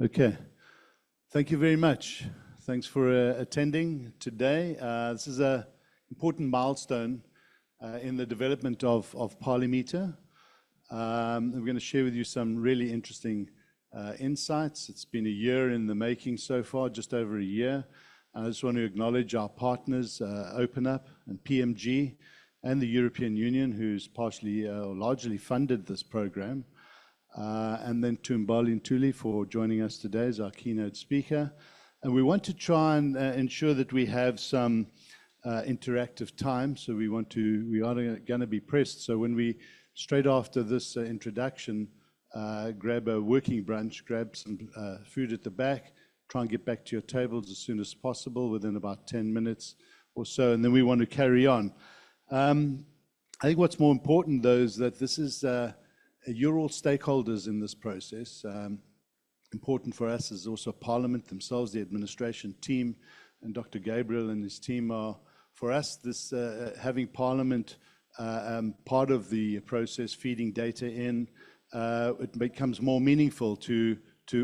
Okay, thank you very much. Thanks for attending today. This is an important milestone in the development of ParliMeter. We're going to share with you some really interesting insights. It's been a year in the making so far, just over a year. I just want to acknowledge our partners, OpenUp and PMG, and the European Union, who's partially or largely funded this program. And then to Mbali Ntuli for joining us today as our keynote speaker. And we want to try and ensure that we have some interactive time. So we are going to be pressed. So when we, straight after this introduction, grab a working brunch, grab some food at the back, try and get back to your tables as soon as possible within about 10 minutes or so. And then we want to carry on. I think what's more important, though, is that this is, you're all stakeholders in this process. Important for us is also Parliament themselves, the administration team, and Dr. Gabriel and his team are, for us, this having Parliament part of the process, feeding data in, it becomes more meaningful to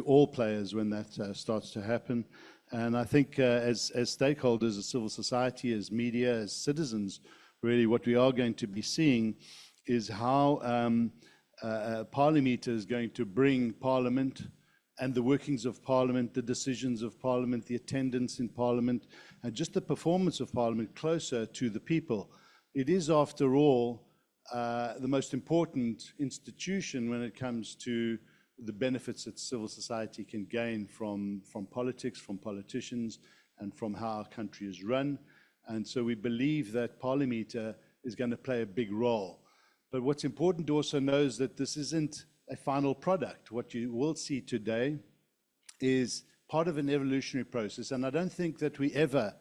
all players when that starts to happen. And I think as stakeholders, as civil society, as media, as citizens, really what we are going to be seeing is how ParliMeter is going to bring Parliament and the workings of Parliament, the decisions of Parliament, the attendance in Parliament, and just the performance of Parliament closer to the people. It is, after all, the most important institution when it comes to the benefits that civil society can gain from politics, from politicians, and from how our country is run. And so we believe that ParliMeter is going to play a big role. But what's important to also know is that this isn't a final product. What you will see today is part of an evolutionary process. And I don't think that we ever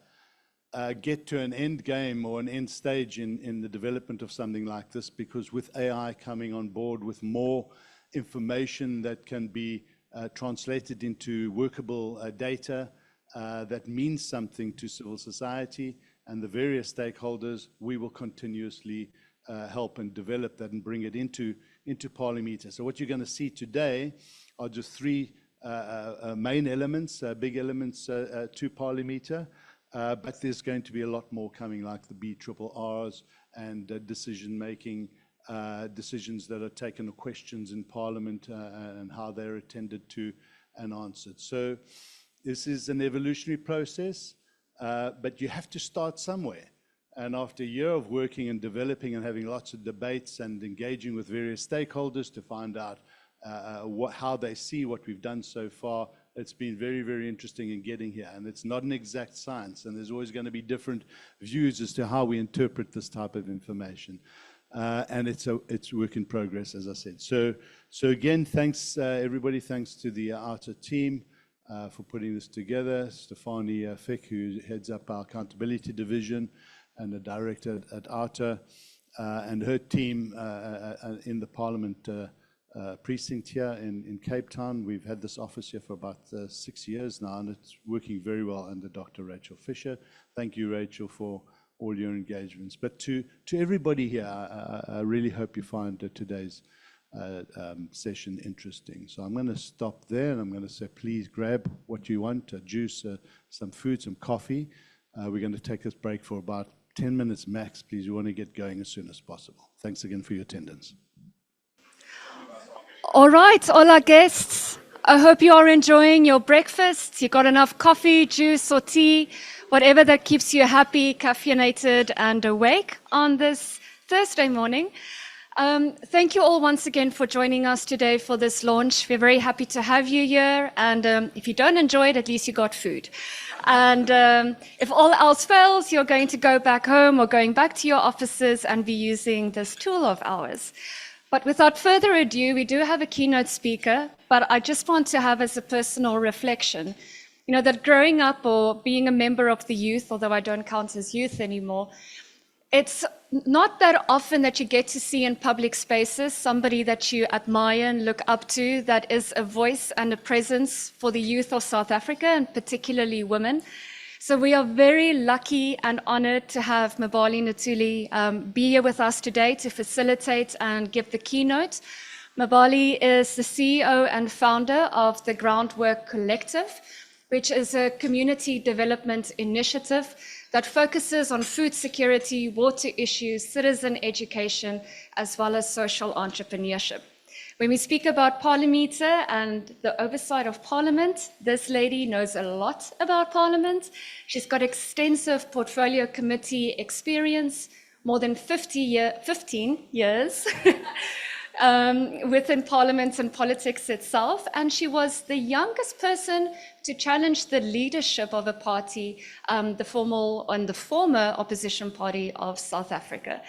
get to an end game or an end stage in the development of something like this, because with AI coming on board, with more information that can be translated into workable data that means something to civil society and the various stakeholders, we will continuously help and develop that and bring it into ParliMeter. So what you're going to see today are just three main elements, big elements to ParliMeter, but there's going to be a lot more coming, like the BRRRs and decision-making, decisions that are taken or questions in Parliament and how they're attended to and answered. So this is an evolutionary process, but you have to start somewhere. And after a year of working and developing and having lots of debates and engaging with various stakeholders to find out how they see what we've done so far, it's been very, very interesting in getting here. And it's not an exact science, and there's always going to be different views as to how we interpret this type of information. And it's work in progress, as I said. So again, thanks everybody. Thanks to the outer team for putting this together. Stefanie Fick, who heads up our accountability division, and the director at OUTA, and her team in the Parliament precinct here in Cape Town. We've had this office here for about 6 years now, and it's working very well under Dr. Rachel Fisher. Thank you, Rachel, for all your engagements. But to everybody here, I really hope you find today's session interesting. So I'm going to stop there, and I'm going to say, please grab what you want, juice, some food, some coffee. We're going to take this break for about 10 minutes max, please. We want to get going as soon as possible. Thanks again for your attendance. All right, all our guests, I hope you are enjoying your breakfast. You got enough coffee, juice, or tea, whatever that keeps you happy, caffeinated, and awake on this Thursday morning. Thank you all once again for joining us today for this launch. We're very happy to have you here. And if you don't enjoy it, at least you got food. And if all else fails, you're going to go back home or going back to your offices and be using this tool of ours. But without further ado, we do have a keynote speaker, but I just want to have as a personal reflection, you know, that growing up or being a member of the youth, although I don't count as youth anymore, it's not that often that you get to see in public spaces somebody that you admire and look up to that is a voice and a presence for the youth of South Africa, and particularly women. So we are very lucky and honored to have Mbali Ntuli be here with us today to facilitate and give the keynote. Mabali is the CEO and founder of the Groundwork Collective, which is a community development initiative that focuses on food security, water issues, citizen education, as well as social entrepreneurship. When we speak about ParliMeter and the oversight of Parliament, this lady knows a lot about Parliament. She's got extensive portfolio committee experience, more than 15 years within Parliament and politics itself, and she was the youngest person to challenge the leadership of a party, the former opposition party of South Africa.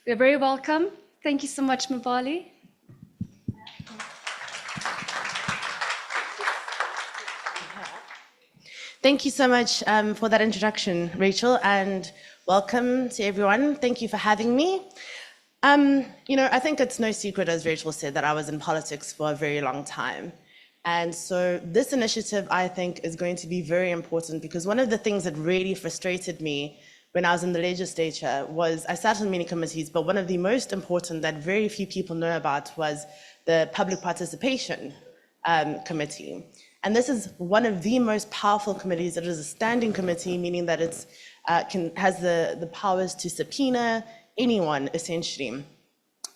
You're very welcome. Thank you so much, Mabali. Thank you so much for that introduction, Rachel, and welcome to everyone. Thank you for having me. I think it's no secret, as Rachel said, that I was in politics for a very long time. And so this initiative, I think, is going to be very important because one of the things that really frustrated me when I was in the legislature was I sat on many committees, but one of the most important that very few people know about was the Public Participation Committee. And this is one of the most powerful committees. It is a standing committee, meaning that it has the powers to subpoena anyone, essentially.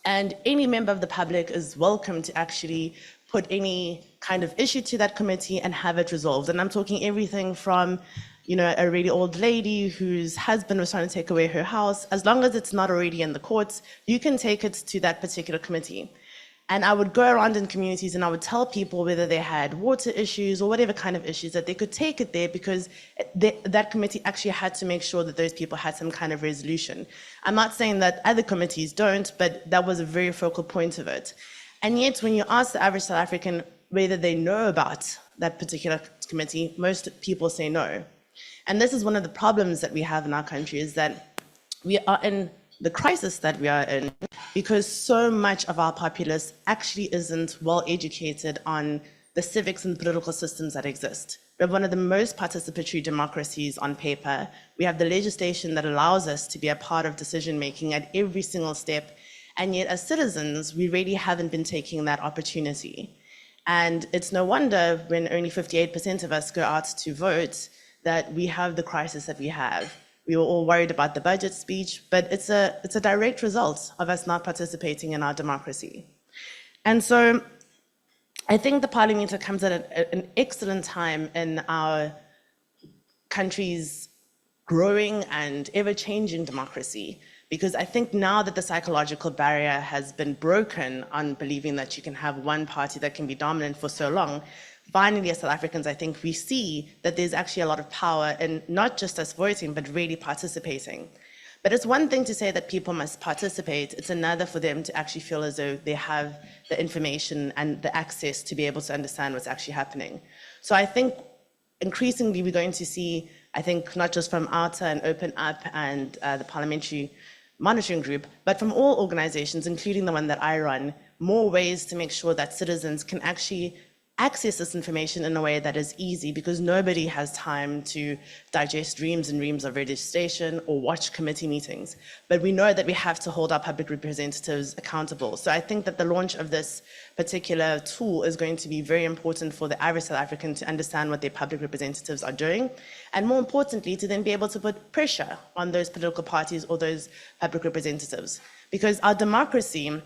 And any member of the public is welcome to actually put any kind of issue to that committee and have it resolved. And I'm talking everything from, a really old lady whose husband was trying to take away her house. As long as it's not already in the courts, you can take it to that particular committee. And I would go around in communities and I would tell people whether they had water issues or whatever kind of issues that they could take it there because that committee actually had to make sure that those people had some kind of resolution. I'm not saying that other committees don't, but that was a very focal point of it. And yet when you ask the average South African whether they know about that particular committee, most people say no. And this is one of the problems that we have in our country is that we are in the crisis that we are in because so much of our populace actually isn't well educated on the civics and political systems that exist. We have one of the most participatory democracies on paper. We have the legislation that allows us to be a part of decision making at every single step. And yet as citizens, we really haven't been taking that opportunity. And it's no wonder when only 58% of us go out to vote that we have the crisis that we have. We were all worried about the budget speech, but it's a direct result of us not participating in our democracy. And so I think the Parliamentary comes at an excellent time in our country's growing and ever-changing democracy, because I think now that the psychological barrier has been broken on believing that you can have one party that can be dominant for so long, finally, as South Africans, I think we see that there's actually a lot of power in not just us voting, but really participating. But it's one thing to say that people must participate. It's another for them to actually feel as though they have the information and the access to be able to understand what's actually happening. So I think increasingly we're going to see, I think, not just from OUTA and Open Up and the Parliamentary Monitoring Group, but from all organizations, including the one that I run, more ways to make sure that citizens can actually access this information in a way that is easy because nobody has time to digest reams and reams of legislation or watch committee meetings. But we know that we have to hold our public representatives accountable. So I think that the launch of this particular tool is going to be very important for the average South African to understand what their public representatives are doing, and more importantly, to then be able to put pressure on those political parties or those public representatives. Because our democracy,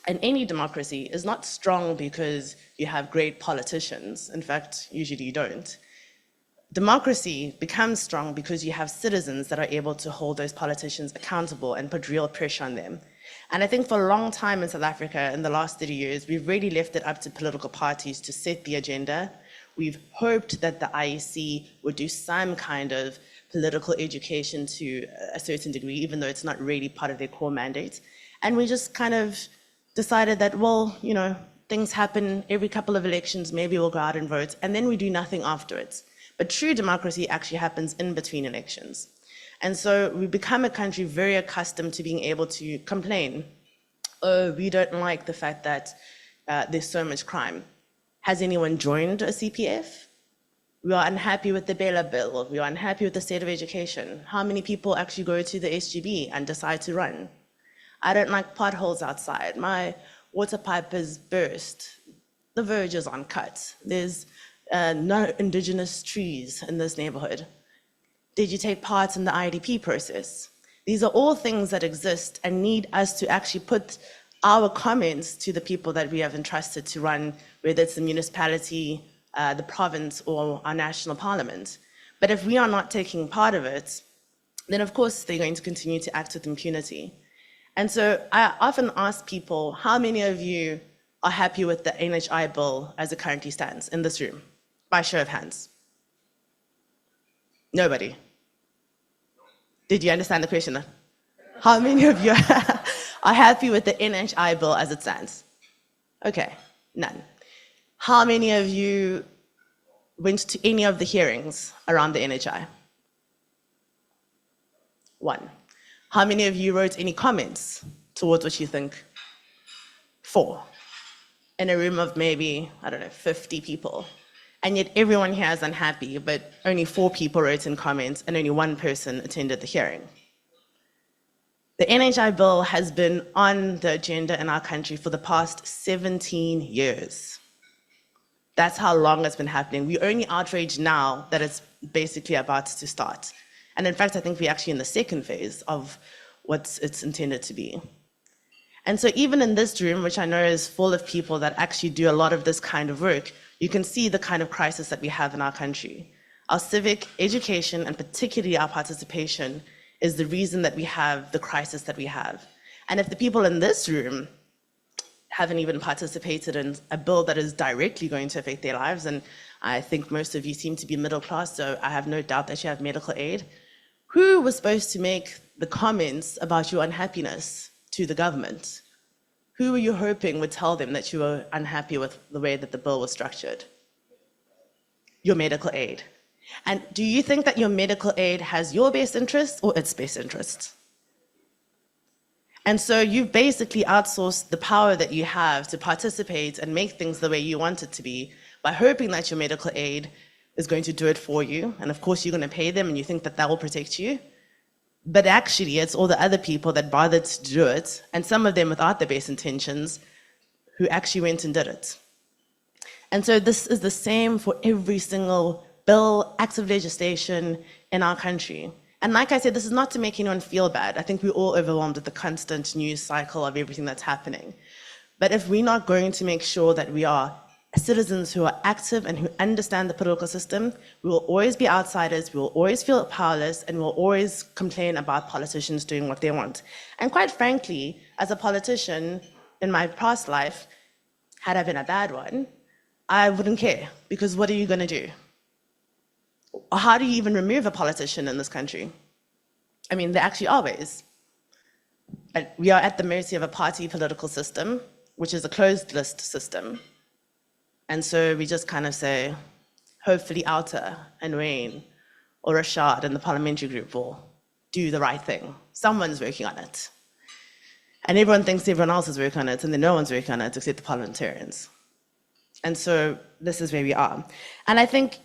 and any democracy, is not strong because you have great politicians. In fact, usually you don't. Democracy becomes strong because you have citizens that are able to hold those politicians accountable and put real pressure on them. And I think for a long time in South Africa, in the last 30 years, we've really left it up to political parties to set the agenda. We've hoped that the IEC would do some kind of political education to a certain degree, even though it's not really part of their core mandate. And we just kind of decided that, well, things happen every couple of elections, maybe we'll go out and vote, and then we do nothing afterwards. But true democracy actually happens in between elections. And so we become a country very accustomed to being able to complain. Oh, we don't like the fact that there's so much crime. Has anyone joined a CPF? We are unhappy with the Bela bill. We are unhappy with the state of education. How many people actually go to the SGB and decide to run? I don't like potholes outside. My water pipe is burst, the verge is uncut, there's no indigenous trees in this neighborhood. Did you take part in the IDP process? These are all things that exist and need us to actually put our comments to the people that we have entrusted to run, whether it's the municipality, the province, or our national parliament. But if we are not taking part of it, then of course they're going to continue to act with impunity. And so I often ask people, how many of you are happy with the NHI bill as it currently stands in this room? By show of hands. Nobody. Did you understand the question then? How many of you are happy with the NHI bill as it stands? Okay, none. How many of you went to any of the hearings around the NHI? One. How many of you wrote any comments towards what you think? 4. In a room of maybe, 50 people. And yet everyone here is unhappy, but only 4 people wrote in comments and only 1 person attended the hearing. The NHI bill has been on the agenda in our country for the past 17 years. That's how long it's been happening. We're only outraged now that it's basically about to start. And in fact, I think we're actually in the second phase of what it's intended to be. And so even in this room, which I know is full of people that actually do a lot of this kind of work, you can see the kind of crisis that we have in our country. Our civic education, and particularly our participation, is the reason that we have the crisis that we have. And if the people in this room haven't even participated in a bill that is directly going to affect their lives, and I think most of you seem to be middle class, so I have no doubt that you have medical aid, who was supposed to make the comments about your unhappiness to the government? Who were you hoping would tell them that you were unhappy with the way that the bill was structured? Your medical aid. And do you think that your medical aid has your best interests or its best interests? And so you've basically outsourced the power that you have to participate and make things the way you want it to be by hoping that your medical aid is going to do it for you. And of course, you're going to pay them and you think that that will protect you. But actually, it's all the other people that bothered to do it, and some of them without the best intentions, who actually went and did it. And so this is the same for every single bill, act of legislation in our country. And like I said, this is not to make anyone feel bad. I think we're all overwhelmed with the constant news cycle of everything that's happening. But if we're not going to make sure that we are citizens who are active and who understand the political system, we will always be outsiders, we will always feel powerless, and we'll always complain about politicians doing what they want. And quite frankly, as a politician in my past life, had I been a bad one, I wouldn't care, because what are you going to do? How do you even remove a politician in this country? I mean, there actually are ways. We are at the mercy of a party political system, which is a closed list system. And so we just kind of say, hopefully Alta and Wayne or Rashad and the Parliamentary group will do the right thing. Someone's working on it. And everyone thinks everyone else is working on it, and then no one's working on it except the parliamentarians. And so this is where we are. And I think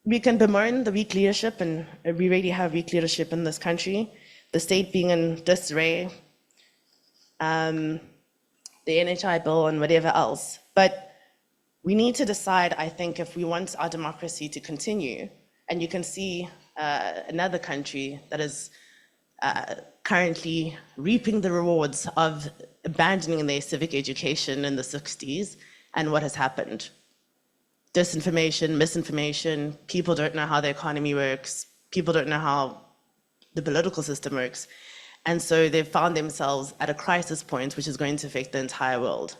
we can bemoan the weak leadership, and we really have weak leadership in this country, the state being in disarray, the NHI bill and whatever else. But we need to decide, I think, if we want our democracy to continue. And you can see another country that is currently reaping the rewards of abandoning their civic education in the 60s, and what has happened. Disinformation, misinformation, people don't know how the economy works, people don't know how the political system works. And so they've found themselves at a crisis point which is going to affect the entire world.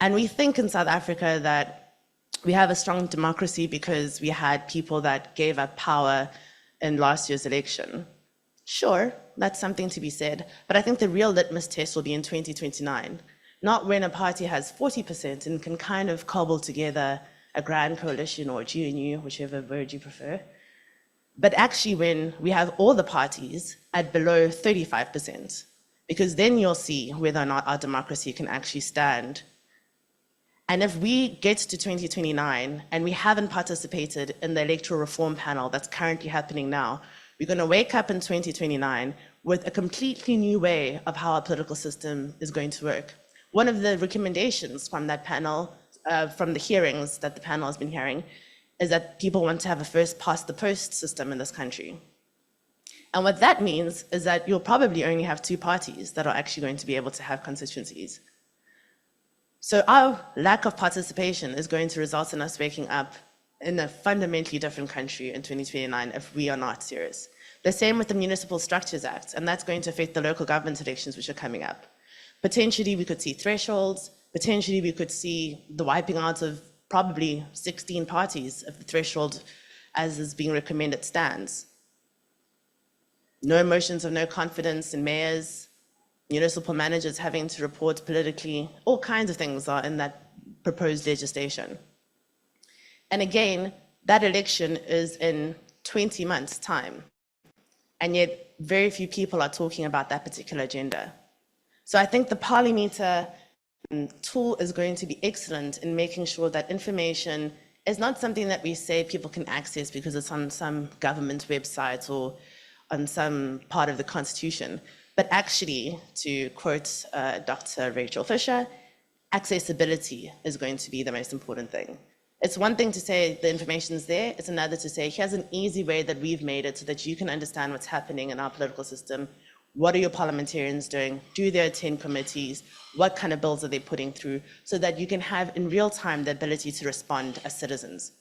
And we think in South Africa that we have a strong democracy because we had people that gave up power in last year's election. Sure, that's something to be said, but I think the real litmus test will be in 2029, not when a party has 40% and can kind of cobble together a grand coalition or a GNU, whichever word you prefer, but actually when we have all the parties at below 35%, because then you'll see whether or not our democracy can actually stand. And if we get to 2029 and we haven't participated in the electoral reform panel that's currently happening now, we're going to wake up in 2029 with a completely new way of how our political system is going to work, one of the recommendations from that panel, from the hearings that the panel has been hearing, is that people want to have a first past the post system in this country. And what that means is that you'll probably only have two parties that are actually going to be able to have constituencies. So our lack of participation is going to result in us waking up in a fundamentally different country in 2029 if we are not serious. The same with the Municipal Structures Act, and that's going to affect the local government elections which are coming up. Potentially we could see thresholds, potentially we could see the wiping out of probably 16 parties if the threshold as is being recommended stands. No motions of no confidence in mayors, municipal managers having to report politically, all kinds of things are in that proposed legislation. And again, that election is in 20 months' time. And yet very few people are talking about that particular agenda. So I think the ParliMeter tool is going to be excellent in making sure that information is not something that we say people can access because it's on some government website or on some part of the Constitution, but actually, to quote Dr. Rachel Fisher, accessibility is going to be the most important thing. It's one thing to say the information's there, it's another to say, here's an easy way that we've made it so that you can understand what's happening in our political system. What are your parliamentarians doing? Do they attend committees? What kind of bills are they putting through? So that you can have in real time the ability to respond as citizens.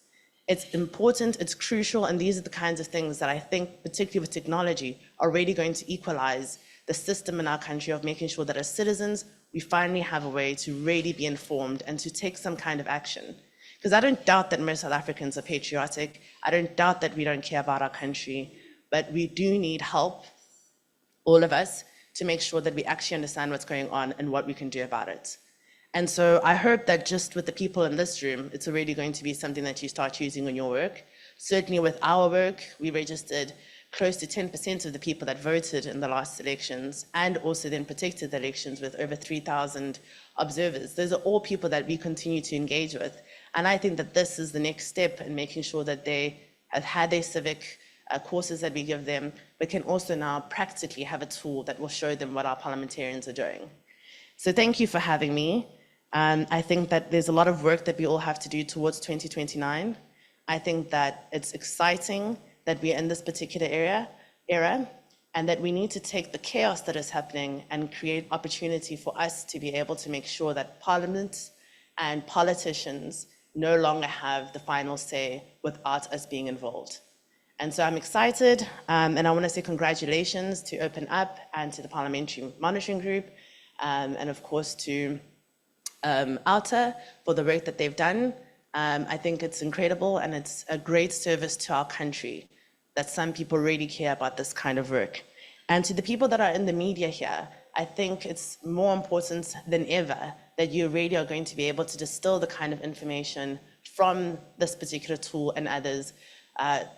It's important, it's crucial, and these are the kinds of things that I think, particularly with technology, are really going to equalize the system in our country of making sure that as citizens, we finally have a way to really be informed and to take some kind of action. Because I don't doubt that most South Africans are patriotic. I don't doubt that we don't care about our country, but we do need help, all of us, to make sure that we actually understand what's going on and what we can do about it. And so I hope that just with the people in this room, it's already going to be something that you start using in your work. Certainly with our work, we registered close to 10% of the people that voted in the last elections and also then protected the elections with over 3,000 observers. Those are all people that we continue to engage with. And I think that this is the next step in making sure that they have had their civic courses that we give them, but can also now practically have a tool that will show them what our parliamentarians are doing. So thank you for having me. I think that there's a lot of work that we all have to do towards 2029. I think that it's exciting that we're in this particular era, and that we need to take the chaos that is happening and create opportunity for us to be able to make sure that Parliament and politicians no longer have the final say without us being involved. And so I'm excited, and I want to say congratulations to Open Up and to the Parliamentary Monitoring Group, and of course to Alta for the work that they've done. I think it's incredible, and it's a great service to our country that some people really care about this kind of work. And to the people that are in the media here, I think it's more important than ever that you really are going to be able to distill the kind of information from this particular tool and others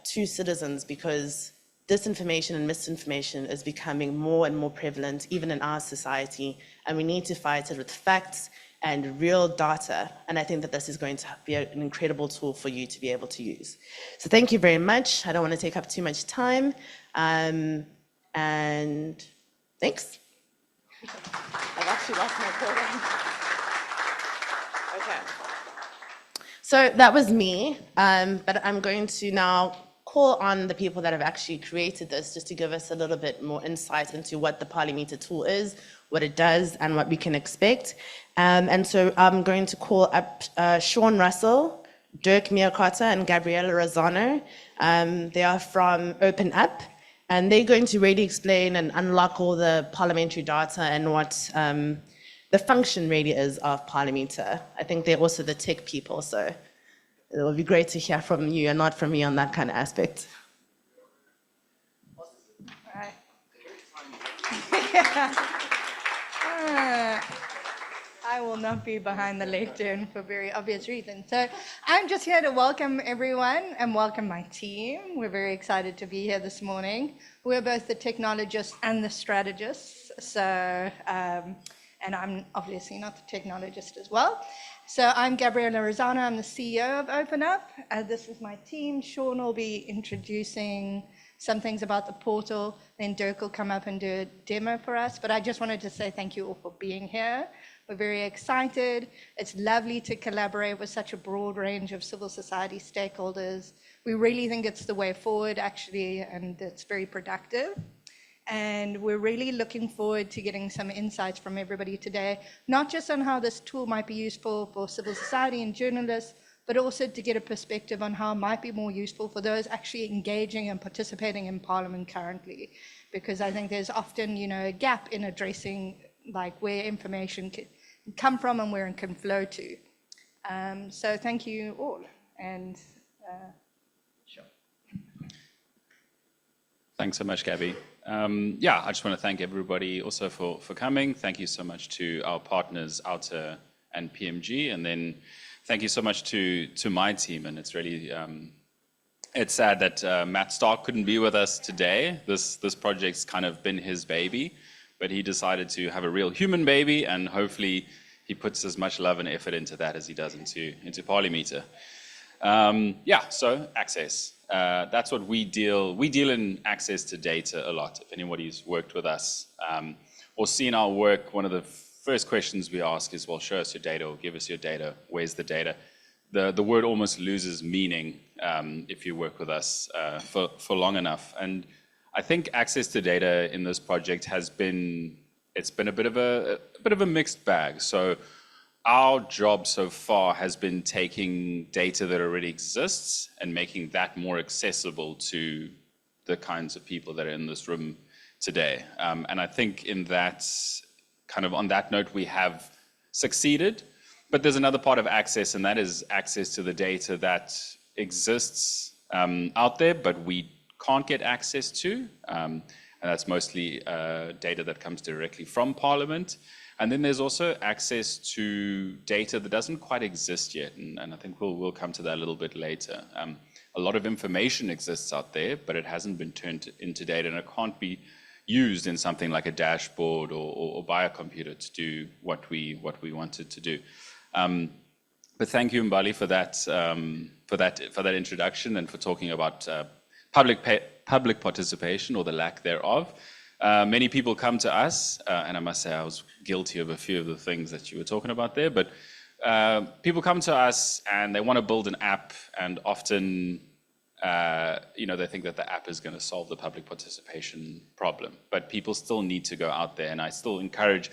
to citizens, because disinformation and misinformation is becoming more and more prevalent even in our society, and we need to fight it with facts and real data. And I think that this is going to be an incredible tool for you to be able to use. So thank you very much. I don't want to take up too much time. And thanks. I've actually lost my program. Okay. So that was me, but I'm going to now call on the people that have actually created this just to give us a little bit more insight into what the ParliMeter tool is, what it does, and what we can expect. And so I'm going to call up Sean Russell, Dirk Miakata, and Gabriella Rosano. They are from Open Up, and they're going to really explain and unlock all the parliamentary data and what the function really is of ParliMeter. I think they're also the tech people, so it will be great to hear from you and not from me on that kind of aspect. Right. I will not be behind the lectern for very obvious reasons. So I'm just here to welcome everyone and welcome my team. We're very excited to be here this morning. We're both the technologists and the strategists. So, and I'm obviously not the technologist as well. So I'm Gabriella Rosano, I'm the CEO of Open Up. This is my team. Sean will be introducing some things about the portal, then Dirk will come up and do a demo for us. But I just wanted to say thank you all for being here. We're very excited. It's lovely to collaborate with such a broad range of civil society stakeholders. We really think it's the way forward, actually, and it's very productive. And we're really looking forward to getting some insights from everybody today, not just on how this tool might be useful for civil society and journalists, but also to get a perspective on how it might be more useful for those actually engaging and participating in Parliament currently. Because I think there's often, a gap in addressing like where information can come from and where it can flow to. So thank you all. And sure. Thanks so much, Gabby. I just want to thank everybody also for coming. Thank you so much to our partners, Outer and PMG, and then thank you so much to my team. And it's really it's sad that Matt Stark couldn't be with us today. This project's kind of been his baby, but he decided to have a real human baby, and hopefully he puts as much love and effort into that as he does into ParliMeter. So access. That's what we deal in access to data a lot. If anybody's worked with us or seen our work, one of the first questions we ask is, well, show us your data or give us your data. Where's the data? The word almost loses meaning if you work with us for long enough. And I think access to data in this project has been a bit of a mixed bag. So our job so far has been taking data that already exists and making that more accessible to the kinds of people that are in this room today. And I think in that, kind of on that note, we have succeeded. But there's another part of access, and that is access to the data that exists out there, but we can't get access to. And that's mostly data that comes directly from Parliament. And then there's also access to data that doesn't quite exist yet, and I think we'll come to that a little bit later. A lot of information exists out there, but it hasn't been turned into data, and it can't be used in something like a dashboard or by a computer to do what we wanted to do. But thank you, Mbali, for that introduction and for talking about public participation or the lack thereof. Many people come to us, and I must say I was guilty of a few of the things that you were talking about there, but people come to us and they want to build an app, and often they think that the app is going to solve the public participation problem. But people still need to go out there, and I still encourage,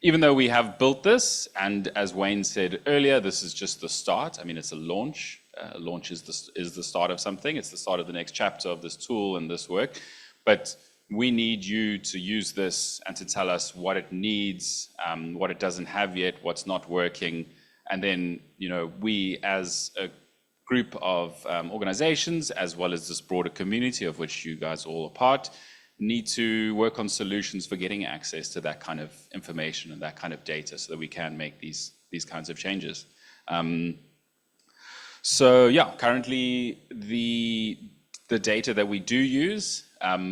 even though we have built this, and as Wayne said earlier, this is just the start. I mean, it's a launch. A launch is the start of something. It's the start of the next chapter of this tool and this work. But we need you to use this and to tell us what it needs, what it doesn't have yet, what's not working. And then, we as a group of organizations, as well as this broader community of which you guys are all a part, need to work on solutions for getting access to that kind of information and that kind of data so that we can make these kinds of changes. Currently the data that we do use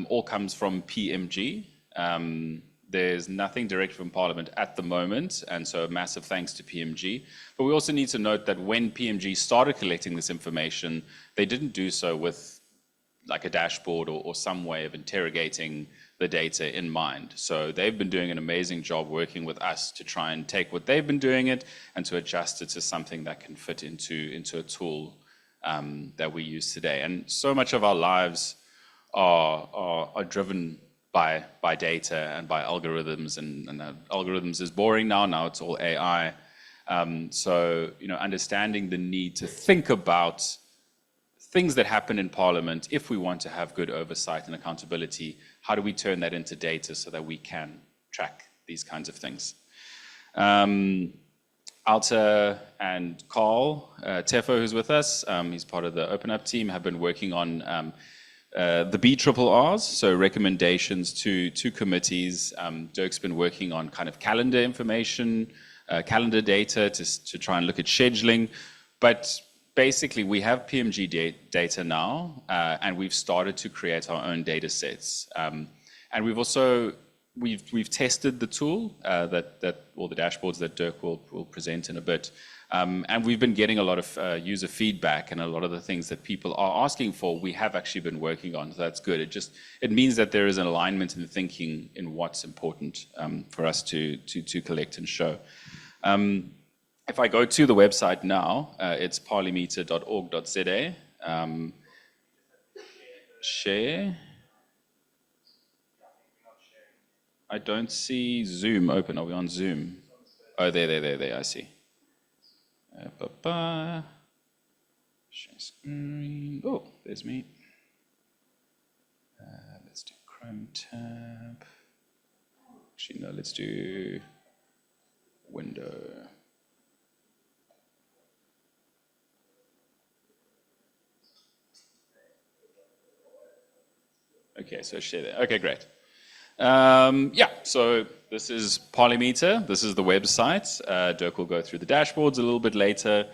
all comes from PMG. There's nothing direct from Parliament at the moment, and so a massive thanks to PMG. But we also need to note that when PMG started collecting this information, they didn't do so with like a dashboard or some way of interrogating the data in mind. So they've been doing an amazing job working with us to try and take what they've been doing it and to adjust it to something that can fit into a tool that we use today. And so much of our lives are driven by data and by algorithms, and algorithms is boring now it's all AI. Understanding the need to think about things that happen in Parliament, if we want to have good oversight and accountability, how do we turn that into data so that we can track these kinds of things? Alta and Carl Tefo, who's with us, he's part of the Open Up team, have been working on the BRRRs, so recommendations to committees. Dirk's been working on kind of calendar information, calendar data to try and look at scheduling. But basically, we have PMG data now, and we've started to create our own data sets. And we've also we've tested the tool that all the dashboards that Dirk will present in a bit. And we've been getting a lot of user feedback, and a lot of the things that people are asking for, we have actually been working on. So that's good. It means that there is an alignment in the thinking in what's important for us to collect and show. If I go to the website now, it's parlimeter.org.za. Share. I don't see Zoom open. Are we on Zoom? Oh, there, I see. Share screen. Oh, there's me. Let's do Chrome tab. Actually, no, let's do window. Okay, so share there. Okay, great. Yeah, so this is ParliMeter. This is the website. Dirk will go through the dashboards a little bit later.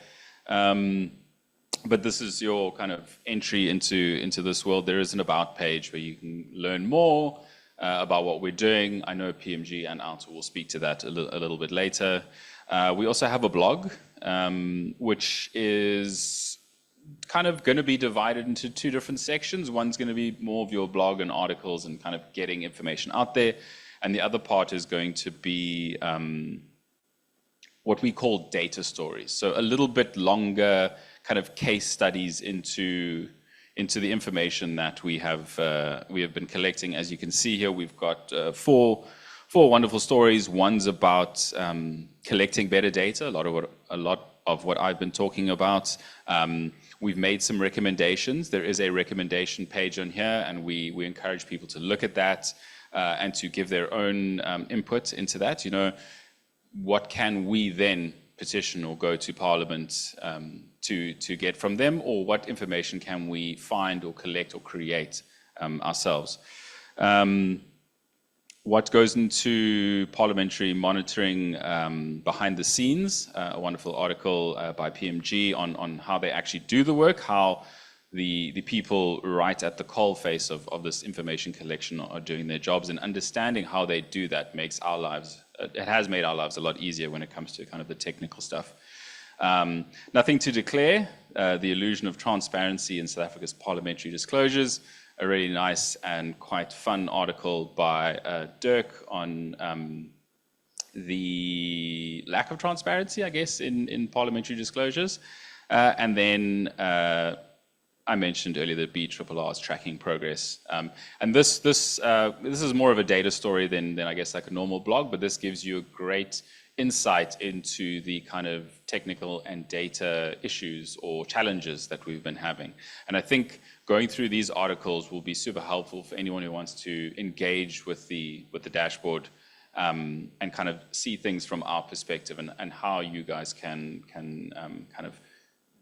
But this is your kind of entry into this world. There is an about page where you can learn more about what we're doing. I know PMG and Alta will speak to that a little bit later. We also have a blog, which is kind of going to be divided into two different sections. One's going to be more of your blog and articles and kind of getting information out there. And the other part is going to be what we call data stories. So a little bit longer kind of case studies into the information that we have been collecting. As you can see here, we've got four wonderful stories. One's about collecting better data, a lot of what I've been talking about. We've made some recommendations. There is a recommendation page on here, and we encourage people to look at that and to give their own input into that. You know, what can we then petition or go to Parliament to get from them, or what information can we find or collect or create ourselves? What goes into parliamentary monitoring behind the scenes, a wonderful article by PMG on how they actually do the work, how the people right at the coalface of this information collection are doing their jobs, and understanding how they do that makes our lives, it has made our lives a lot easier when it comes to kind of the technical stuff. Nothing to declare, the illusion of transparency in South Africa's parliamentary disclosures, a really nice and quite fun article by Dirk on the lack of transparency, I guess, in parliamentary disclosures. And then I mentioned earlier that BRRR's tracking progress. And this is more of a data story than I guess like a normal blog, but this gives you a great insight into the kind of technical and data issues or challenges that we've been having. And I think going through these articles will be super helpful for anyone who wants to engage with the dashboard and kind of see things from our perspective and how you guys can kind of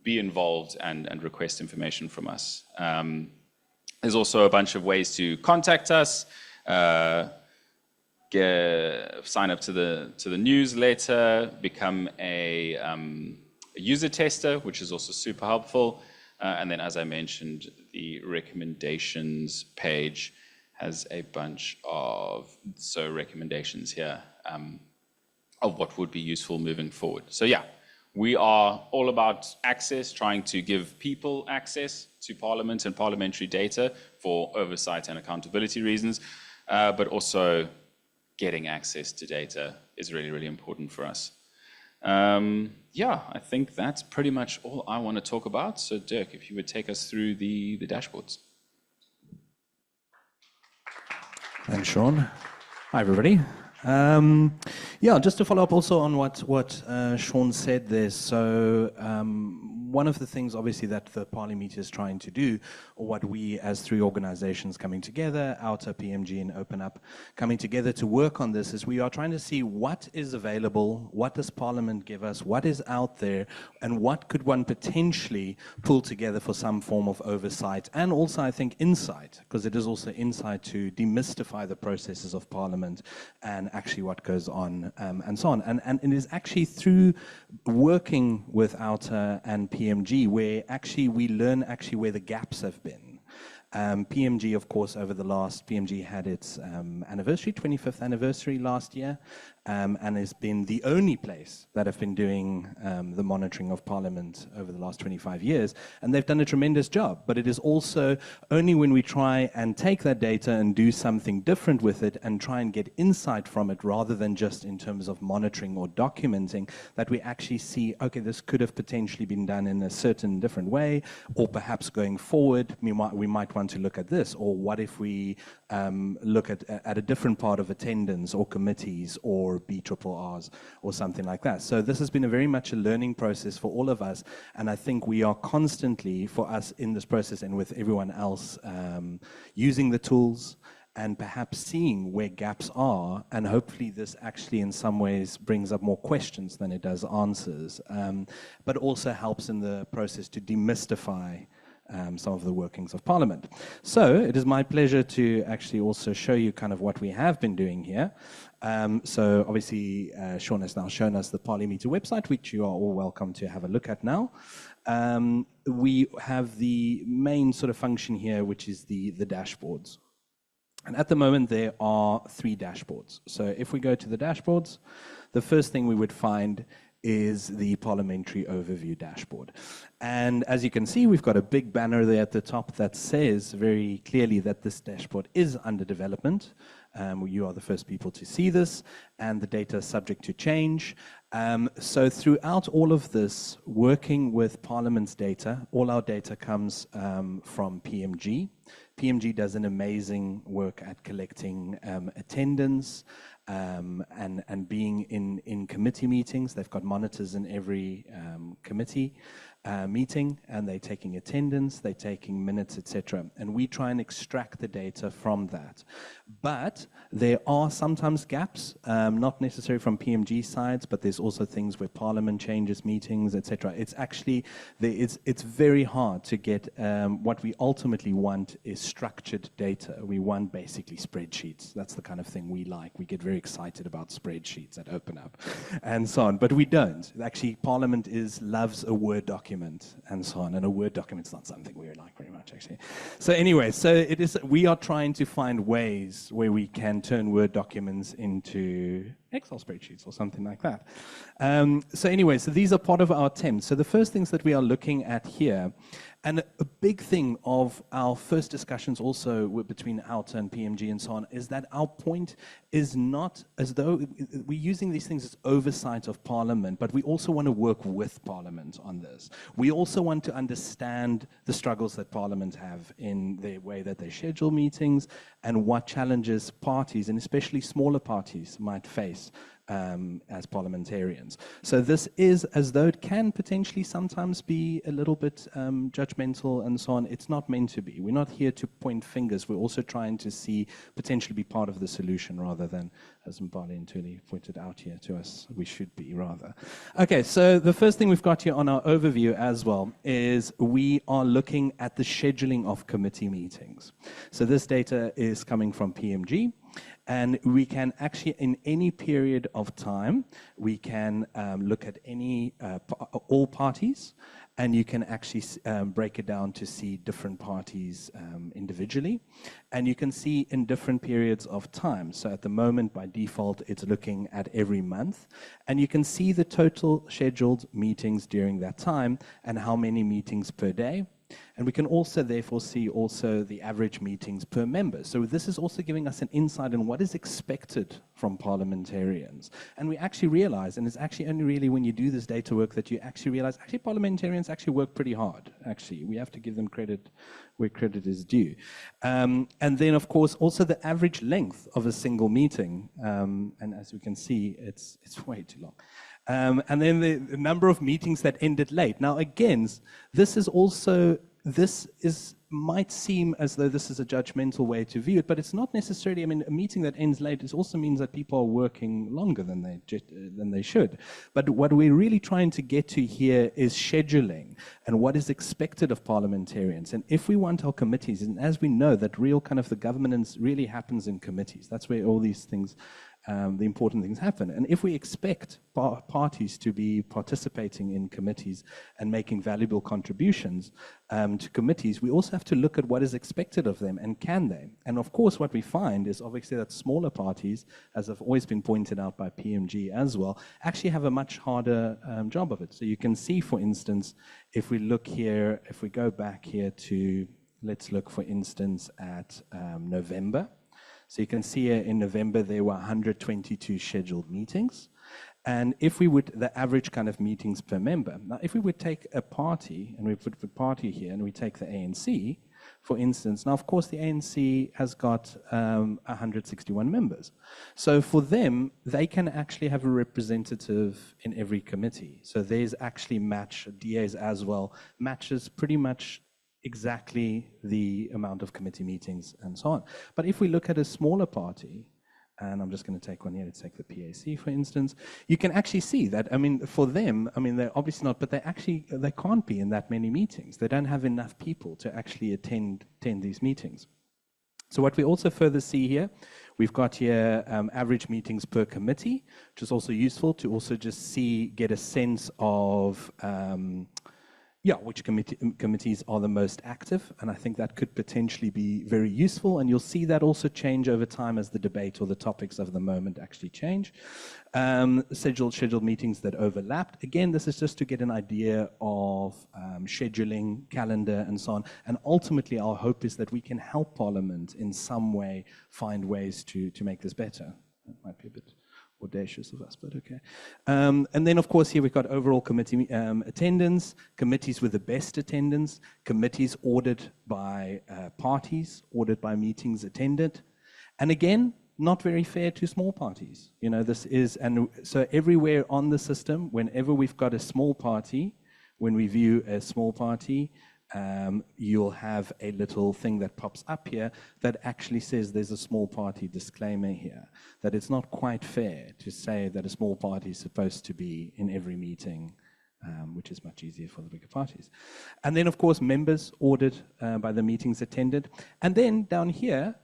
be involved and request information from us. There's also a bunch of ways to contact us. Sign up to the newsletter, become a user tester, which is also super helpful. And then, as I mentioned, the recommendations page has a bunch of recommendations here of what would be useful moving forward. So yeah, we are all about access, trying to give people access to Parliament and parliamentary data for oversight and accountability reasons, but also getting access to data is really, really important for us. Yeah, I think that's pretty much all I want to talk about. So Dirk, if you would take us through the dashboards. Thanks, Sean. Hi, everybody. Yeah, just to follow up also on what Sean said there. So one of the things, obviously, that the ParliMeter is trying to do, or what we as three organizations coming together, Outer, PMG, and Open Up, coming together to work on this, is we are trying to see what is available, what does Parliament give us, what is out there, and what could one potentially pull together for some form of oversight, and also, I think, insight, because it is also insight to demystify the processes of Parliament and actually what goes on and so on. And it is actually through working with Outer and PMG where actually we learn actually where the gaps have been. PMG, of course, PMG had its anniversary, 25th anniversary last year, and has been the only place that have been doing the monitoring of Parliament over the last 25 years, and they've done a tremendous job. But it is also only when we try and take that data and do something different with it and try and get insight from it, rather than just in terms of monitoring or documenting, that we actually see, okay, this could have potentially been done in a certain different way, or perhaps going forward, we might want to look at this, or what if we look at a different part of attendance or committees or BRRRs or something like that. So this has been very much a learning process for all of us, and I think we are constantly, for us in this process and with everyone else, using the tools and perhaps seeing where gaps are, and hopefully this actually in some ways brings up more questions than it does answers, but also helps in the process to demystify some of the workings of Parliament. So it is my pleasure to actually also show you kind of what we have been doing here. So obviously Sean has now shown us the ParliMeter website, which you are all welcome to have a look at now. We have the main sort of function here, which is the dashboards. And at the moment there are 3 dashboards. So if we go to the dashboards, the first thing we would find is the Parliamentary Overview dashboard. And as you can see, we've got a big banner there at the top that says very clearly that this dashboard is under development. You are the first people to see this, and the data is subject to change. So throughout all of this, working with Parliament's data, all our data comes from PMG. PMG does an amazing work at collecting attendance, and being in committee meetings. They've got monitors in every committee meeting, and they're taking attendance, they're taking minutes, etc. And we try and extract the data from that. But there are sometimes gaps, not necessarily from PMG sides, but there's also things where Parliament changes meetings, etc. It's actually, it's very hard to get, what we ultimately want is structured data. We want basically spreadsheets. That's the kind of thing we like. We get very excited about spreadsheets that open up and so on, but we don't. Actually, Parliament loves a Word document and so on, and a Word document's not something we like very much, actually. So anyway, we are trying to find ways where we can turn Word documents into Excel spreadsheets or something like that. So anyway, so these are part of our attempt. So the first things that we are looking at here, and a big thing of our first discussions also between OUTA and PMG and so on, is that our point is not as though we're using these things as oversight of Parliament, but we also want to work with Parliament on this. We also want to understand the struggles that Parliament have in the way that they schedule meetings, and what challenges parties, and especially smaller parties, might face as parliamentarians. So this is as though it can potentially sometimes be a little bit judgmental and so on. It's not meant to be. We're not here to point fingers. We're also trying to see, potentially be part of the solution, rather than, as Mpali and Tuli pointed out here to us, we should be rather. Okay, so the first thing we've got here on our overview as well is we are looking at the scheduling of committee meetings. So this data is coming from PMG. And we can actually, in any period of time, we can look at all parties, and you can actually break it down to see different parties individually. And you can see in different periods of time. So at the moment, by default, it's looking at every month. And you can see the total scheduled meetings during that time and how many meetings per day. And we can also therefore see also the average meetings per member. So this is also giving us an insight on what is expected from parliamentarians. And we actually realize, and it's actually only really when you do this data work that you actually realize, actually parliamentarians actually work pretty hard, actually. We have to give them credit where credit is due. And then of course also the average length of a single meeting. And as we can see, it's way too long. And then the number of meetings that ended late. Now again, might seem as though this is a judgmental way to view it, but it's not necessarily. I mean, a meeting that ends late also means that people are working longer than they should. But what we're really trying to get to here is scheduling and what is expected of parliamentarians. And if we want our committees, and as we know that real kind of the governance really happens in committees, that's where all these things the important things happen. And if we expect parties to be participating in committees and making valuable contributions to committees, we also have to look at what is expected of them and can they. And of course, what we find is obviously that smaller parties, as have always been pointed out by PMG as well, actually have a much harder job of it. So you can see, for instance, if we look here, if we go back here to, let's look, for instance, at November. So you can see here in November, there were 122 scheduled meetings. And if we would, the average kind of meetings per member. Now, if we would take a party, and we put the party here, and we take the ANC, for instance, now, of course, the ANC has got 161 members. So for them, they can actually have a representative in every committee. So there's actually DAs as well, matches pretty much exactly the amount of committee meetings and so on. But if we look at a smaller party, and I'm just going to take one here, let's take the PAC, for instance, you can actually see that, I mean, for them, I mean, they're obviously not, but they can't be in that many meetings. They don't have enough people to actually attend these meetings. So what we also further see here, we've got here average meetings per committee, which is also useful to also just get a sense of which committees are the most active, and I think that could potentially be very useful, and you'll see that also change over time as the debate or the topics of the moment actually change. Scheduled meetings that overlapped. Again, this is just to get an idea of scheduling, calendar, and so on, and ultimately our hope is that we can help Parliament in some way find ways to make this better. That might be a bit audacious of us, but okay. And then, of course, here we've got overall committee attendance, committees with the best attendance, committees ordered by parties, ordered by meetings attended. And again, not very fair to small parties. You know, this is, and so everywhere on the system, whenever we've got a small party, when we view a small party, you'll have a little thing that pops up here that actually says there's a small party disclaimer here, that it's not quite fair to say that a small party is supposed to be in every meeting, which is much easier for the bigger parties. And then, of course, members ordered by the meetings attended. And then down here,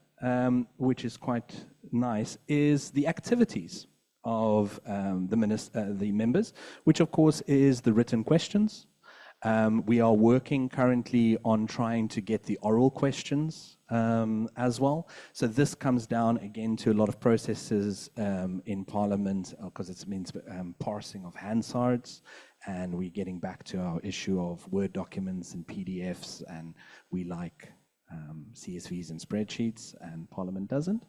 which is quite nice, is the activities of the members, which, of course, is the written questions. We are working currently on trying to get the oral questions as well. So this comes down again to a lot of processes in Parliament, because it means parsing of Hansards, and we're getting back to our issue of Word documents and PDFs, and we like CSVs and spreadsheets, and Parliament doesn't,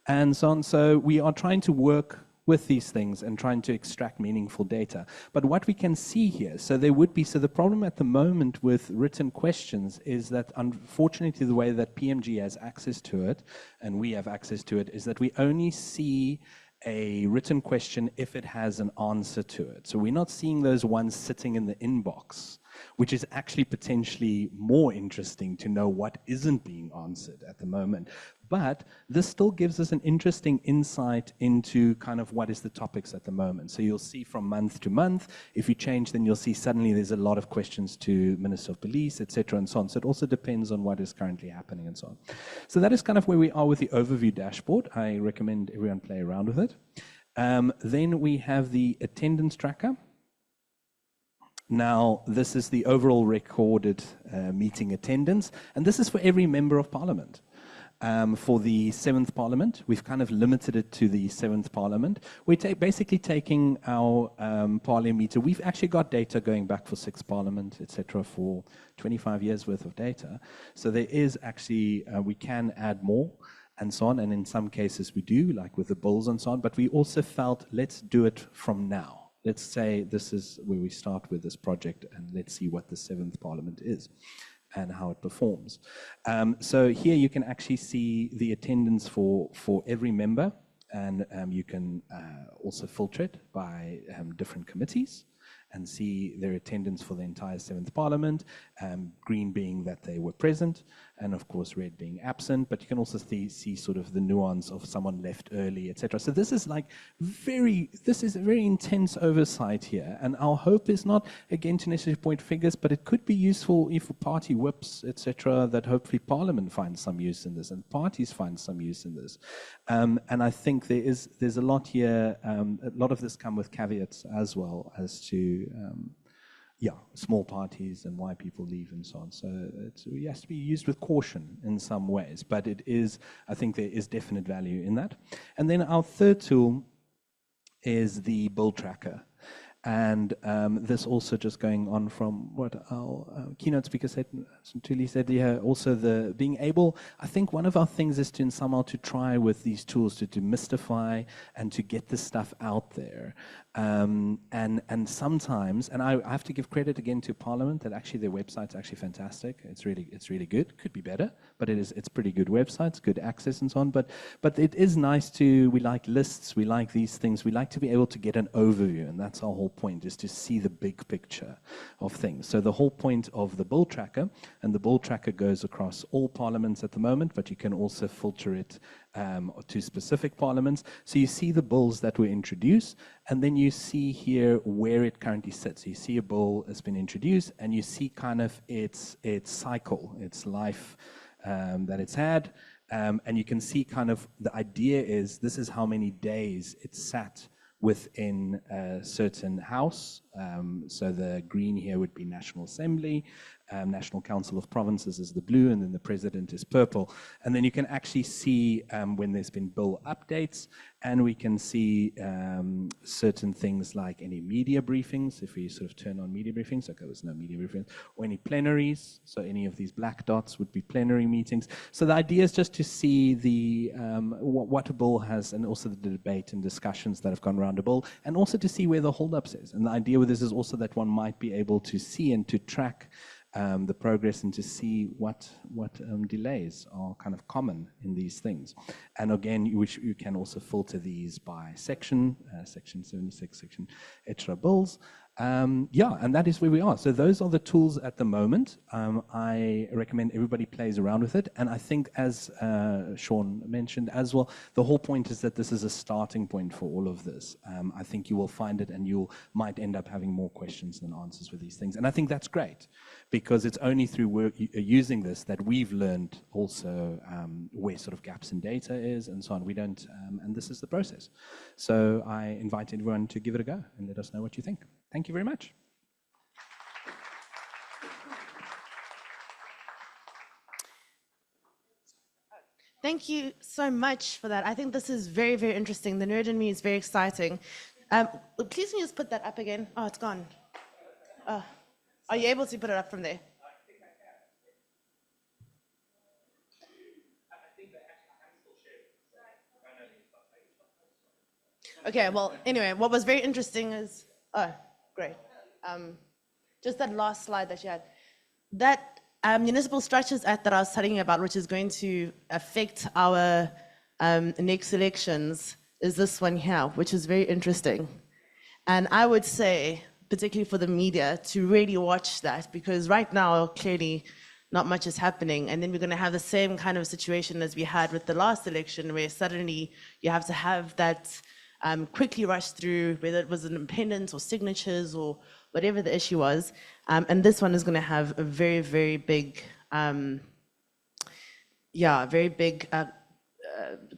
and so on. So we are trying to work with these things and trying to extract meaningful data. But what we can see here, so the problem at the moment with written questions is that, unfortunately, the way that PMG has access to it, and we have access to it, is that we only see a written question if it has an answer to it. So we're not seeing those ones sitting in the inbox, which is actually potentially more interesting to know what isn't being answered at the moment. But this still gives us an interesting insight into kind of what is the topics at the moment. So you'll see from month to month, if you change, then you'll see suddenly there's a lot of questions to Minister of Police, etc., and so on. So it also depends on what is currently happening and so on. So that is kind of where we are with the overview dashboard. I recommend everyone play around with it. Then we have the attendance tracker. Now, this is the overall recorded meeting attendance, and this is for every member of Parliament. For the 7th Parliament, we've kind of limited it to the 7th Parliament. We're basically taking our ParliMeter. We've actually got data going back for 6th Parliament, etc., for 25 years worth of data. So there is actually, we can add more and so on, and in some cases we do, like with the bills and so on, but we also felt, let's do it from now. Let's say this is where we start with this project, and let's see what the 7th Parliament is and how it performs. So here you can actually see the attendance for every member, and you can also filter it by different committees. and see their attendance for the entire 7th Parliament, green being that they were present, and of course red being absent, but you can also see sort of the nuance of someone left early, etc. So this is this is a very intense oversight here, and our hope is not, again, to necessarily point figures, but it could be useful if party whips, etc., that hopefully Parliament finds some use in this, and parties find some use in this. And I think there's a lot here, a lot of this come with caveats as well as to small parties and why people leave and so on. So it has to be used with caution in some ways, but I think there is definite value in that. And then our third tool is the bill tracker. And this also just going on from what our keynote speaker said, Tuli said, also the being able, I think one of our things is to somehow to try with these tools to demystify and to get this stuff out there. And sometimes, and I have to give credit again to Parliament that actually their website's actually fantastic. It's really good. Could be better, but it's pretty good websites, good access and so on. But it is nice we like lists, we like these things, we like to be able to get an overview, and that's our whole point, is to see the big picture of things. So the whole point of the bill tracker, and the bill tracker goes across all parliaments at the moment, but you can also filter it to specific parliaments. So you see the bills that were introduced, and then you see here where it currently sits. You see a bill has been introduced, and you see kind of its cycle, its life that it's had, and you can see kind of the idea is this is how many days it sat within a certain house. So the green here would be National Assembly, National Council of Provinces is the blue, and then the President is purple. And then you can actually see when there's been bill updates, and we can see certain things like any media briefings, if we sort of turn on media briefings, okay, there's no media briefings, or any plenaries, so any of these black dots would be plenary meetings. So the idea is just to see the what a bill has, and also the debate and discussions that have gone around a bill, and also to see where the holdups is. And the idea with this is also that one might be able to see and to track the progress and to see what delays are kind of common in these things. And again, you can also filter these by section 76, section extra bills. And that is where we are. So those are the tools at the moment. I recommend everybody plays around with it. And I think, as Sean mentioned as well, the whole point is that this is a starting point for all of this. I think you will find it, and you might end up having more questions than answers with these things. And I think that's great, because it's only through using this that we've learned also where sort of gaps in data is and so on. We don't, and this is the process. So I invite everyone to give it a go and let us know what you think. Thank you very much. Thank you so much for that. I think this is very, very interesting. The nerd in me is very exciting. Please can you just put that up again? Oh, it's gone. Are you able to put it up from there? Okay, well, anyway, what was very interesting is, great. Just that last slide that you had. That Municipal Structures Act that I was telling you about, which is going to affect our next elections, is this one here, which is very interesting. And I would say, particularly for the media, to really watch that, because right now, clearly, not much is happening. And then we're going to have the same kind of situation as we had with the last election, where suddenly you have to have that quickly rush through, whether it was an independence or signatures or whatever the issue was. And this one is going to have a very, very big,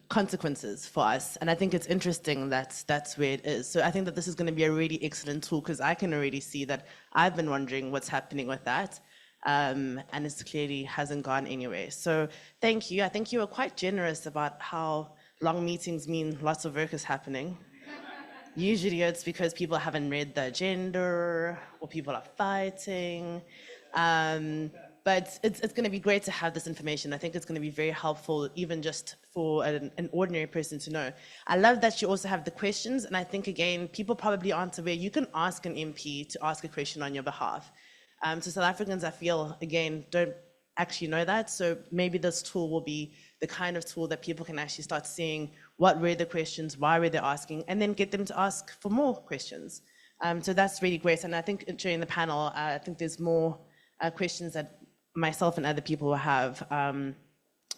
consequences for us. And I think it's interesting that that's where it is. So I think that this is going to be a really excellent tool, because I can already see that I've been wondering what's happening with that. And it clearly hasn't gone anywhere. So thank you. I think you were quite generous about how long meetings mean lots of work is happening. Usually it's because people haven't read the agenda or people are fighting. But it's going to be great to have this information. I think it's going to be very helpful, even just for an ordinary person to know. I love that you also have the questions. And I think, again, people probably aren't aware. You can ask an MP to ask a question on your behalf. So South Africans, I feel, again, don't actually know that. So maybe this tool will be the kind of tool that people can actually start seeing what were the questions, why were they asking, and then get them to ask for more questions. So that's really great. And I think during the panel, I think there's more questions that myself and other people will have.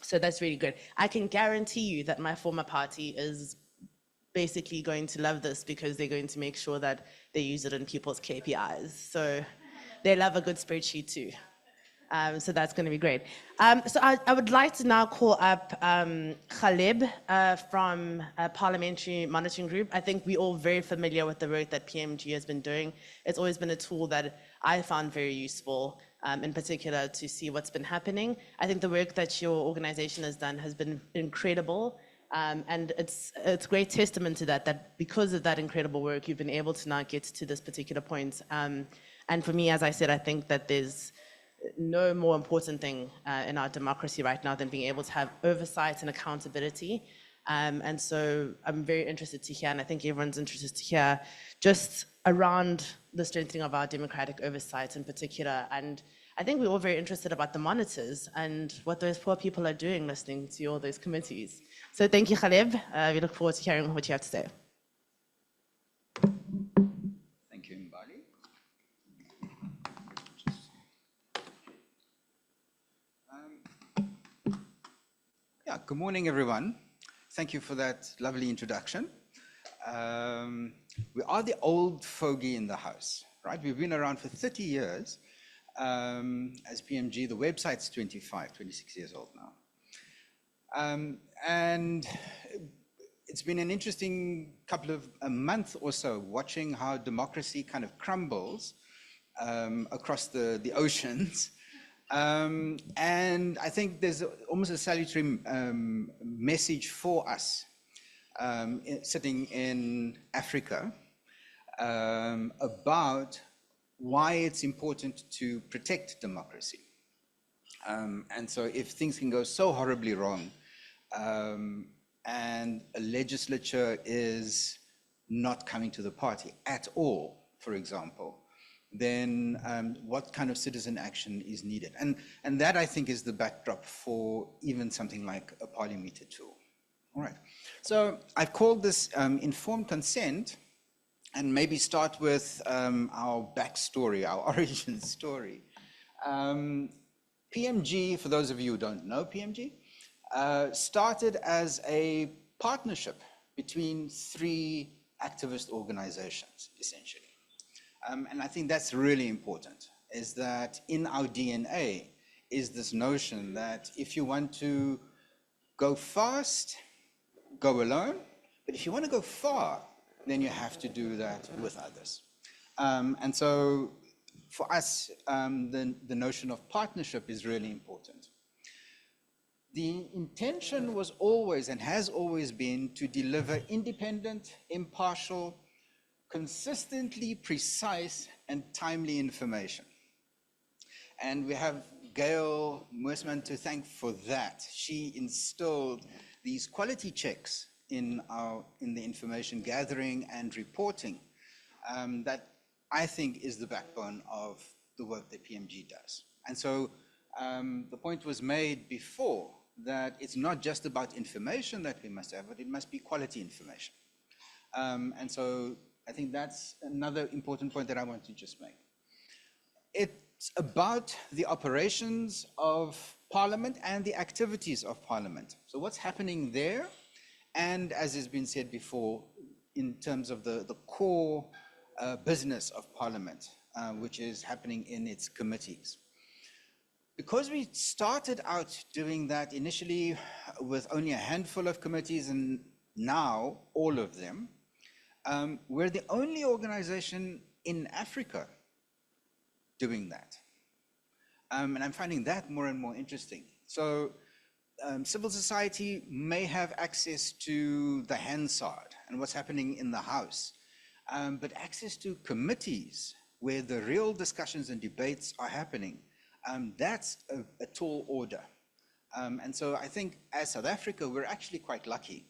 So that's really good. I can guarantee you that my former party is basically going to love this because they're going to make sure that they use it in people's KPIs. So they love a good spreadsheet too. So that's going to be great. So I would like to now call up Khalib from Parliamentary Monitoring Group. I think we're all very familiar with the work that PMG has been doing. It's always been a tool that I found very useful, in particular to see what's been happening. I think the work that your organization has done has been incredible. And it's a great testament to that because of that incredible work, you've been able to now get to this particular point. And for me, as I said, I think that there's no more important thing in our democracy right now than being able to have oversight and accountability. And so I'm very interested to hear, and I think everyone's interested to hear, just around the strengthening of our democratic oversight in particular. And I think we're all very interested about the monitors and what those poor people are doing listening to all those committees. So thank you, Khalib. We look forward to hearing what you have to say. Thank you, Mbali. Yeah, good morning, everyone. Thank you for that lovely introduction. We are the old fogey in the house, right? We've been around for 30 years. As PMG, the website's 26 years old now. And it's been an interesting couple of a month or so watching how democracy kind of crumbles across the oceans. And I think there's almost a salutary message for us sitting in Africa about why it's important to protect democracy. And so if things can go so horribly wrong, and a legislature is not coming to the party at all, for example, then what kind of citizen action is needed? And that, I think, is the backdrop for even something like a ParliMeter tool. All right. So I've called this informed consent, and maybe start with our backstory, our origin story. PMG, for those of you who don't know PMG, started as a partnership between 3 activist organizations, essentially. And I think that's really important, is that in our DNA is this notion that if you want to go fast, go alone, but if you want to go far, then you have to do that with others. And so for us, the notion of partnership is really important. The intention was always and has always been to deliver independent, impartial, consistently precise and timely information. And we have Gail Moosman to thank for that. She instilled these quality checks in the information gathering and reporting that I think is the backbone of the work that PMG does. And so the point was made before that it's not just about information that we must have, but it must be quality information. And so I think that's another important point that I want to just make. It's about the operations of Parliament and the activities of Parliament. So what's happening there, and as has been said before, in terms of the core business of Parliament, which is happening in its committees. Because we started out doing that initially with only a handful of committees and now all of them, we're the only organization in Africa doing that. And I'm finding that more and more interesting. So civil society may have access to the Hansard and what's happening in the House, but access to committees where the real discussions and debates are happening, that's a tall order. And so I think as South Africa, we're actually quite lucky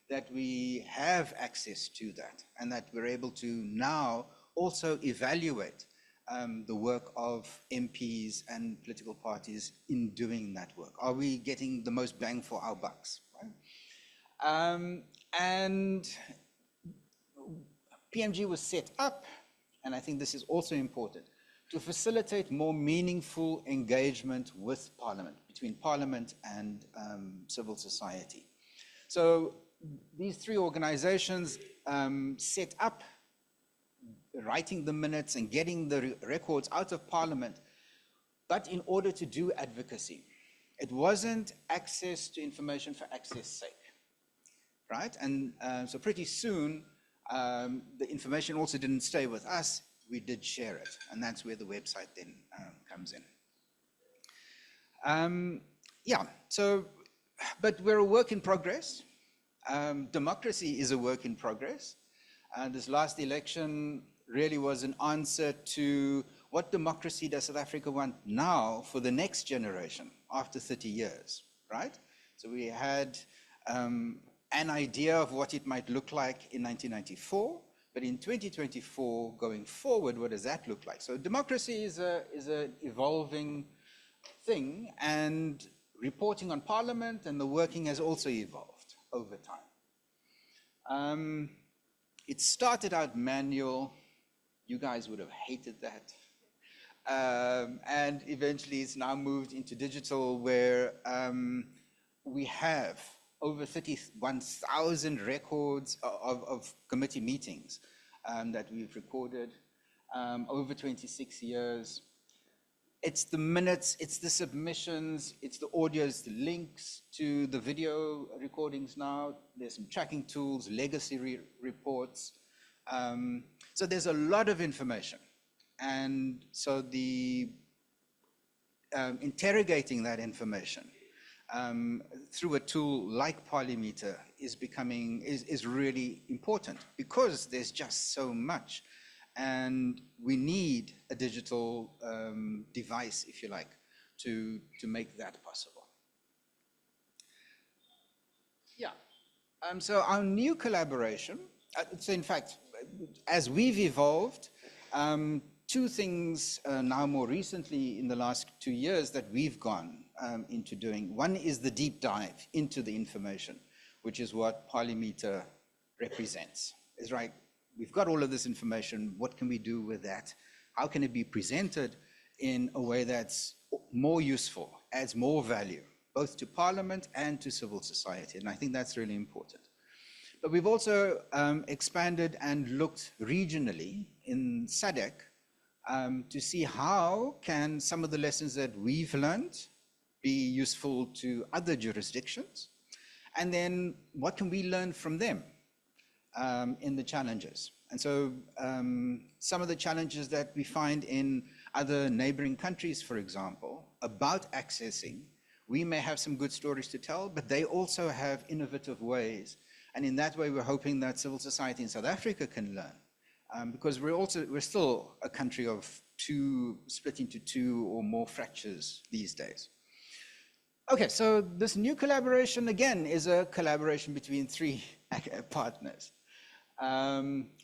that we have access to that and that we're able to now also evaluate the work of MPs and political parties in doing that work. Are we getting the most bang for our bucks? Right? And PMG was set up and I think this is also important, to facilitate more meaningful engagement with Parliament, between Parliament and civil society. So these three organizations set up writing the minutes and getting the records out of Parliament, but in order to do advocacy. It wasn't access to information for access sake, right? And so pretty soon, the information also didn't stay with us, we did share it, and that's where the website then comes in. Yeah, so, but we're a work in progress. Democracy is a work in progress. This last election really was an answer to what democracy does South Africa want now for the next generation after 30 years, right? So we had an idea of what it might look like in 1994, but in 2024, going forward, what does that look like? So democracy is an evolving thing, and reporting on Parliament and the working has also evolved over time. It started out manual. You guys would have hated that. And eventually it's now moved into digital, where we have over 31,000 records of committee meetings that we've recorded over 26 years. It's the minutes, it's the submissions, it's the audios, the links to the video recordings now. There's some tracking tools, legacy reports. So there's a lot of information. And so the interrogating that information through a tool like ParliMeter is really important, because there's just so much. And we need a digital device, if you like, to make that possible. Yeah. So our new collaboration, so in fact, as we've evolved, two things now more recently in the last 2 years that we've gone into doing. One is the deep dive into the information, which is what ParliMeter represents. It's right. We've got all of this information. What can we do with that? How can it be presented in a way that's more useful, adds more value, both to Parliament and to civil society? And I think that's really important. But we've also expanded and looked regionally in SADC to see how can some of the lessons that we've learned be useful to other jurisdictions, and then what can we learn from them in the challenges. And so some of the challenges that we find in other neighboring countries, for example, about accessing, we may have some good stories to tell, but they also have innovative ways. And in that way, we're hoping that civil society in South Africa can learn, because we're still a country of split into two or more fractures these days. Okay, so this new collaboration, again, is a collaboration between three partners.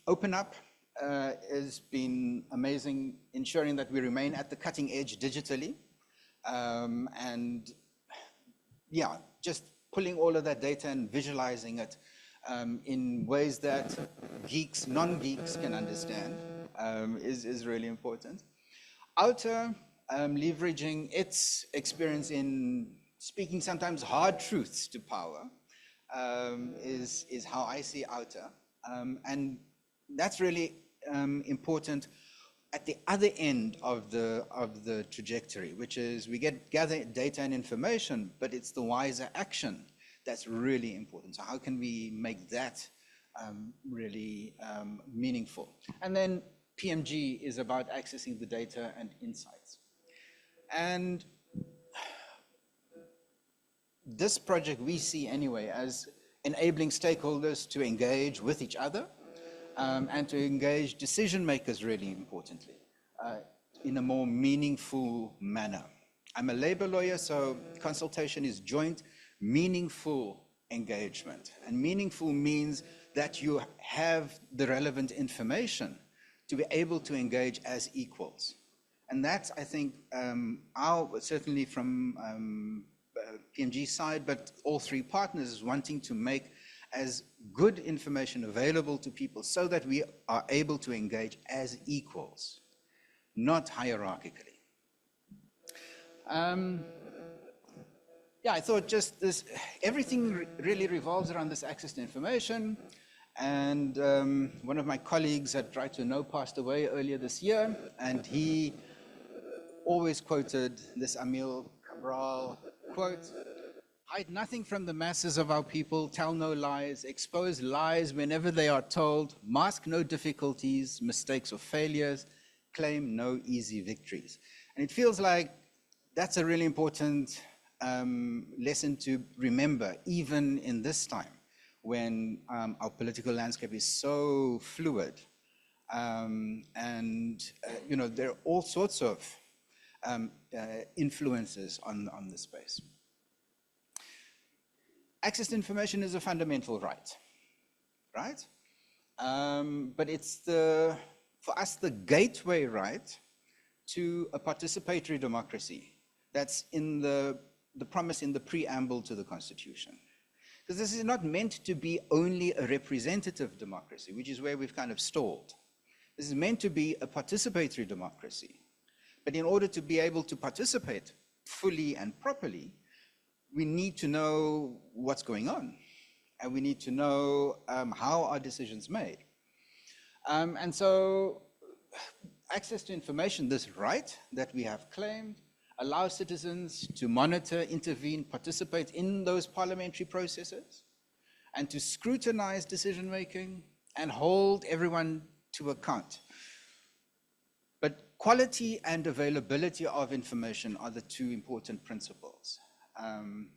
Open Up has been amazing, ensuring that we remain at the cutting edge digitally. And yeah, just pulling all of that data and visualizing it in ways that geeks, non-geeks can understand is really important. Outer, leveraging its experience in speaking sometimes hard truths to power is how I see Outer. And that's really important at the other end of the trajectory, which is we gather data and information, but it's the wiser action that's really important. So how can we make that really meaningful? And then PMG is about accessing the data and insights. And this project we see anyway as enabling stakeholders to engage with each other and to engage decision makers, really importantly, in a more meaningful manner. I'm a labor lawyer, so consultation is joint, meaningful engagement. And meaningful means that you have the relevant information to be able to engage as equals. And that's, I think, certainly from PMG side, but all three partners is wanting to make as good information available to people so that we are able to engage as equals, not hierarchically. Yeah, I thought just this, everything really revolves around this access to information. And one of my colleagues at Right to Know passed away earlier this year, and he always quoted this Emil Cabral quote: "Hide nothing from the masses of our people, tell no lies, expose lies whenever they are told, mask no difficulties, mistakes or failures, claim no easy victories." And it feels like that's a really important lesson to remember, even in this time, when our political landscape is so fluid. You know, there are all sorts of influences on the space. Access to information is a fundamental right, right? But it's for us, the gateway right to a participatory democracy that's in the promise in the preamble to the Constitution. Because this is not meant to be only a representative democracy, which is where we've kind of stalled. This is meant to be a participatory democracy. But in order to be able to participate fully and properly, we need to know what's going on. And we need to know how are decisions made. And so access to information, this right that we have claimed, allows citizens to monitor, intervene, participate in those parliamentary processes, and to scrutinize decision-making and hold everyone to account. But quality and availability of information are the two important principles.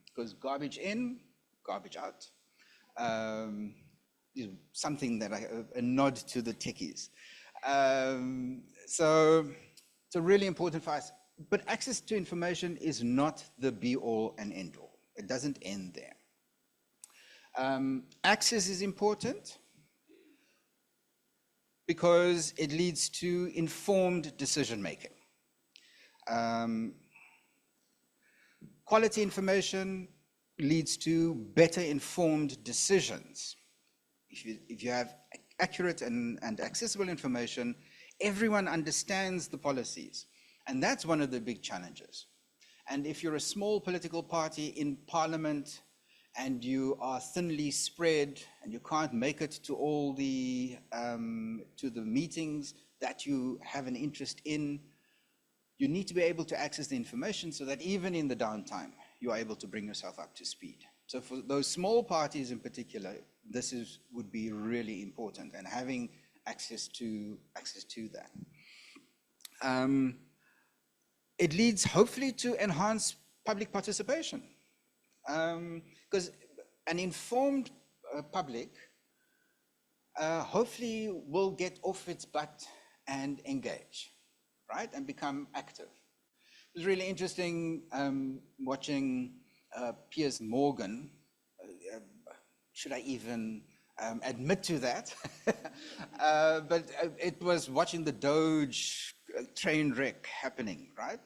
Because garbage in, garbage out, is something that a nod to the techies. So it's really important for us. But access to information is not the be-all and end-all. It doesn't end there. Access is important because it leads to informed decision-making. Quality information leads to better informed decisions. If you have accurate and accessible information, everyone understands the policies. And that's one of the big challenges. And if you're a small political party in parliament and you are thinly spread and you can't make it to all the meetings that you have an interest in, you need to be able to access the information so that even in the downtime, you are able to bring yourself up to speed. So for those small parties in particular, this would be really important, and having access to that. It leads hopefully to enhanced public participation, because an informed public hopefully will get off its butt and engage, right, and become active. It was really interesting watching Piers Morgan. Should I even admit to that? But it was watching the Doge train wreck happening, right?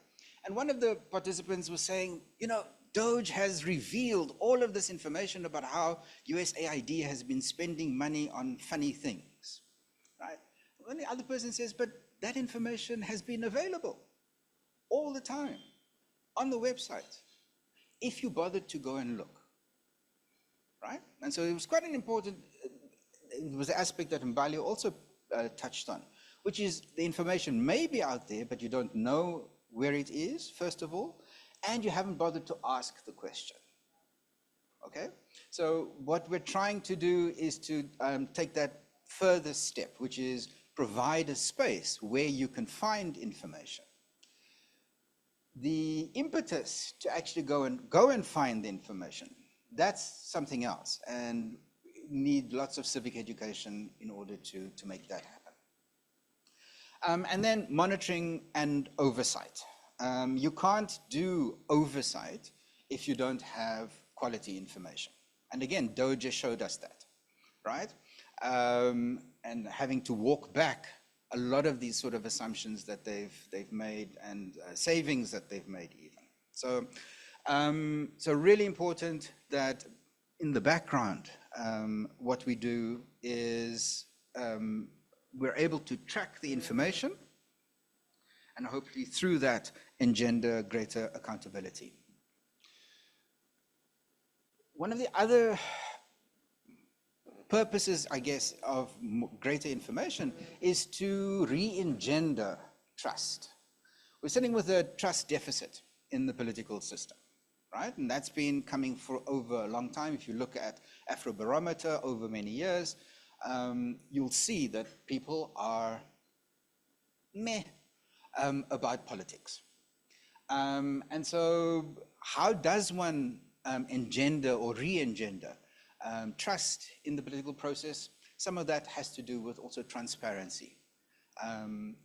And one of the participants was saying, you know, Doge has revealed all of this information about how USAID has been spending money on funny things, right? And the other person says, but that information has been available all the time on the website, if you bothered to go and look, right? And so it was quite an important, it was an aspect that Mbali also touched on, which is the information may be out there, but you don't know where it is, first of all, and you haven't bothered to ask the question, okay? So what we're trying to do is to take that further step, which is provide a space where you can find information. The impetus to actually go and find the information, that's something else, and need lots of civic education in order to make that happen. And then monitoring and oversight. You can't do oversight if you don't have quality information. And again, Doge showed us that, right? And having to walk back a lot of these sort of assumptions that they've made, and savings that they've made even. So, so really important that in the background, what we do is we're able to track the information and hopefully through that engender greater accountability. One of the other purposes, I guess, of greater information is to re-engender trust. We're sitting with a trust deficit in the political system, right? And that's been coming for over a long time. If you look at Afrobarometer over many years, you'll see that people are meh about politics. And so how does one engender or re-engender trust in the political process? Some of that has to do with also transparency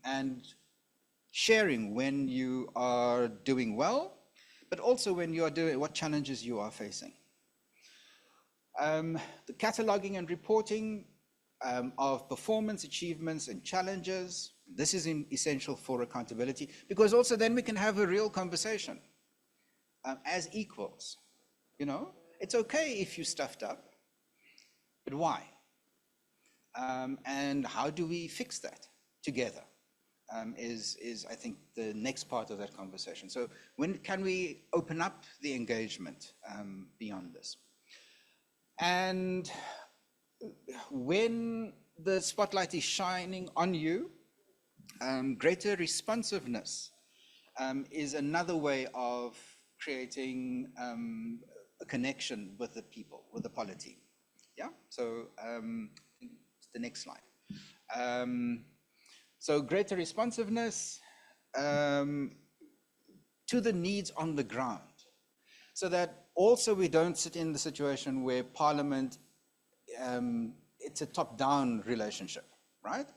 and sharing when you are doing well, but also when you are doing what challenges you are facing. The cataloging and reporting of performance, achievements, and challenges. This is essential for accountability, because also then we can have a real conversation as equals. You know, it's okay if you stuffed up, but why? And how do we fix that together? Is I think the next part of that conversation. So when can we open up the engagement beyond this? And when the spotlight is shining on you, greater responsiveness is another way of creating a connection with the people, with the polity. Yeah, so the next slide. So greater responsiveness to the needs on the ground, so that also we don't sit in the situation where Parliament, it's a top-down relationship, right?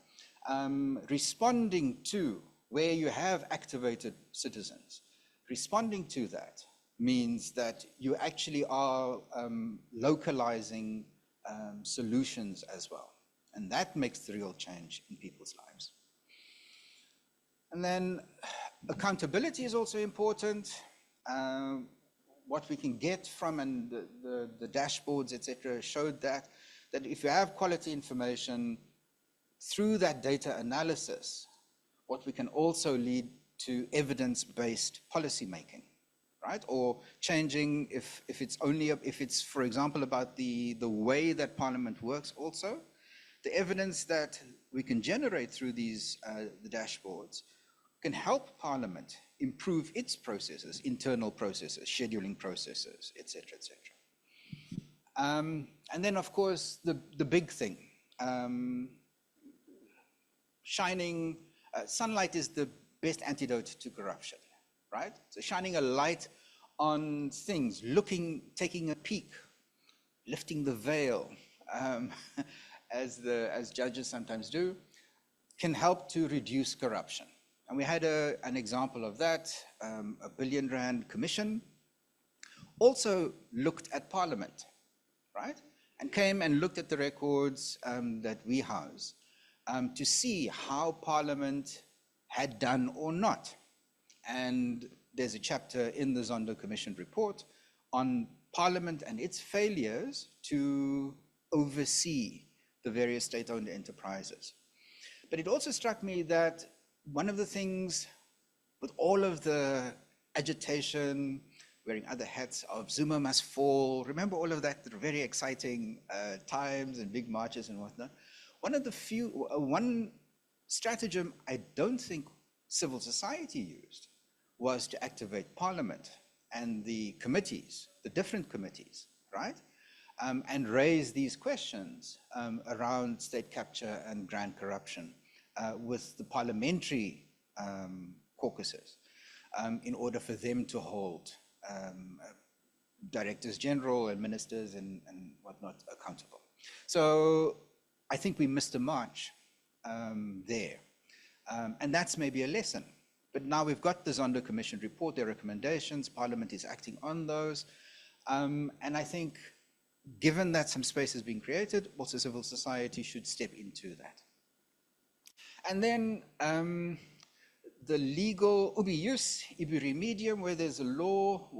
Responding to where you have activated citizens, responding to that means that you actually are localizing solutions as well. And that makes the real change in people's lives. And then accountability is also important. What we can get from and the dashboards, etc., showed that if you have quality information, through that data analysis, what we can also lead to evidence-based policy making, right? Or changing if it's, for example, about the way that Parliament works also, the evidence that we can generate through these the dashboards can help Parliament improve its processes, internal processes, scheduling processes, etc., etc. And then, of course, the big thing, shining sunlight is the best antidote to corruption, right? So shining a light on things, taking a peek, lifting the veil, as judges sometimes do, can help to reduce corruption. And we had an example of that. A billion rand commission also looked at Parliament, right? And came and looked at the records that we house to see how Parliament had done or not. And there's a chapter in the Zondo Commission report on Parliament and its failures to oversee the various state-owned enterprises. But it also struck me that one of the things with all of the agitation, wearing other hats of Zuma must fall, remember all of that very exciting times and big marches and whatnot? One stratagem I don't think civil society used was to activate Parliament and the committees, the different committees, right? And raise these questions around state capture and grand corruption with the parliamentary caucuses in order for them to hold directors general and ministers and whatnot accountable. So I think we missed a march there. And that's maybe a lesson. But now we've got the Zondo Commission report, their recommendations, Parliament is acting on those. And I think given that some space is being created, also civil society should step into that. And then the legal ubi ius, ibi remedium, where there's a law,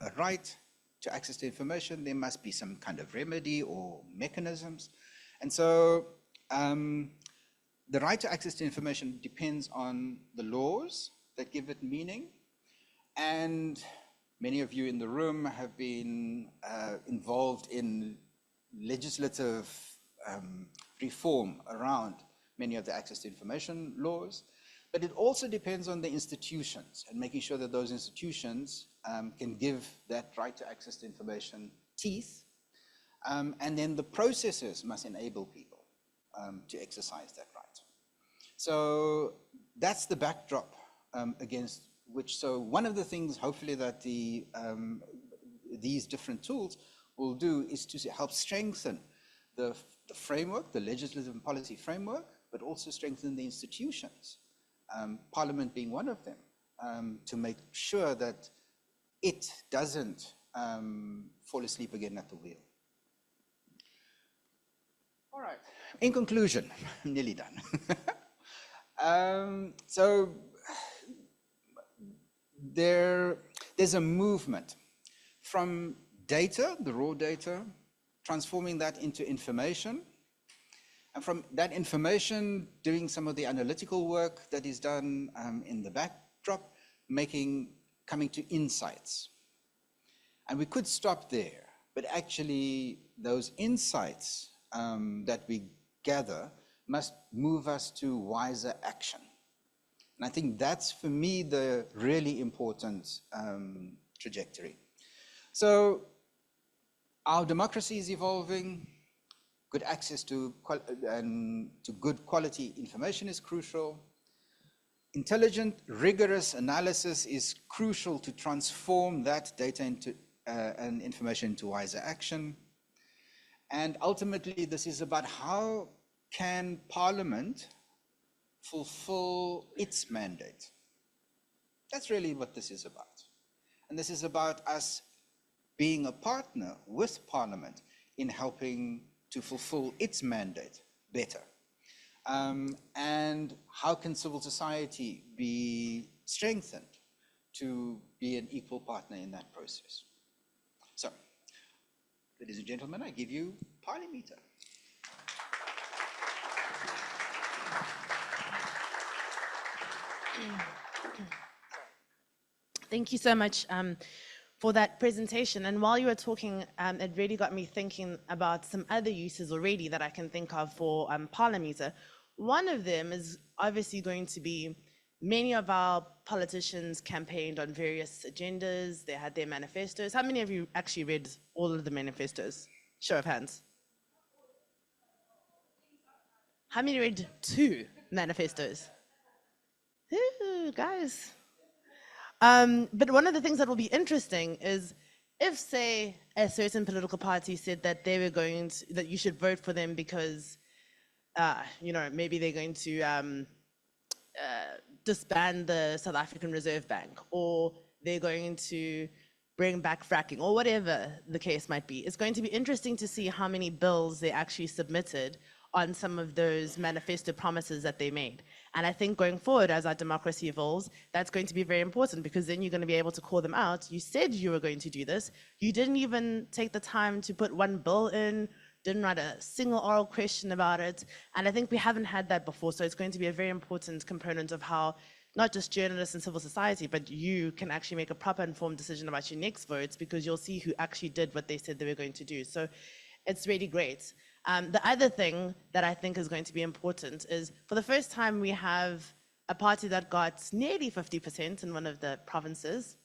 a right to access to information, there must be some kind of remedy or mechanisms. And so the right to access to information depends on the laws that give it meaning. And many of you in the room have been involved in legislative reform around many of the access to information laws. But it also depends on the institutions and making sure that those institutions can give that right to access to information teeth. And then the processes must enable people to exercise that right. So that's the backdrop against which, so one of the things hopefully that these different tools will do is to help strengthen the framework, the legislative and policy framework, but also strengthen the institutions, Parliament being one of them, to make sure that it doesn't fall asleep again at the wheel. All right, in conclusion, I'm nearly done. So there's a movement from data, the raw data, transforming that into information, and from that information, doing some of the analytical work that is done in the backdrop, coming to insights. And we could stop there, but actually those insights that we gather must move us to wiser action. And I think that's, for me, the really important trajectory. So our democracy is evolving. Good access to good quality information is crucial. Intelligent, rigorous analysis is crucial to transform that data and information into wiser action. And ultimately, this is about how can Parliament fulfill its mandate. That's really what this is about. And this is about us being a partner with Parliament in helping to fulfill its mandate better. And how can civil society be strengthened to be an equal partner in that process? So, ladies and gentlemen, I give you ParliMeter. Thank you so much for that presentation. And while you were talking, it really got me thinking about some other uses already that I can think of for ParliMeter. One of them is obviously going to be many of our politicians campaigned on various agendas. They had their manifestos. How many of you actually read all of the manifestos? Show of hands. How many read 2 manifestos? Ooh, guys. But one of the things that will be interesting is if, say, a certain political party said that they were going to, that you should vote for them because, maybe they're going to disband the South African Reserve Bank, or they're going to bring back fracking, or whatever the case might be. It's going to be interesting to see how many bills they actually submitted on some of those manifesto promises that they made. And I think going forward, as our democracy evolves, that's going to be very important, because then you're going to be able to call them out. You said you were going to do this. You didn't even take the time to put one bill in, didn't write a single oral question about it. And I think we haven't had that before. So it's going to be a very important component of how not just journalists and civil society, but you can actually make a proper informed decision about your next votes, because you'll see who actually did what they said they were going to do. So it's really great. The other thing that I think is going to be important is, for the first time, we have a party that got nearly 50% in one of the provinces,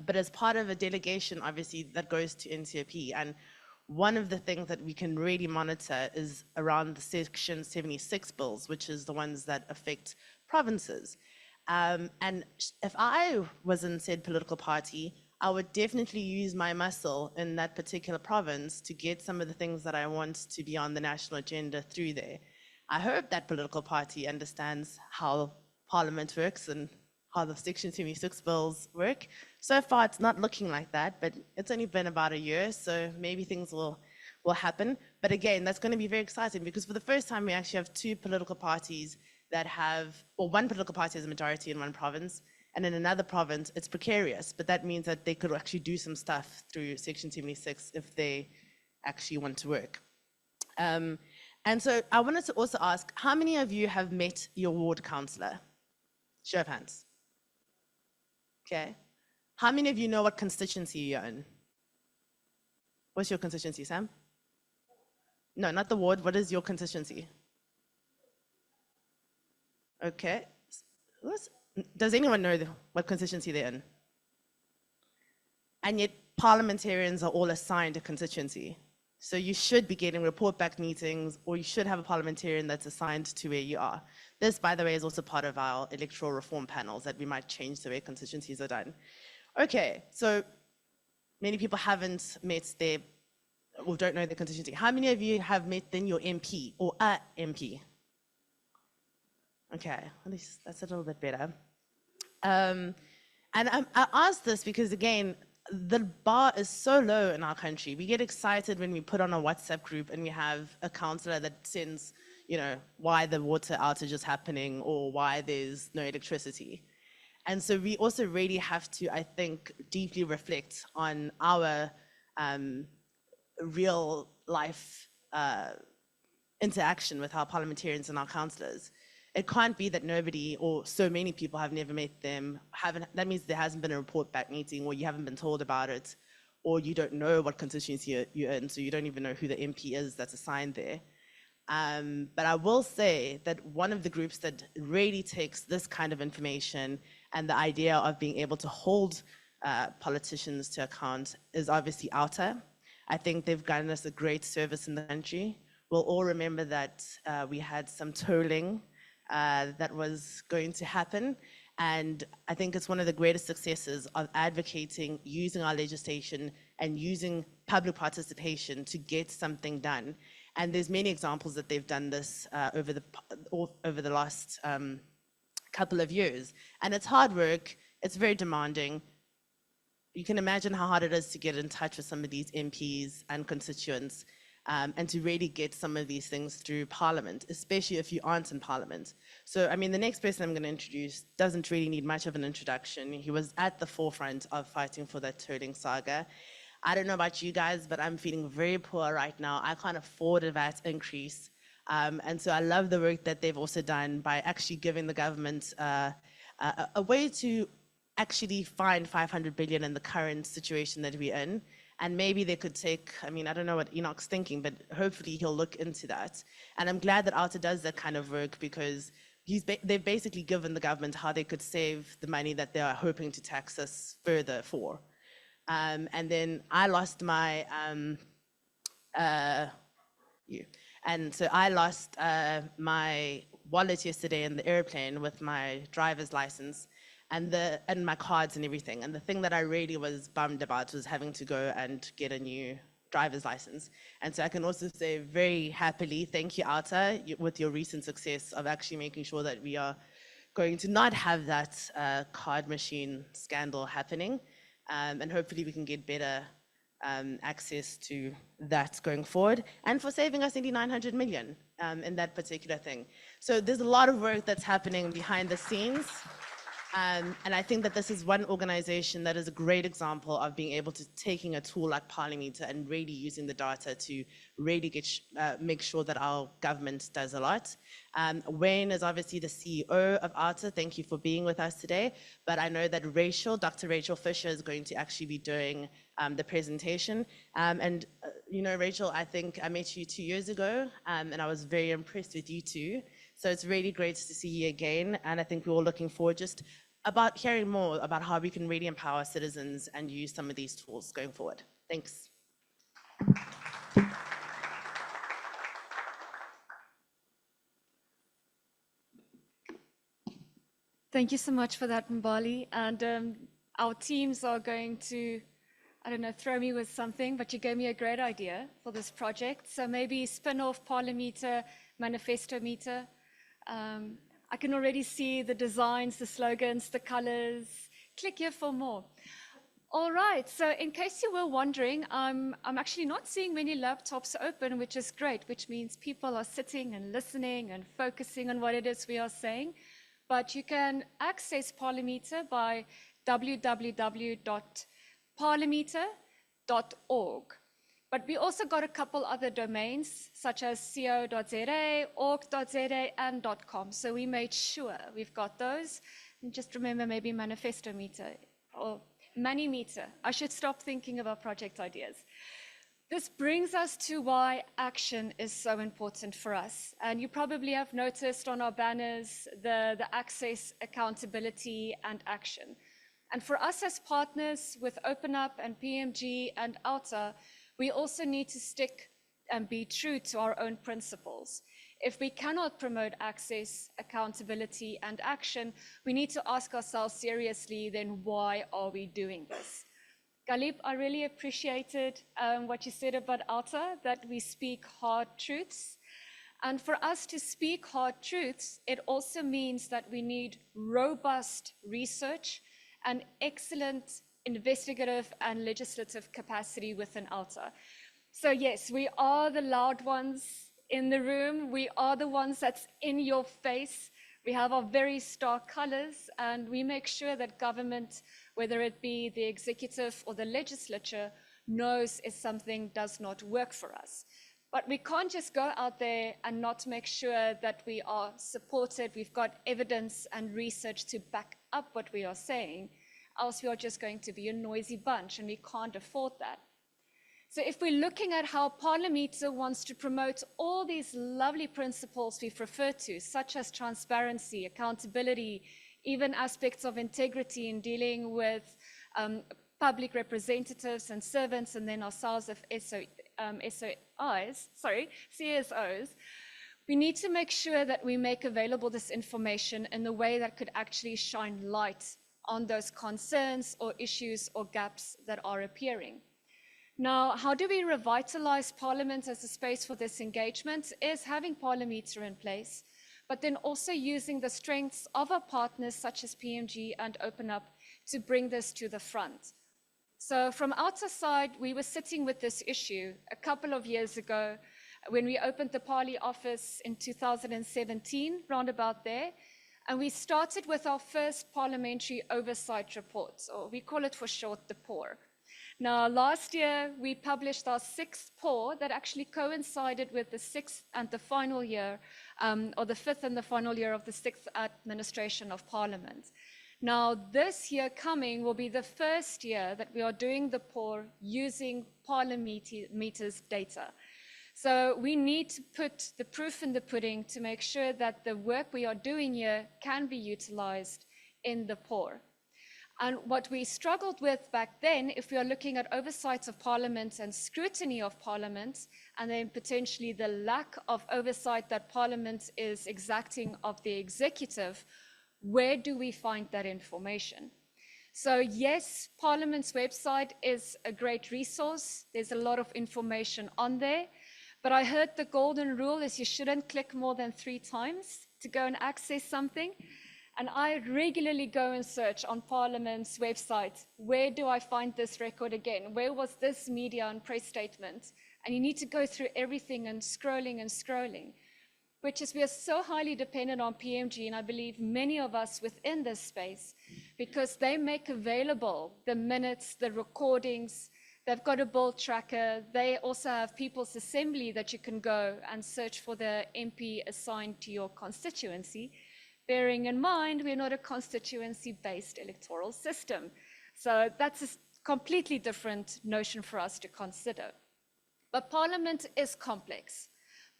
but as part of a delegation, obviously, that goes to NCOP. And one of the things that we can really monitor is around the Section 76 bills, which is the ones that affect provinces. And if I was in said political party, I would definitely use my muscle in that particular province to get some of the things that I want to be on the national agenda through there. I hope that political party understands how Parliament works and how the Section 76 bills work. So far, it's not looking like that, but it's only been about a year, so maybe things will happen. But again, that's going to be very exciting, because for the first time, we actually have 2 political parties that have, or one political party has a majority in one province, and in another province, it's precarious, but that means that they could actually do some stuff through Section 76 if they actually want to work. And so I wanted to also ask, how many of you have met your ward councillor? Show of hands. Okay. How many of you know what constituency you're in? What's your constituency, Sam? No, not the ward. What is your constituency? Okay. Does anyone know what constituency they're in? And yet parliamentarians are all assigned a constituency. So you should be getting report back meetings, or you should have a parliamentarian that's assigned to where you are. This, by the way, is also part of our electoral reform panels, that we might change the way constituencies are done. Okay, so many people haven't met their, or don't know their constituency. How many of you have met then your MP or a MP? Okay, at least that's a little bit better. And I asked this because, again, the bar is so low in our country. We get excited when we put on a WhatsApp group and we have a councillor that sends, why the water outage is happening or why there's no electricity. And so we also really have to, I think, deeply reflect on our real life interaction with our parliamentarians and our councillors. It can't be that nobody or so many people have never met them. That means there hasn't been a report back meeting, or you haven't been told about it, or you don't know what constituency you're in, so you don't even know who the MP is that's assigned there. But I will say that one of the groups that really takes this kind of information and the idea of being able to hold politicians to account is obviously OUTA. I think they've gotten us a great service in the country. We'll all remember that we had some tolling that was going to happen. And I think it's one of the greatest successes of advocating, using our legislation and using public participation to get something done. And there's many examples that they've done this over the last couple of years. And it's hard work, it's very demanding. You can imagine how hard it is to get in touch with some of these MPs and constituents, and to really get some of these things through Parliament, especially if you aren't in Parliament. So, I mean, the next person I'm going to introduce doesn't really need much of an introduction. He was at the forefront of fighting for that tolling saga. I don't know about you guys, but I'm feeling very poor right now. I can't afford a VAT increase. And so I love the work that they've also done by actually giving the government a way to actually find 500 billion in the current situation that we're in. And maybe they could take, I don't know what Enoch's thinking, but hopefully he'll look into that. And I'm glad that OUTA does that kind of work, because they've basically given the government how they could save the money that they are hoping to tax us further for. And then I lost my, and so I lost my wallet yesterday in the airplane with my driver's license and my cards and everything. And the thing that I really was bummed about was having to go and get a new driver's license. And so I can also say very happily, thank you, OUTA, with your recent success of actually making sure that we are going to not have that card machine scandal happening. And hopefully we can get better access to that going forward, and for saving us nearly 900 million in that particular thing. So there's a lot of work that's happening behind the scenes. And I think that this is one organization that is a great example of being able to taking a tool like ParliMeter and really using the data to really make sure that our government does a lot. Wayne is obviously the CEO of OUTA. Thank you for being with us today. But I know that Dr. Rachel Fisher is going to actually be doing the presentation. Rachel, I think I met you 2 years ago, and I was very impressed with you too. So it's really great to see you again. And I think we're all looking forward just about hearing more about how we can really empower citizens and use some of these tools going forward. Thanks. Thank you so much for that, Mbali. And our teams are going to, throw me with something, but you gave me a great idea for this project. So maybe spin off ParliMeter, Manifesto Meter. I can already see the designs, the slogans, the colors. Click here for more. All right, so in case you were wondering, I'm actually not seeing many laptops open, which is great, which means people are sitting and listening and focusing on what it is we are saying. but you can access ParliMeter by www.parlimeter.org. But we also got a couple other domains, such as co.za, org.za, and .com. So we made sure we've got those. And just remember maybe Manifesto Meter or Manimeter. I should stop thinking about project ideas. This brings us to why action is so important for us. And you probably have noticed on our banners the access, accountability, and action. And for us as partners with OpenUp and PMG and Alta, we also need to stick and be true to our own principles. If we cannot promote access, accountability, and action, we need to ask ourselves seriously, then why are we doing this? Galip, I really appreciated what you said about Alta, that we speak hard truths. And for us to speak hard truths, it also means that we need robust research and excellent investigative and legislative capacity within Alta. So yes, we are the loud ones in the room. We are the ones that's in your face. We have our very stark colors, and we make sure that government, whether it be the executive or the legislature, knows if something does not work for us. But we can't just go out there and not make sure that we are supported, we've got evidence and research to back up what we are saying, else we are just going to be a noisy bunch, and we can't afford that. So if we're looking at how ParliMeter wants to promote all these lovely principles we've referred to, such as transparency, accountability, even aspects of integrity in dealing with public representatives and servants, and then ourselves as CSOs, we need to make sure that we make available this information in a way that could actually shine light on those concerns or issues or gaps that are appearing. Now, how do we revitalize Parliament as a space for this engagement? Is having ParliMeter in place, but then also using the strengths of our partners such as PMG and OpenUp to bring this to the front. So from our side, we were sitting with this issue a couple of years ago when we opened the Parli office in 2017, roundabout there, and we started with our first Parliamentary Oversight report, or we call it for short, the POR. Now, last year, we published our 6th POR that actually coincided with the 6th and the final year, or the 5th and the final year of the 6th administration of Parliament. Now, this year coming will be the first year that we are doing the POR using ParliMeter's data. So we need to put the proof in the pudding to make sure that the work we are doing here can be utilized in the POR. And what we struggled with back then, if we are looking at oversight of Parliament and scrutiny of Parliament, and then potentially the lack of oversight that Parliament is exacting of the executive, where do we find that information? So yes, Parliament's website is a great resource. There's a lot of information on there. But I heard the golden rule is you shouldn't click more than 3 times to go and access something. And I regularly go and search on Parliament's website, where do I find this record again? Where was this media and press statement? And you need to go through everything and scrolling, which is we are so highly dependent on PMG, and I believe many of us within this space, because they make available the minutes, the recordings, they've got a build tracker, they also have People's Assembly that you can go and search for the MP assigned to your constituency. Bearing in mind, we're not a constituency-based electoral system. So that's a completely different notion for us to consider. But Parliament is complex.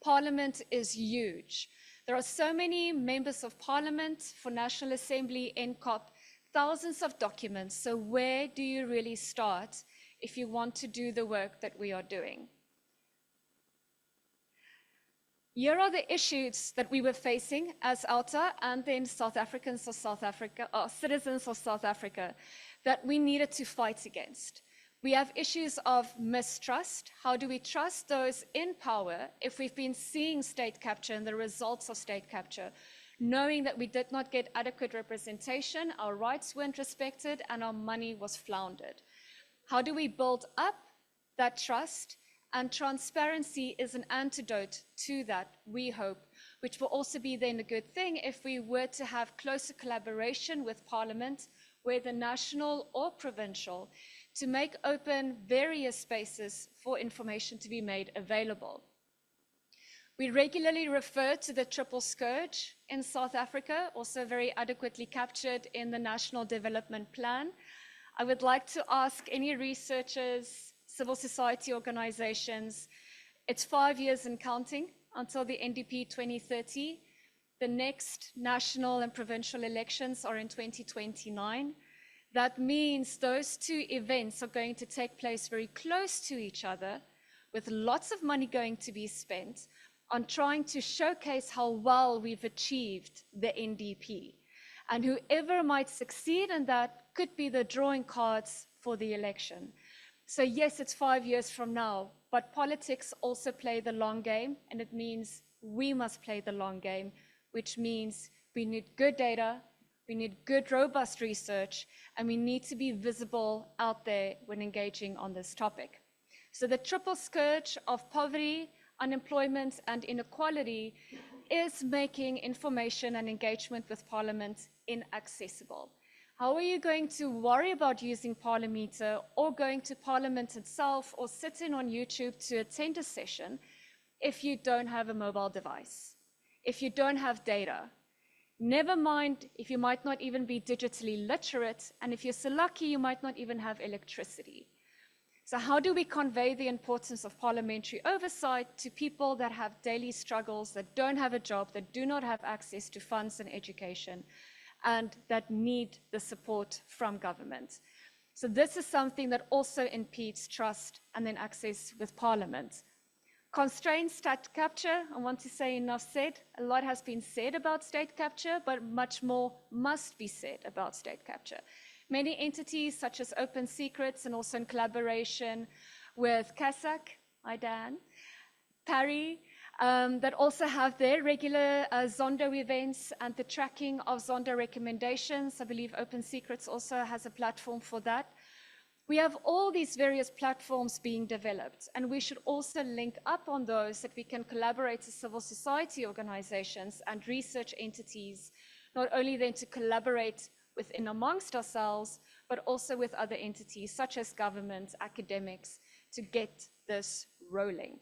Parliament is huge. There are so many members of Parliament for National Assembly, NCOP, thousands of documents. So where do you really start if you want to do the work that we are doing? Here are the issues that we were facing as Alta and then South Africans or South Africa, or citizens of South Africa, that we needed to fight against. We have issues of mistrust. How do we trust those in power if we've been seeing state capture and the results of state capture, knowing that we did not get adequate representation, our rights weren't respected, and our money was floundered? How do we build up that trust? And transparency is an antidote to that, we hope, which will also be then a good thing if we were to have closer collaboration with Parliament, whether national or provincial, to make open various spaces for information to be made available. We regularly refer to the triple scourge in South Africa, also very adequately captured in the National Development Plan. I would like to ask any researchers, civil society organizations, it's 5 years and counting until the NDP 2030. The next national and provincial elections are in 2029. That means those two events are going to take place very close to each other, with lots of money going to be spent on trying to showcase how well we've achieved the NDP. And whoever might succeed in that could be the drawing cards for the election. So yes, it's 5 years from now, but politics also play the long game, and it means we must play the long game, which means we need good data, we need good, robust research, and we need to be visible out there when engaging on this topic. So the triple scourge of poverty, unemployment, and inequality is making information and engagement with Parliament inaccessible. How are you going to worry about using ParliMeter or going to Parliament itself or sitting on YouTube to attend a session if you don't have a mobile device, if you don't have data? Never mind if you might not even be digitally literate, and if you're so lucky, you might not even have electricity. So how do we convey the importance of parliamentary oversight to people that have daily struggles, that don't have a job, that do not have access to funds and education, and that need the support from government? So this is something that also impedes trust and then access with Parliament. Constrained state capture, I want to say enough said. A lot has been said about state capture, but much more must be said about state capture. Many entities such as Open Secrets, and also in collaboration with CASAC, Dan, Parry, that also have their regular Zondo events and the tracking of Zondo recommendations. I believe Open Secrets also has a platform for that. We have all these various platforms being developed, and we should also link up on those, that we can collaborate as civil society organizations and research entities, not only then to collaborate within amongst ourselves, but also with other entities such as government, academics, to get this rolling.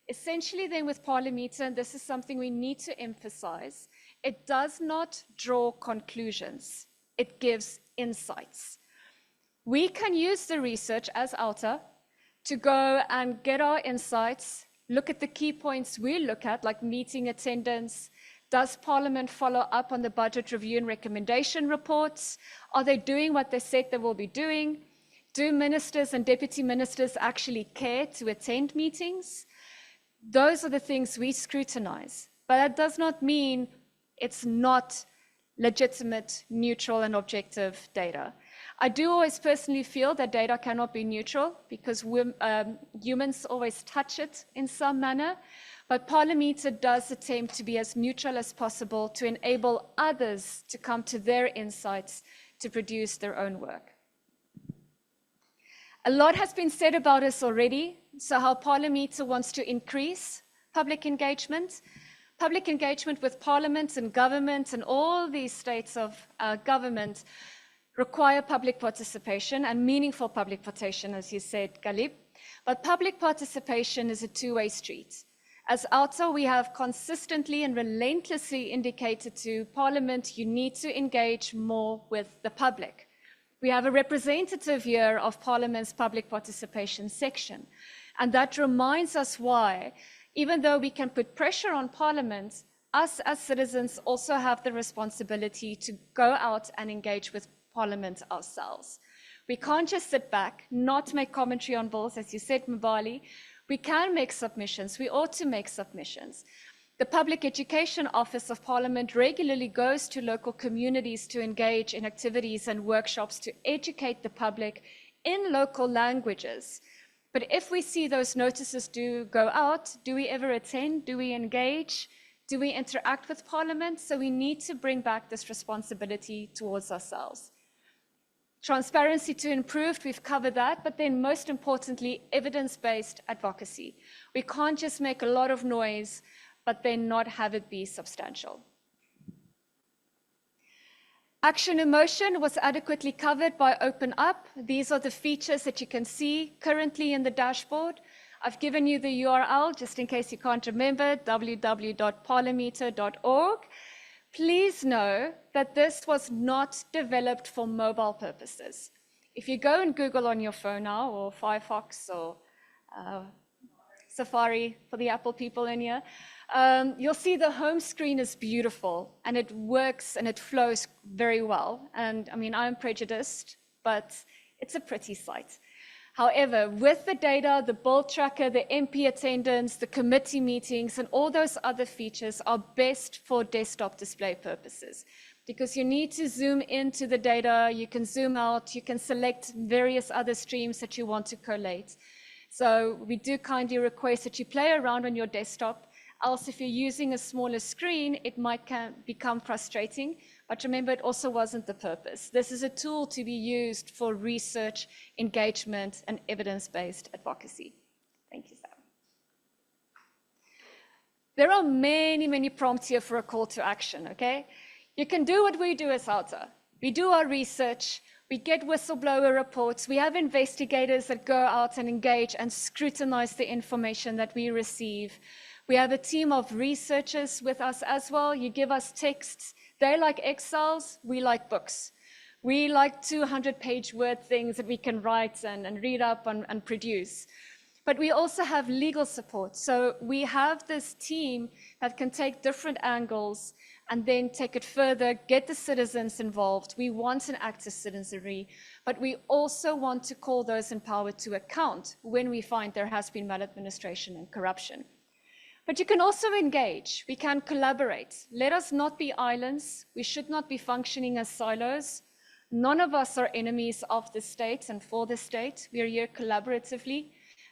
Essentially then with ParliMeter, and this is something we need to emphasize, it does not draw conclusions, it gives insights. We can use the research as OUTA to go and get our insights, look at the key points we look at, like meeting attendance. Does Parliament follow up on the budget review and recommendation reports? Are they doing what they said they will be doing? Do ministers and deputy ministers actually care to attend meetings? Those are the things we scrutinize, but that does not mean it's not legitimate, neutral, and objective data. I do always personally feel that data cannot be neutral because humans always touch it in some manner, but ParliMeter does attempt to be as neutral as possible to enable others to come to their insights to produce their own work. A lot has been said about us already, so how ParliMeter wants to increase public engagement with Parliament and government, and all these states of government require public participation and meaningful public participation, as you said, Galib. But public participation is a two-way street. As OUTA, we have consistently and relentlessly indicated to Parliament, you need to engage more with the public. We have a representative here of Parliament's public participation section, and that reminds us why, even though we can put pressure on Parliament, us as citizens also have the responsibility to go out and engage with Parliament ourselves. We can't just sit back, not make commentary on bills, as you said, Mbali. We can make submissions. We ought to make submissions. The Public Education Office of Parliament regularly goes to local communities to engage in activities and workshops to educate the public in local languages. But if we see those notices do go out, do we ever attend? Do we engage? Do we interact with Parliament? So we need to bring back this responsibility towards ourselves. Transparency to improve, we've covered that, but then most importantly, evidence-based advocacy. We can't just make a lot of noise but then not have it be substantial. Action in motion was adequately covered by Open Up. These are the features that you can see currently in the dashboard. I've given you the URL just in case you can't remember, www.parlimeter.org. Please know that this was not developed for mobile purposes. If you go and Google on your phone now, or Firefox, or Safari for the Apple people in here, you'll see the home screen is beautiful and it works and it flows very well. And I mean, I'm prejudiced, but it's a pretty site. However, with the data, the build tracker, the MP attendance, the committee meetings, and all those other features are best for desktop display purposes, because you need to zoom into the data, you can zoom out, you can select various other streams that you want to collate. So we do kindly request that you play around on your desktop, else if you're using a smaller screen, it might become frustrating. But remember, it also wasn't the purpose. This is a tool to be used for research, engagement, and evidence-based advocacy. Thank you, Sam. There are many, many prompts here for a call to action, okay? You can do what we do as HALTA. We do our research, we get whistleblower reports, we have investigators that go out and engage and scrutinize the information that we receive. We have a team of researchers with us as well. You give us texts. They like Excels, we like books. We like 200-page word things that we can write and read up and produce. But we also have legal support. So we have this team that can take different angles and then take it further, get the citizens involved. We want an active citizenry, but we also want to call those in power to account when we find there has been maladministration and corruption. But you can also engage, we can collaborate. Let us not be islands, we should not be functioning as silos. None of us are enemies of the state and for the state. We are here collaboratively,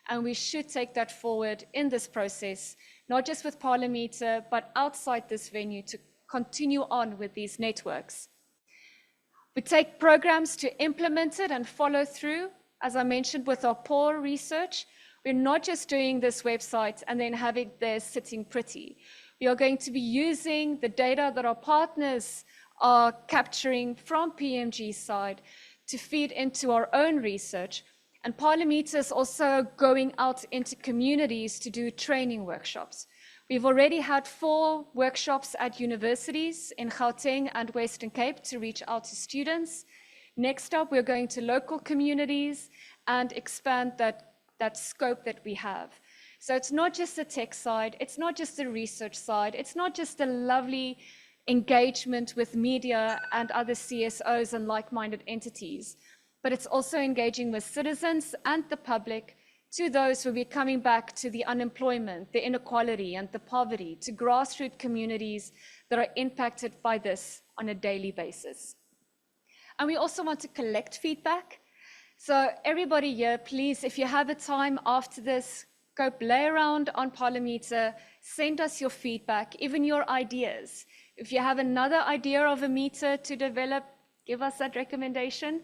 and we should take that forward in this process, not just with ParliMeter, but outside this venue to continue on with these networks. We take programs to implement it and follow through. As I mentioned with our poor research, we're not just doing this website and then having it there sitting pretty. We are going to be using the data that our partners are capturing from PMG's side to feed into our own research. And ParliMeter is also going out into communities to do training workshops. We've already had 4 workshops at universities in Gauteng and Western Cape to reach out to students. Next up, we're going to local communities and expand that scope that we have. So it's not just the tech side, it's not just the research side, it's not just the lovely engagement with media and other CSOs and like-minded entities, but it's also engaging with citizens and the public, to those who will be coming back to the unemployment, the inequality, and the poverty, to grassroots communities that are impacted by this on a daily basis. And we also want to collect feedback. So everybody here, please, if you have a time after this, go play around on ParliMeter, send us your feedback, even your ideas. If you have another idea of a meter to develop, give us that recommendation.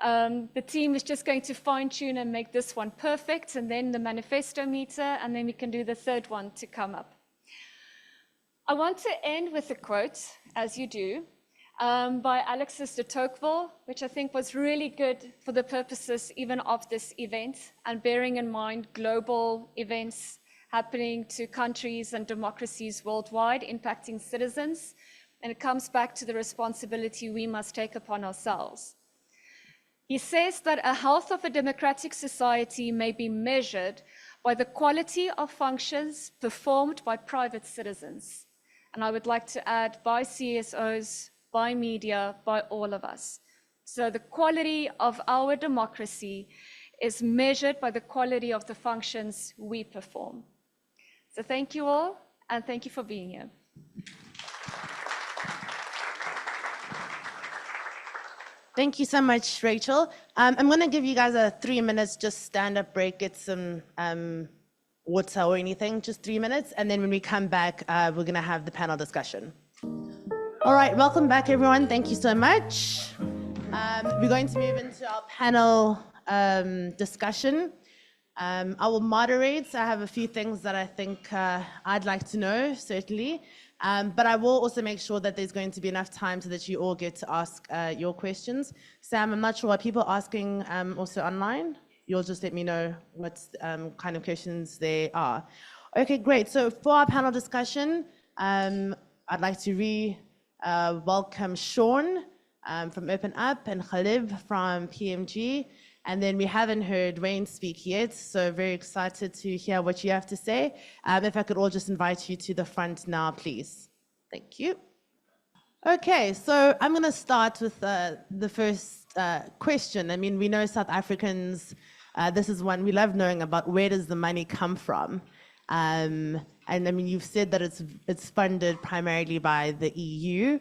The team is just going to fine-tune and make this one perfect, and then the manifesto meter, and then we can do the third one to come up. I want to end with a quote, as you do, by Alexis de Tocqueville, which I think was really good for the purposes even of this event, and bearing in mind global events happening to countries and democracies worldwide, impacting citizens, and it comes back to the responsibility we must take upon ourselves. He says that a health of a democratic society may be measured by the quality of functions performed by private citizens. And I would like to add by CSOs, by media, by all of us. So the quality of our democracy is measured by the quality of the functions we perform. So thank you all, and thank you for being here. Thank you so much, Rachel. I'm going to give you guys a 3 minutes, just stand up break, get some water or anything, just 3 minutes. And then when we come back, we're going to have the panel discussion. All right, welcome back, everyone. Thank you so much. We're going to move into our panel discussion. I will moderate. I have a few things that I think I'd like to know, certainly. But I will also make sure that there's going to be enough time so that you all get to ask your questions. Sam, I'm not sure, are people asking also online? You'll just let me know what kind of questions they are. Okay, great. So for our panel discussion, I'd like to welcome Sean from Open Up and Khalib from PMG. And then we haven't heard Wayne speak yet, so very excited to hear what you have to say. If I could all just invite you to the front now, please. Thank you. Okay, so I'm going to start with the first question. I mean, we know South Africans, this is one we love knowing about, where does the money come from? And I mean, you've said that it's funded primarily by the EU.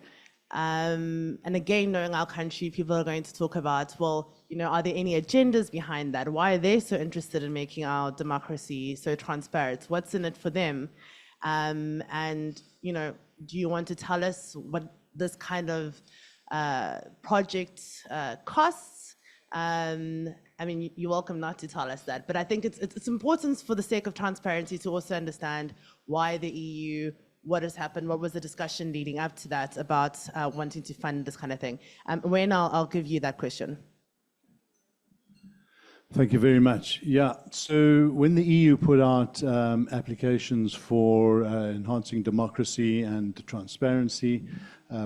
And again, knowing our country, people are going to talk about, well, you know, are there any agendas behind that? Why are they so interested in making our democracy so transparent? What's in it for them? And, you know, do you want to tell us what this kind of project costs? I mean, you're welcome not to tell us that, but I think it's important for the sake of transparency to also understand why the EU, what has happened, what was the discussion leading up to that about wanting to fund this kind of thing. Wayne, I'll give you that question. Thank you very much. Yeah, so when the EU put out applications for enhancing democracy and transparency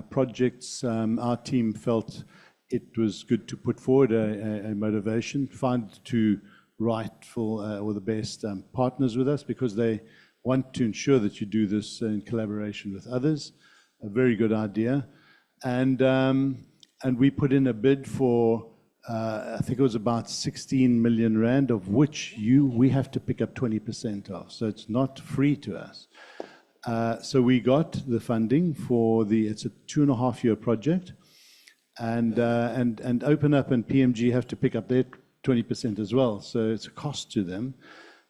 projects, our team felt it was good to put forward a motivation, find two rightful or the best partners with us, because they want to ensure that you do this in collaboration with others. A very good idea. And we put in a bid for, I think it was about 16 million rand, of which we have to pick up 20% of. So it's not free to us. So we got the funding for it's a 2.5-year project. And Open Up and PMG have to pick up their 20% as well. So it's a cost to them.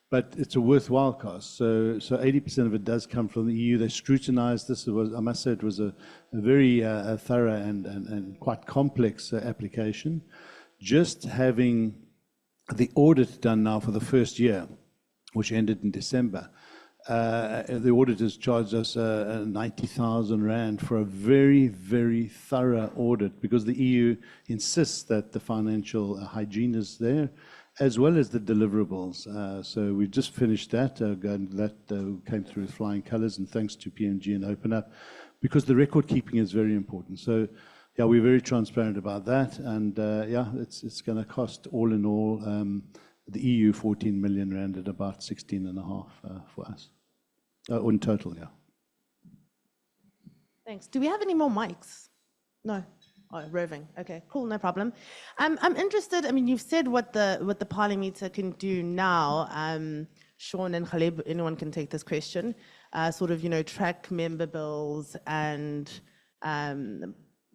But it's a worthwhile cost. So 80% of it does come from the EU. They scrutinized this. I must say it was a very thorough and quite complex application. Just having the audit done now for the first year, which ended in December, the auditors charged us 90,000 rand for a very, very thorough audit, because the EU insists that the financial hygiene is there, as well as the deliverables. So we just finished that, and that came through with flying colors, and thanks to PMG and Open Up, because the record keeping is very important. So yeah, we're very transparent about that, and yeah, it's going to cost all in all the EU 14 million rand at about 16.5 for us, in total, yeah. Thanks. Do we have any more mics? No. Oh, roving. Okay, cool, no problem. I'm interested. I mean, you've said what the ParliMeter can do now. Sean and Khalib, anyone can take this question. Sort of, you know, track member bills and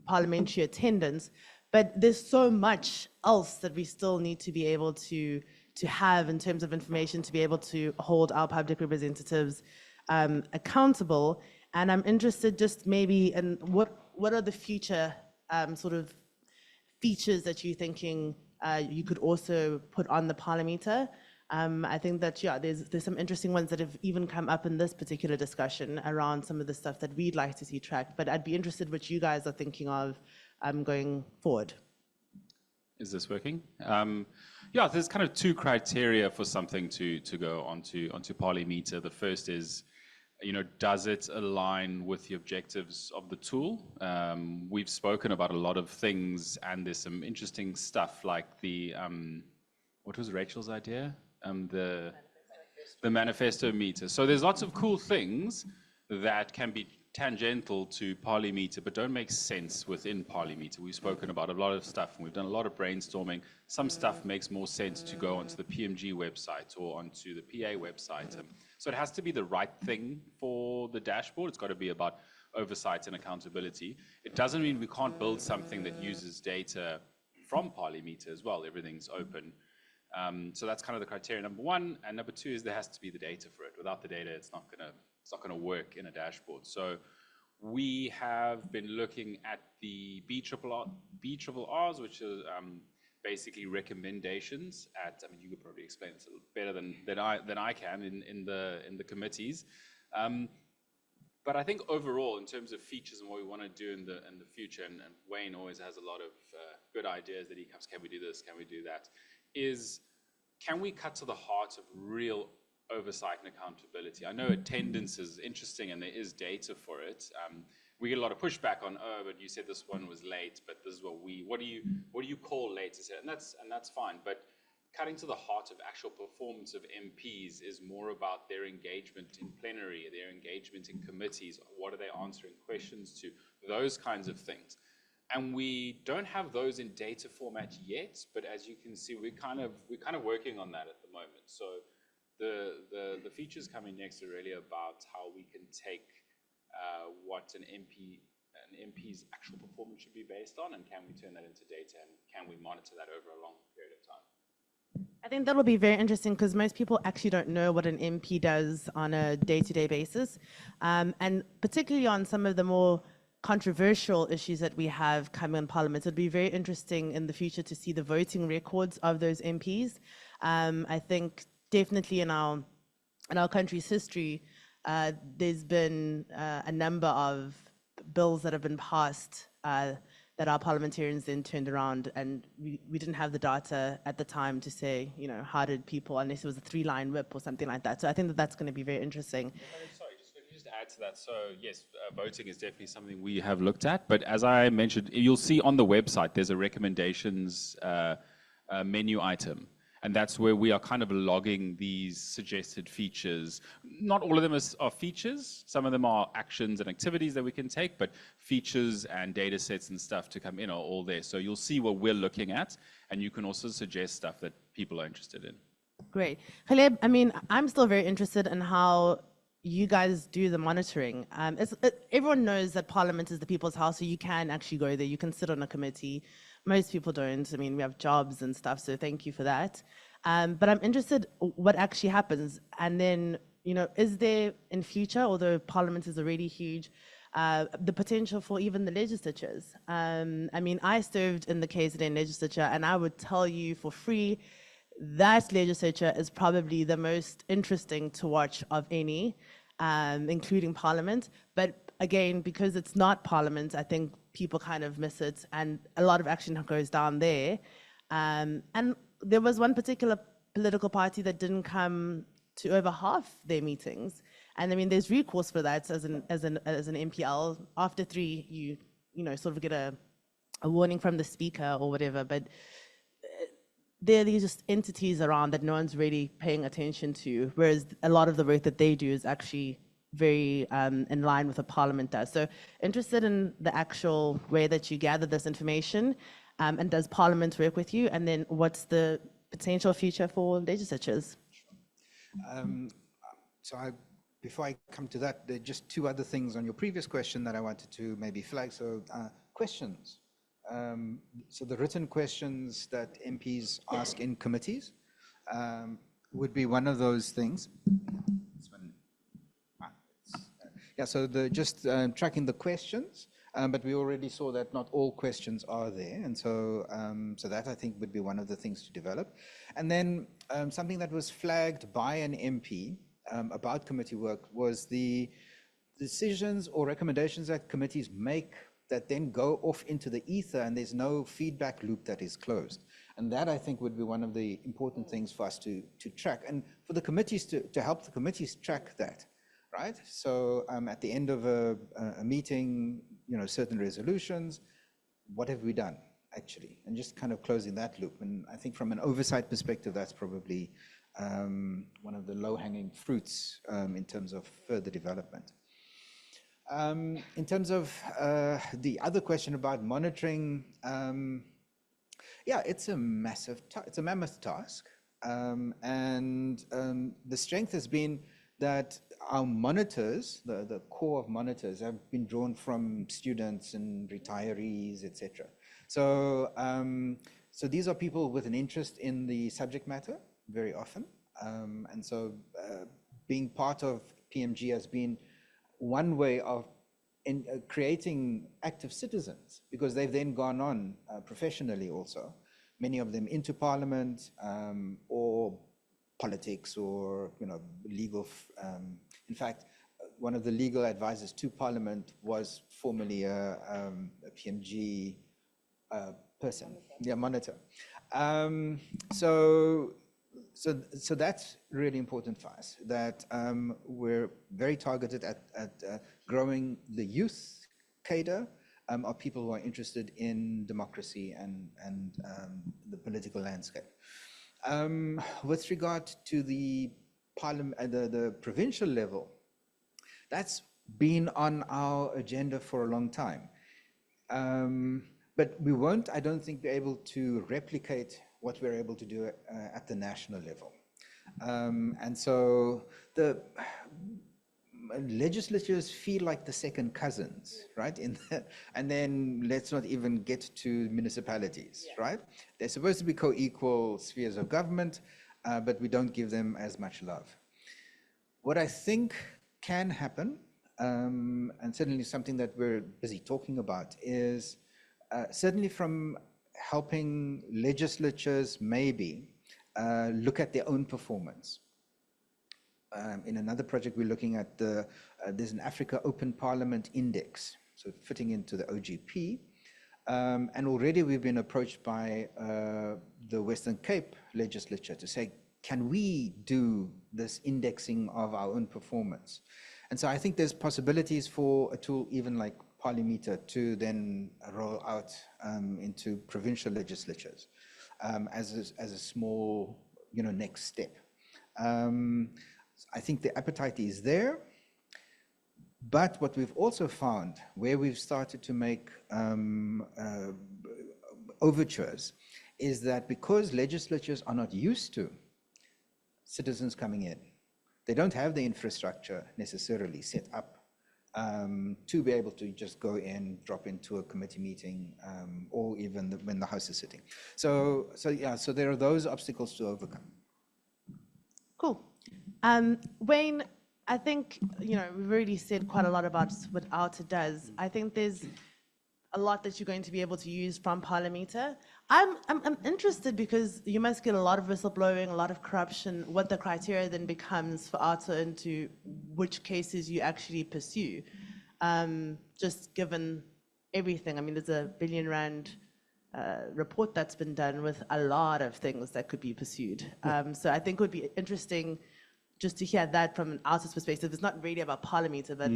parliamentary attendance. But there's so much else that we still need to be able to have in terms of information to be able to hold our public representatives accountable. And I'm interested just maybe in what are the future sort of features that you're thinking you could also put on the ParliMeter. I think that, yeah, there's some interesting ones that have even come up in this particular discussion around some of the stuff that we'd like to see tracked, but I'd be interested what you guys are thinking of going forward. Is this working? Yeah, there's kind of two criteria for something to go onto ParliMeter. The first is, you know, does it align with the objectives of the tool? We've spoken about a lot of things, and there's some interesting stuff like the, what was Rachel's idea? The manifesto meter. So there's lots of cool things that can be tangential to ParliMeter, but don't make sense within ParliMeter. We've spoken about a lot of stuff, and we've done a lot of brainstorming. Some stuff makes more sense to go onto the PMG website or onto the PA website. So it has to be the right thing for the dashboard. It's got to be about oversight and accountability. It doesn't mean we can't build something that uses data from ParliMeter as well. Everything's open. So that's kind of the criteria, number one. And number two is there has to be the data for it. Without the data, it's not going to work in a dashboard. So we have been looking at the BRRRs, which is basically recommendations at, I mean, you could probably explain this a little better than I can in the committees. But I think overall, in terms of features and what we want to do in the future, and Wayne always has a lot of good ideas that he comes, can we do this, can we do that, is can we cut to the heart of real oversight and accountability? I know attendance is interesting and there is data for it. We get a lot of pushback on, oh, but you said this one was late, but this is what do you call late? And that's fine. But cutting to the heart of actual performance of MPs is more about their engagement in plenary, their engagement in committees, what are they answering questions to, those kinds of things. And we don't have those in data format yet, but as you can see, we're kind of working on that at the moment. So the features coming next are really about how we can take what an MP's actual performance should be based on, and can we turn that into data, and can we monitor that over a long period of time? I think that'll be very interesting because most people actually don't know what an MP does on a day-to-day basis. And particularly on some of the more controversial issues that we have coming in Parliament, it'll be very interesting in the future to see the voting records of those MPs. I think definitely in our country's history, there's been a number of bills that have been passed that our parliamentarians then turned around, and we didn't have the data at the time to say, you know, how did people, unless it was a 3-line whip or something like that. So I think that that's going to be very interesting. Sorry, just add to that. So yes, voting is definitely something we have looked at, but as I mentioned, you'll see on the website, there's a recommendations menu item. And that's where we are kind of logging these suggested features. Not all of them are features. Some of them are actions and activities that we can take, but features and data sets and stuff to come in are all there. So you'll see what we're looking at, and you can also suggest stuff that people are interested in. Great. Caleb, I mean, I'm still very interested in how you guys do the monitoring. Everyone knows that Parliament is the people's house, so you can actually go there. You can sit on a committee. Most people don't. I mean, we have jobs and stuff, so thank you for that. But I'm interested what actually happens. And then, you know, is there in future, although Parliament is already huge, the potential for even the legislatures? I mean, I served in the KZN legislature, and I would tell you for free, that legislature is probably the most interesting to watch of any, including Parliament. But again, because it's not Parliament, I think people kind of miss it, and a lot of action goes down there. And there was one particular political party that didn't come to over half their meetings, and I mean, there's recourse for that as an MPL. After 3, you know, sort of get a warning from the speaker or whatever. But there are these just entities around that no one's really paying attention to, whereas a lot of the work that they do is actually very in line with what Parliament does. So interested in the actual way that you gather this information, and does Parliament work with you? And then what's the potential future for legislatures? Before I come to that, there are just 2 other things on your previous question that I wanted to maybe flag. So questions. So the written questions that MPs ask in committees would be one of those things. Yeah, so just tracking the questions, but we already saw that not all questions are there, and so that I think would be one of the things to develop. And then something that was flagged by an MP about committee work was the decisions or recommendations that committees make that then go off into the ether, and there's no feedback loop that is closed. And that I think would be one of the important things for us to track, and for the committees to help the committees track that. Right. So at the end of a meeting, you know, certain resolutions, what have we done actually? And just kind of closing that loop. And I think from an oversight perspective, that's probably one of the low-hanging fruits in terms of further development. In terms of the other question about monitoring, yeah, it's a mammoth task. And the strength has been that our monitors, the core of monitors, have been drawn from students and retirees, etc. So, so these are people with an interest in the subject matter very often, and so being part of PMG has been one way of creating active citizens, because they've then gone on professionally also many of them into Parliament or politics or legal. In fact, one of the legal advisors to Parliament was formerly a PMG person, monitor. So that's really important for us, that we're very targeted at growing the youth cadre of people who are interested in democracy and the political landscape. With regard to the provincial level, that's been on our agenda for a long time. But we won't, I don't think, be able to replicate what we're able to do at the national level. And so the legislatures feel like the second cousins, right? And then let's not even get to municipalities, right? They're supposed to be co-equal spheres of government, but we don't give them as much love. What I think can happen, and certainly something that we're busy talking about, is certainly from helping legislatures maybe look at their own performance. In another project, we're looking at there's an Africa Open Parliament Index, so fitting into the OGP. And already we've been approached by the Western Cape legislature to say, can we do this indexing of our own performance? And so I think there's possibilities for a tool even like ParliMeter to then roll out into provincial legislatures as a small, next step. I think the appetite is there, but what we've also found, where we've started to make overtures, is that because legislatures are not used to citizens coming in, they don't have the infrastructure necessarily set up to be able to just go in, drop into a committee meeting, or even when the House is sitting. So there are those obstacles to overcome. Cool. Wayne, I think, we've already said quite a lot about what OUTA does. I think there's a lot that you're going to be able to use from ParliMeter. I'm interested because you must get a lot of whistleblowing, a lot of corruption, what the criteria then becomes for OUTA into which cases you actually pursue. Just given everything, there's a R1 billion report that's been done with a lot of things that could be pursued. So I think it would be interesting just to hear that from an OUTA's perspective. It's not really about ParliMeter, but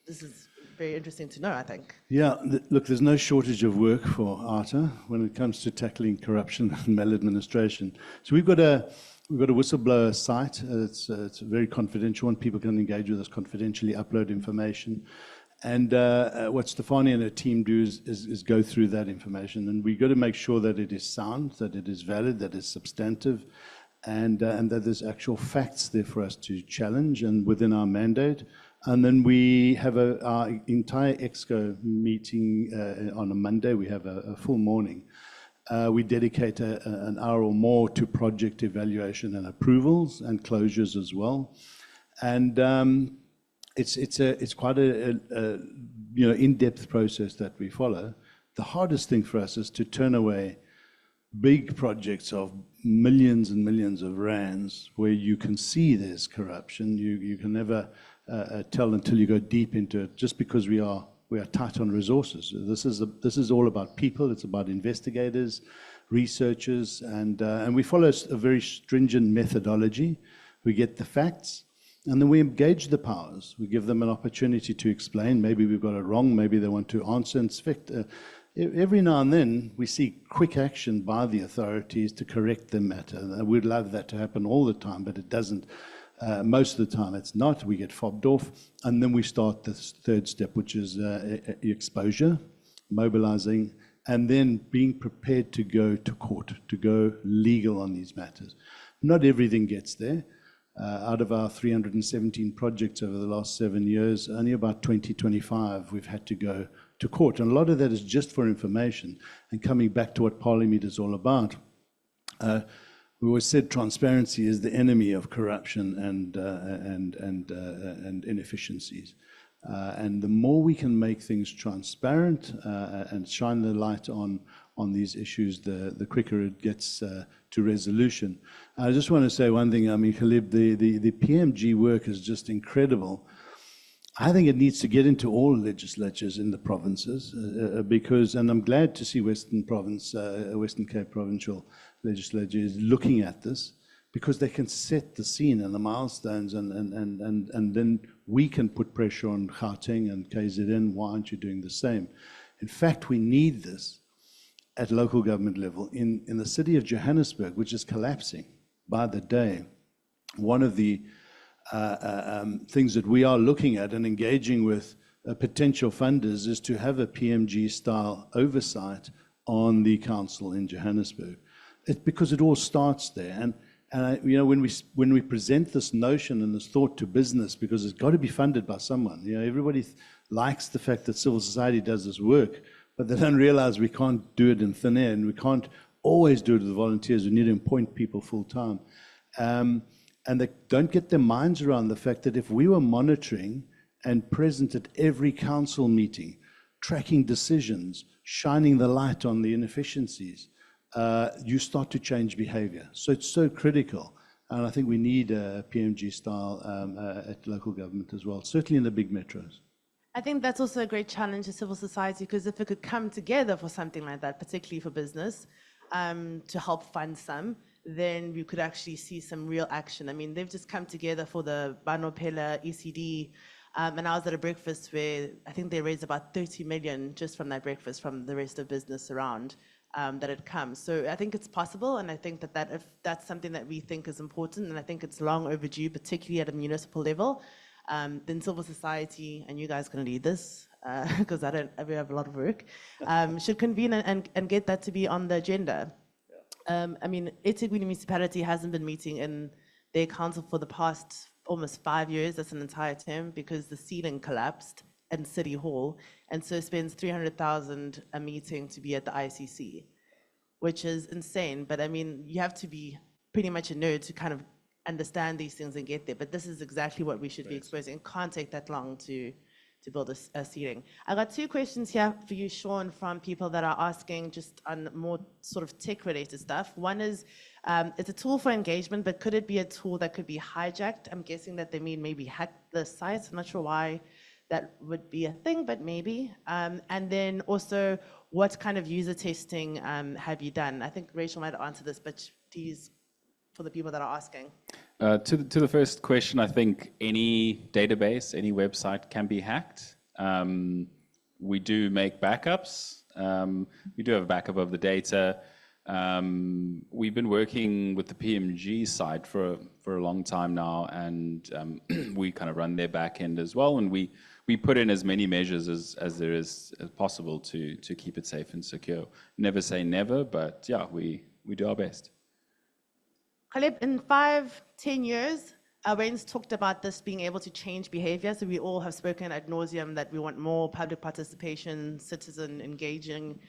this is very interesting to know, I think. Yeah, look, there's no shortage of work for OUTA when it comes to tackling corruption and maladministration. So we've got a whistleblower site. It's a very confidential one. People can engage with us confidentially, upload information. And what Stefanie and her team do is go through that information. And we've got to make sure that it is sound, that it is valid, that it's substantive, and that there's actual facts there for us to challenge and within our mandate. And then we have our entire EXCO meeting on a Monday. We have a full morning. We dedicate an hour or more to project evaluation and approvals and closures as well. And it's quite a in-depth process that we follow. The hardest thing for us is to turn away big projects of millions and millions of rands where you can see there's corruption. You can never tell until you go deep into it, just because we are tight on resources. This is all about people. It's about investigators, researchers, and we follow a very stringent methodology. We get the facts, and then we engage the powers. We give them an opportunity to explain. Maybe we've got it wrong. Maybe they want to answer. In fact, every now and then we see quick action by the authorities to correct the matter. We'd love that to happen all the time, but it doesn't. Most of the time it's not. We get fobbed off, and then we start the third step, which is exposure, mobilizing, and then being prepared to go to court, to go legal on these matters. Not everything gets there. Out of our 317 projects over the last 7 years, only about 25 we've had to go to court. And a lot of that is just for information. And coming back to what ParliMeter is all about, we always said transparency is the enemy of corruption and inefficiencies. And the more we can make things transparent and shine the light on on these issues, the quicker it gets to resolution. I just want to say one thing. I mean, Khalib, the PMG work is just incredible. I think it needs to get into all legislatures in the provinces because, and I'm glad to see Western Cape Provincial Legislature is looking at this, because they can set the scene and the milestones, and then we can put pressure on Gauteng and KZN. Why aren't you doing the same? In fact, we need this at local government level. In the city of Johannesburg, which is collapsing by the day, one of the things that we are looking at and engaging with potential funders is to have a PMG-style oversight on the council in Johannesburg. It's because it all starts there. And you know, when we present this notion and this thought to business, because it's got to be funded by someone. You know, everybody likes the fact that civil society does this work, but they don't realize we can't do it in thin air, and we can't always do it with volunteers. We need to appoint people full time. And they don't get their minds around the fact that if we were monitoring and present at every council meeting, tracking decisions, shining the light on the inefficiencies, you start to change behavior. So it's so critical. And I think we need a PMG style at local government as well, certainly in the big metros. I think that's also a great challenge to civil society, because if it could come together for something like that, particularly for business, to help fund some, then we could actually see some real action. I mean, they've just come together for the Banopela ECD, and I was at a breakfast where I think they raised about 30 million just from that breakfast from the rest of business around that had come. So I think it's possible, and I think that if that's something that we think is important, and I think it's long overdue, particularly at a municipal level, then civil society, and you guys can lead this, because we have a lot of work, should convene and get that to be on the agenda. I mean, eThekwini municipality hasn't been meeting in their council for the past almost 5 years. That's an entire term, because the ceiling collapsed in City Hall, and so spends 300,000 a meeting to be at the ICC, which is insane. But I mean, you have to be pretty much a nerd to kind of understand these things and get there. But this is exactly what we should be exposing. It can't take that long to build a ceiling. I got 2 questions here for you, Sean, from people that are asking just on more sort of tech-related stuff. One is, it's a tool for engagement, but could it be a tool that could be hijacked? I'm guessing that they mean maybe hack the sites. I'm not sure why that would be a thing, but maybe. And then also, what kind of user testing have you done? I think Rachel might answer this, but please, for the people that are asking. To the first question, I think any database, any website can be hacked. We do make backups. We do have a backup of the data. We've been working with the PMG side for a long time now, and we kind of run their back end as well. And we put in as many measures as there is as possible to keep it safe and secure. Never say never, but yeah, we do our best. Khalib, in 5-10 years, Wayne's talked about this being able to change behavior. So we all have spoken ad nauseum that we want more public participation, citizen engaging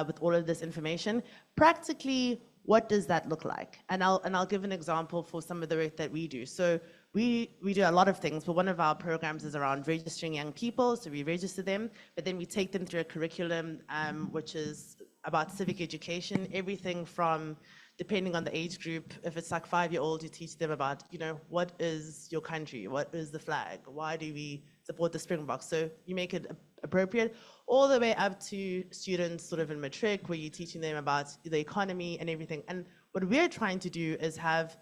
with all of this information. Practically, what does that look like? And I'll give an example for some of the work that we do. So we do a lot of things, but one of our programs is around registering young people. So we register them, but then we take them through a curriculum which is about civic education, everything from, depending on the age group, if it's like 5-year-old, you teach them about, you know, what is your country? What is the flag? Why do we support the Springboks? So you make it appropriate, all the way up to students sort of in matric, where you're teaching them about the economy and everything. And what we're trying to do is have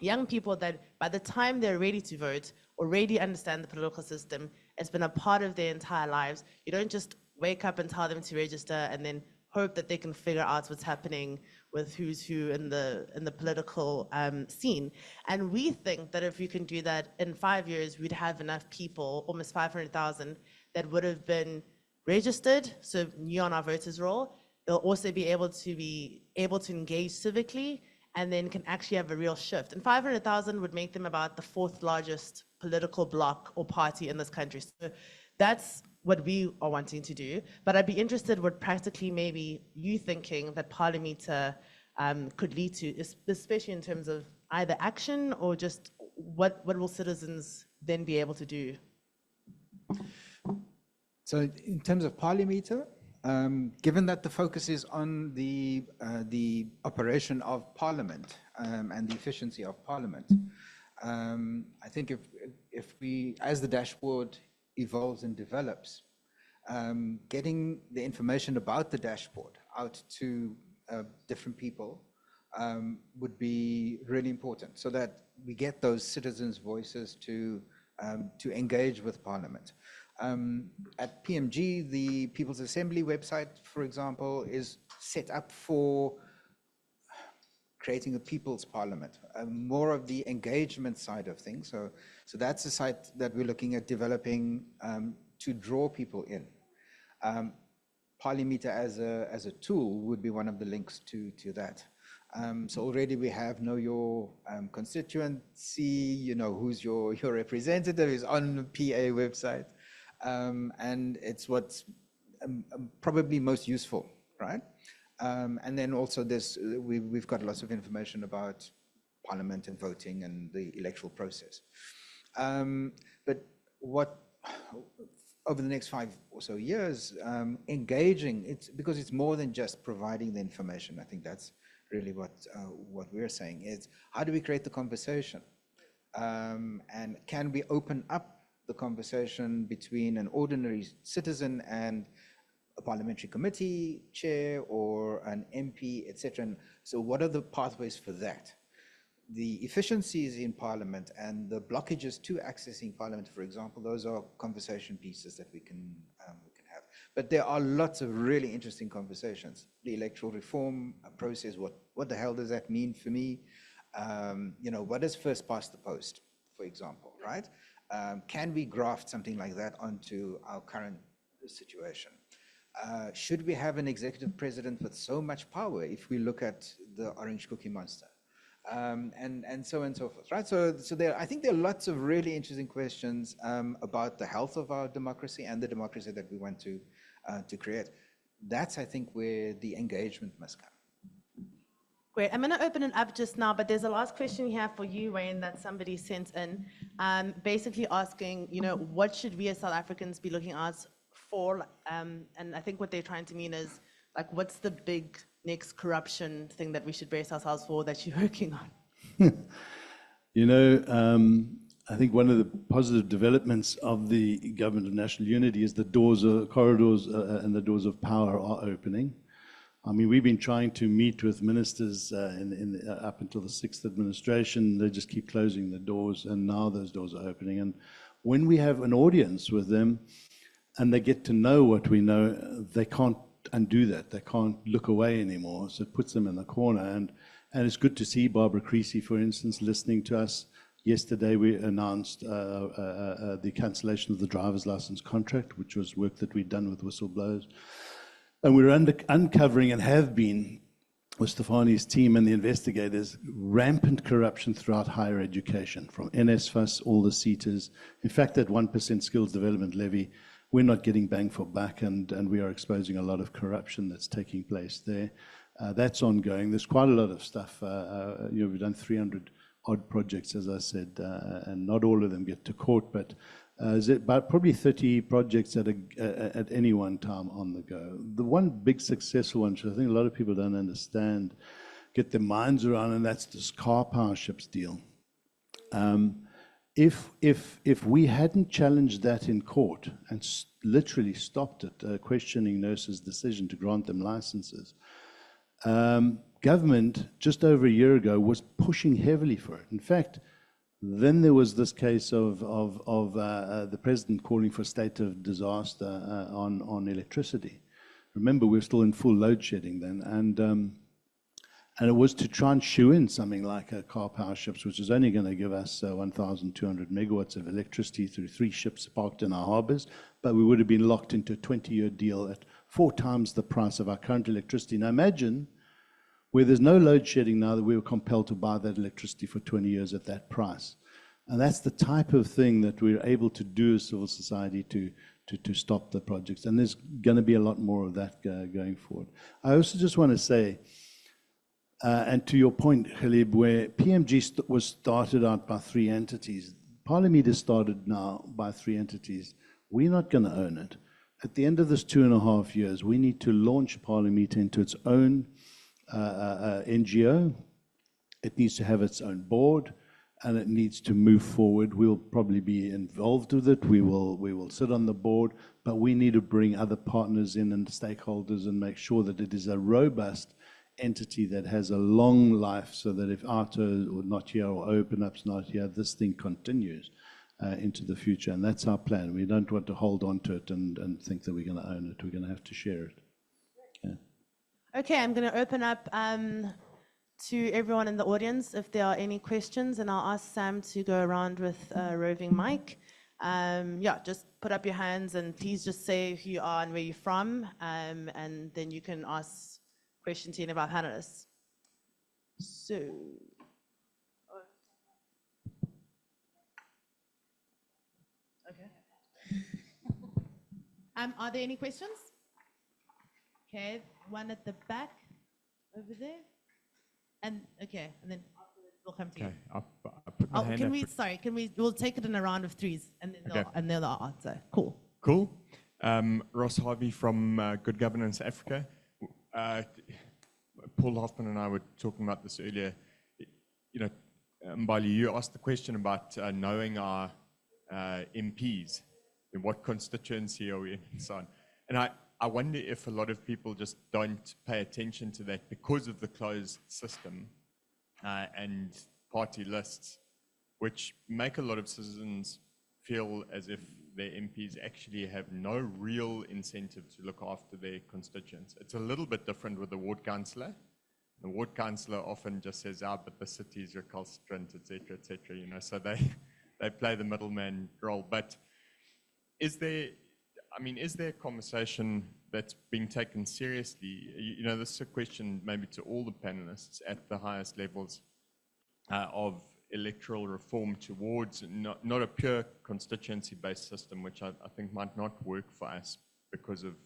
young people that by the time they're ready to vote, already understand the political system. It's been a part of their entire lives. You don't just wake up and tell them to register and then hope that they can figure out what's happening with who's who in the political scene. And we think that if we can do that in 5 years, we'd have enough people, almost 500,000, that would have been registered, so new on our voters roll. They'll also be able to engage civically, and then can actually have a real shift. And 500,000 would make them about the 4th largest political bloc or party in this country. So that's what we are wanting to do. But I'd be interested what practically maybe you thinking that ParliMeter could lead to, especially in terms of either action or just what will citizens then be able to do? So in terms of ParliMeter, Given that the focus is on the operation of Parliament and the efficiency of Parliament, I think if we, as the dashboard evolves and develops, getting the information about the dashboard out to different people would be really important, so that we get those citizens' voices to engage with Parliament. At PMG, the People's Assembly website, for example, is set up for creating a people's parliament, more of the engagement side of things. So that's a site that we're looking at developing to draw people in. ParliMeter as a tool would be one of the links to that. So already we have know your constituency, you know who's your representative is on the PA website. And it's what's probably most useful, right? And then also we've got lots of information about Parliament and voting and the electoral process. But what, over the next 5 or so years, engaging, because it's more than just providing the information. I think that's really what we're saying is, how do we create the conversation? And can we open up the conversation between an ordinary citizen and a parliamentary committee chair or an MP, etc. And so what are the pathways for that? The efficiencies in Parliament and the blockages to accessing Parliament, for example, those are conversation pieces that we can have. But there are lots of really interesting conversations. The electoral reform process, what the hell does that mean for me? What does first past the post, for example, right? Can we graft something like that onto our current situation? Should we have an executive president with so much power if we look at the orange cookie monster? And so on and so forth, right? So I think there are lots of really interesting questions about the health of our democracy and the democracy that we want to create. That's, I think, where the engagement must come. Great. I'm going to open it up just now, but there's a last question here for you, Wayne, that somebody sent in, basically asking, what should we as South Africans be looking out for? And I think what they're trying to mean is, like, what's the big next corruption thing that we should brace ourselves for that you're working on? I think one of the positive developments of the Government of National Unity is the corridors and the doors of power are opening. I mean, we've been trying to meet with ministers up until the 6th administration. They just keep closing the doors, and now those doors are opening. And when we have an audience with them and they get to know what we know, they can't undo that. They can't look away anymore. So it puts them in the corner. And it's good to see Barbara Creasy, for instance, listening to us. Yesterday, we announced the cancellation of the driver's license contract, which was work that we'd done with whistleblowers. And we're uncovering, and have been, with Stefani's team and the investigators, rampant corruption throughout higher education, from NSFAS, all the seaters. In fact, that 1% skills development levy, we're not getting bang for buck, and we are exposing a lot of corruption that's taking place there. That's ongoing. There's quite a lot of stuff. We've done 300 odd projects, as I said, and not all of them get to court, but there's about probably 30 projects at any one time on the go. The one big successful one, which I think a lot of people don't understand, get their minds around, and that's this car power ships deal. If we hadn't challenged that in court and literally stopped it, questioning nurses' decision to grant them licenses, government just over a year ago was pushing heavily for it. In fact, then there was this case of the president calling for a state of disaster on electricity. Remember, we were still in full load shedding then, and it was to try and shoe in something like a car power ships, which is only going to give us 1,200 megawatts of electricity through 3 ships parked in our harbors, but we would have been locked into a 20-year deal at 4 times the price of our current electricity. Now imagine where there's no load shedding now, that we were compelled to buy that electricity for 20 years at that price. And that's the type of thing that we're able to do as civil society to stop the projects. And there's going to be a lot more of that going forward. I also just want to say, and to your point, Khalib, where PMG was started out by 3 entities, ParliMeter started now by 3 entities. We're not going to own it. at the end of this 2.5 years, we need to launch ParliMeter into its own NGO. It needs to have its own board, and it needs to move forward. We'll probably be involved with it. We will sit on the board, but we need to bring other partners in and stakeholders and make sure that it is a robust entity that has a long life, so that if Arto or not here or Open Up's not here, this thing continues into the future. And that's our plan. We don't want to hold on to it and think that we're going to own it. We're going to have to share it. Okay, Okay, I'm going to open up to everyone in the audience if there are any questions, and I'll ask Sam to go around with a roving mic. Yeah, just put up your hands and please just say who you are and where you're from, and then you can ask questions to any of our panelists. So, okay. Are there any questions? Okay, one at the back over there. And okay, and then afterwards we'll come to you. Okay, I'll put my hand up. We'll take it in a round of threes, and then Okay. they'll answer. Cool. Cool. Ross Harvey from Good Governance Africa. Paul Hoffman and I were talking about this earlier. You know, Mbali, you asked the question about knowing our MPs, in what constituency are we in, and so on. And I wonder if a lot of people just don't pay attention to that because of the closed system and party lists, which make a lot of citizens feel as if their MPs actually have no real incentive to look after their constituents. It's a little bit different with the ward councillor. The ward councillor often just says, but the city is recalcitrant, et cetera, you know, so they play the middleman role. But is there a conversation that's being taken seriously? You know, this is a question maybe to all the panelists at the highest levels of electoral reform towards not a pure constituency-based system, which I think might not work for us because of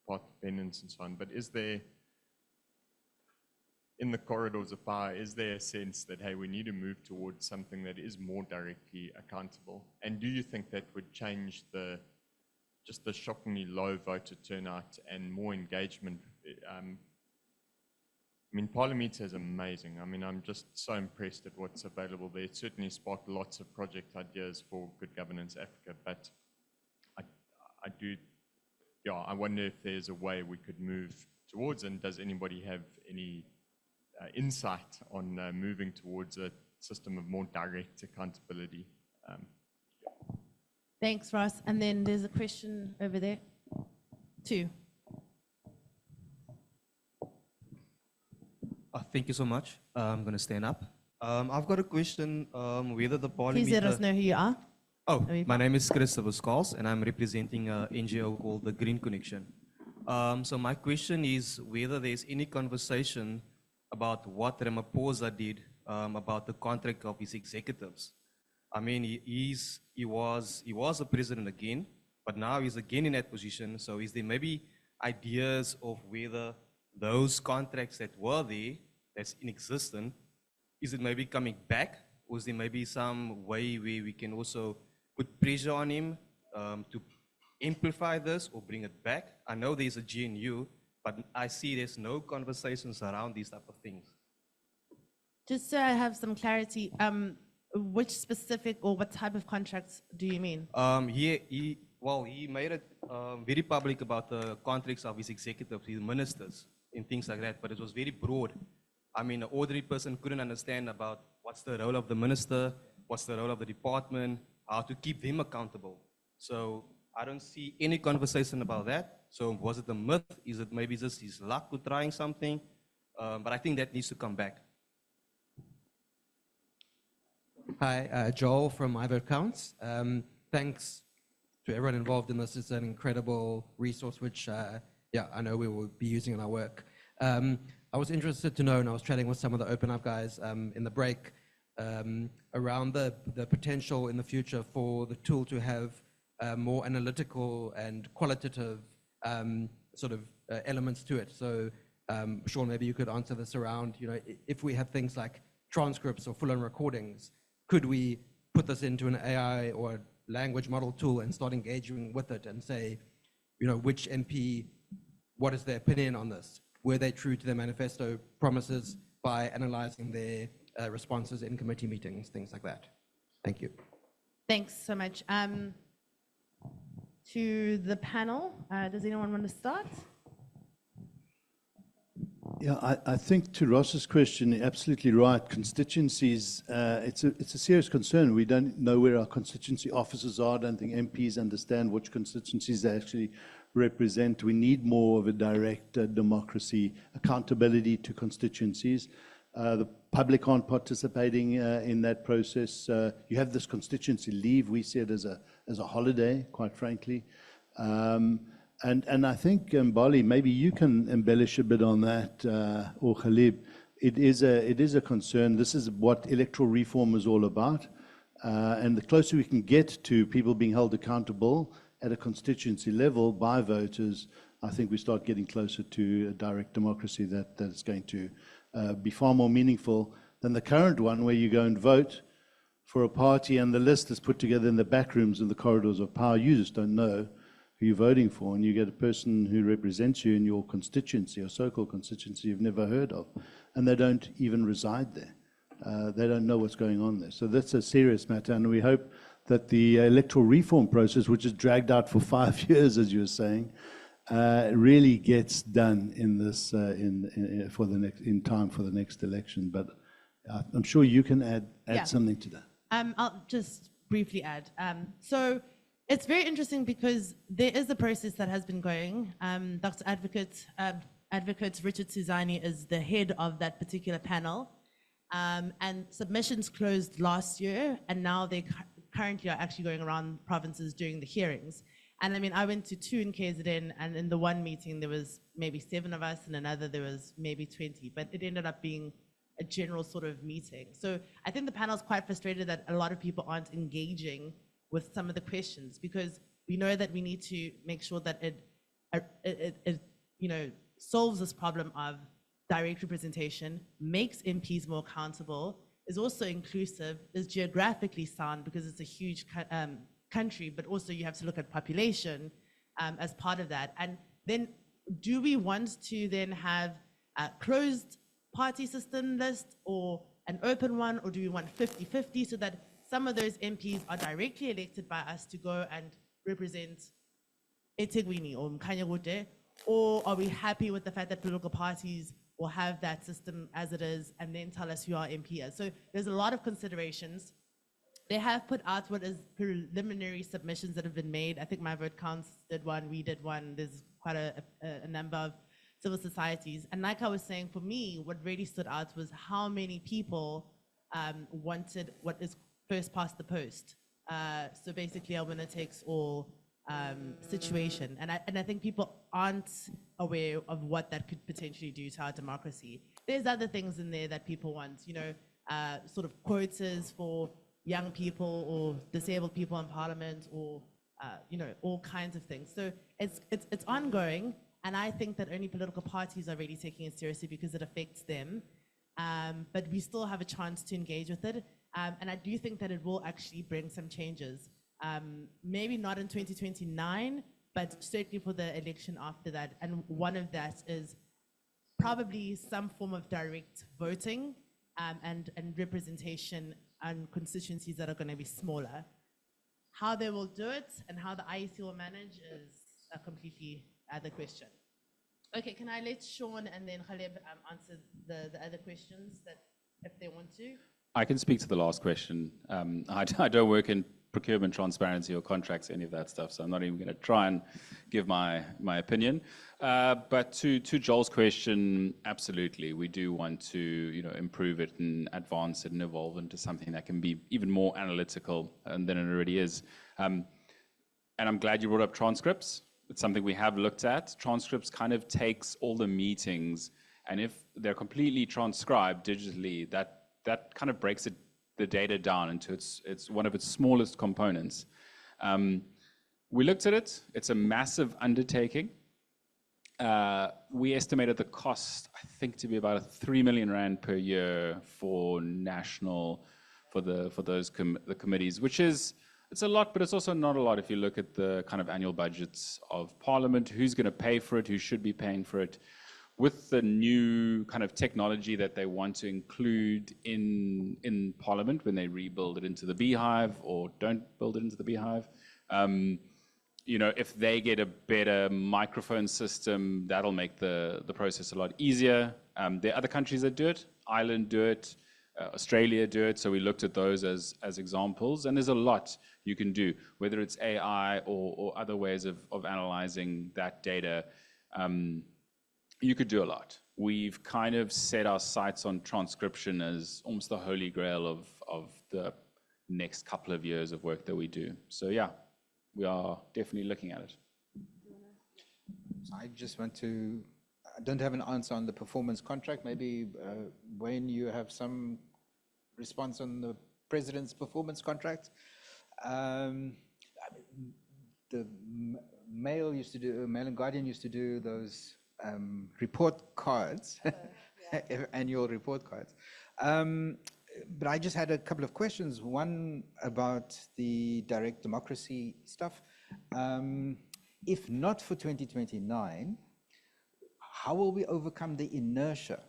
path dependence and so on. But is there, in the corridors of power, is there a sense that, hey, we need to move towards something that is more directly accountable? And do you think that would change just the shockingly low voter turnout and more engagement? I mean, ParliMeter is amazing. I mean, I'm just so impressed at what's available there. It certainly sparked lots of project ideas for Good Governance Africa, but I wonder if there's a way we could move towards, and does anybody have any insight on moving towards a system of more direct accountability? Thanks, Ross. And then there's a question over there. Two. Thank you so much. I'm going to stand up. I've got a question whether the ParliMeter... Please let us know who you are. Oh, my name is Christopher Skulls, and I'm representing an NGO called the Green Connection. So my question is whether there's any conversation about what Ramaphosa did about the contract of his executives. I mean, he was a president again, but now he's again in that position. So is there maybe ideas of whether those contracts that were there, that's inexistent, is it maybe coming back? Or is there maybe some way where we can also put pressure on him to amplify this or bring it back? I know there's a GNU, but I see there's no conversations around these type of things. Just so I have some clarity, which specific or what type of contracts do you mean? He made it very public about the contracts of his executives, his ministers, and things like that, but it was very broad. I mean, an ordinary person couldn't understand about what's the role of the minister, what's the role of the department, how to keep them accountable. So I don't see any conversation about that. So was it a myth? Is it maybe just his luck to trying something? But I think that needs to come back. Hi, Joel from My Vote Counts. Thanks to everyone involved in this. It's an incredible resource, which I know we will be using in our work. I was interested to know, and I was chatting with some of the Open Up guys in the break, around the potential in the future for the tool to have more analytical and qualitative elements to it. So, Sean, maybe you could answer this around, if we have things like transcripts or full-on recordings, could we put this into an AI or language model tool and start engaging with it and say, which MP, what is their opinion on this? Were they true to their manifesto promises by analyzing their responses in committee meetings, things like that? Thank you. Thanks so much. To the panel, does anyone want to start? Yeah, I think to Ross's question, you're absolutely right. Constituencies, it's a serious concern. We don't know where our constituency officers are. I don't think MPs understand which constituencies they actually represent. We need more of a direct democracy, accountability to constituencies. The public aren't participating in that process. You have this constituency leave. We see it as a holiday, quite frankly. And I think, Bali, maybe you can embellish a bit on that, or Khalib. It is a concern. This is what electoral reform is all about. And the closer we can get to people being held accountable at a constituency level by voters, I think we start getting closer to a direct democracy that is going to be far more meaningful than the current one, where you go and vote for a party and the list is put together in the back rooms and the corridors of power. You just don't know who you're voting for, and you get a person who represents you in your constituency or so-called constituency you've never heard of, and they don't even reside there. They don't know what's going on there. So that's a serious matter, and we hope that the electoral reform process, which is dragged out for 5 years, as you were saying, really gets done in this in time for the next election. But I'm sure you can add something to that. I'll just briefly add. So it's very interesting because there is a process that has been going. Dr. Advocate Richard Suzani is the head of that particular panel. And submissions closed last year, and now they currently are actually going around provinces during the hearings. And I mean, I went to 2 in KZN, and in the one meeting there was maybe 7 of us, and another there was maybe 20, but it ended up being a general sort of meeting. So I think the panel's quite frustrated that a lot of people aren't engaging with some of the questions, because we know that we need to make sure that it solves this problem of direct representation, makes MPs more accountable, is also inclusive, is geographically sound because it's a huge country, but also you have to look at population as part of that. And then do we want to then have a closed party system list or an open one, or do we want 50-50 so that some of those MPs are directly elected by us to go and represent eThekwini or Mkhanyakude, or are we happy with the fact that political parties will have that system as it is and then tell us who our MP is? So there's a lot of considerations. They have put out what is preliminary submissions that have been made. I think My Vote Counts did one, we did one. There's quite a number of civil societies. And like I was saying, for me, what really stood out was how many people wanted what is first past the post. So basically a winner takes all situation. And I think people aren't aware of what that could potentially do to our democracy. There's other things in there that people want, sort of quotas for young people or disabled people in parliament, or all kinds of things. So it's ongoing, and I think that only political parties are really taking it seriously because it affects them. But we still have a chance to engage with it, and I do think that it will actually bring some changes. Maybe not in 2029, but certainly for the election after that. And one of that is probably some form of direct voting and representation and constituencies that are going to be smaller. How they will do it and how the IEC will manage is a completely other question. Okay, can I let Sean and then Khaleb answer the other questions that if they want to? I can speak to the last question. I don't work in procurement transparency or contracts, any of that stuff, so I'm not even going to try and give my opinion. But to Joel's question, absolutely, we do want to improve it and advance it and evolve into something that can be even more analytical than it already is. And I'm glad you brought up transcripts. It's something we have looked at. Transcripts kind of takes all the meetings, and if they're completely transcribed digitally, that kind of breaks the data down into its one of its smallest components. We looked at it. It's a massive undertaking. We estimated the cost, I think, to be about 3 million rand per year for national, for those the committees, which is It's a lot, but it's also not a lot if you look at the kind of annual budgets of Parliament, who's going to pay for it, who should be paying for it. With the new kind of technology that they want to include in Parliament when they rebuild it into the beehive or don't build it into the beehive, you know, if they get a better microphone system, that'll make the process a lot easier. There are other countries that do it. Ireland do it. Australia do it. So we looked at those as examples. And there's a lot you can do, whether it's AI or other ways of analyzing that data. You could do a lot. We've kind of set our sights on transcription as almost the holy grail of the next couple of years of work that we do. So yeah, we are definitely looking at it. I just want to, I don't have an answer on the performance contract. Maybe Wayne, you have some response on the president's performance contract. The Mail and Guardian used to do those report cards, annual report cards. But I just had a couple of questions. One about the direct democracy stuff. If not for 2029, how will we overcome the inertia?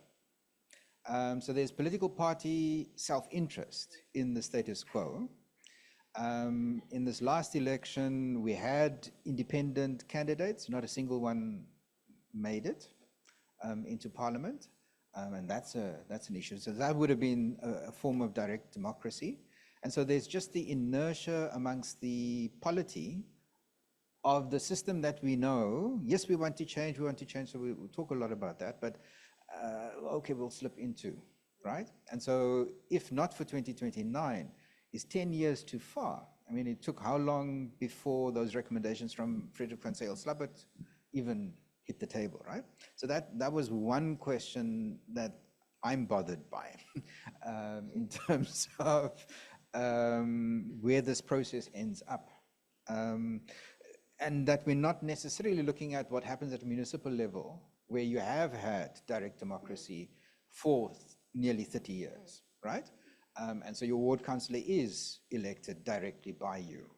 So there's political party self-interest in the status quo. In this last election, we had independent candidates, not a single one made it into Parliament. And that's an issue. So that would have been a form of direct democracy. And so there's just the inertia amongst the polity of the system that we know. Yes, we want to change, so we'll talk a lot about that, but okay, we'll slip into, right? And so if not for 2029, is 10 years too far? I mean, it took how long before those recommendations from Frederick van Zyl-Slabbert even hit the table, right? So that was one question that I'm bothered by in terms of where this process ends up. And that we're not necessarily looking at what happens at a municipal level, where you have had direct democracy for nearly 30 years, right? And so your ward councillor is elected directly by you.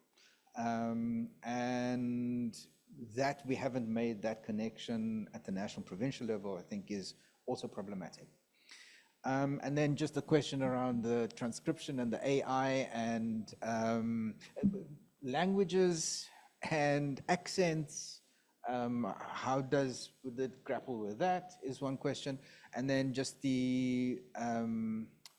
And that we haven't made that connection at the national provincial level, I think, is also problematic. And then just a question around the transcription and the AI and languages and accents. How does it grapple with that is one question. And then just the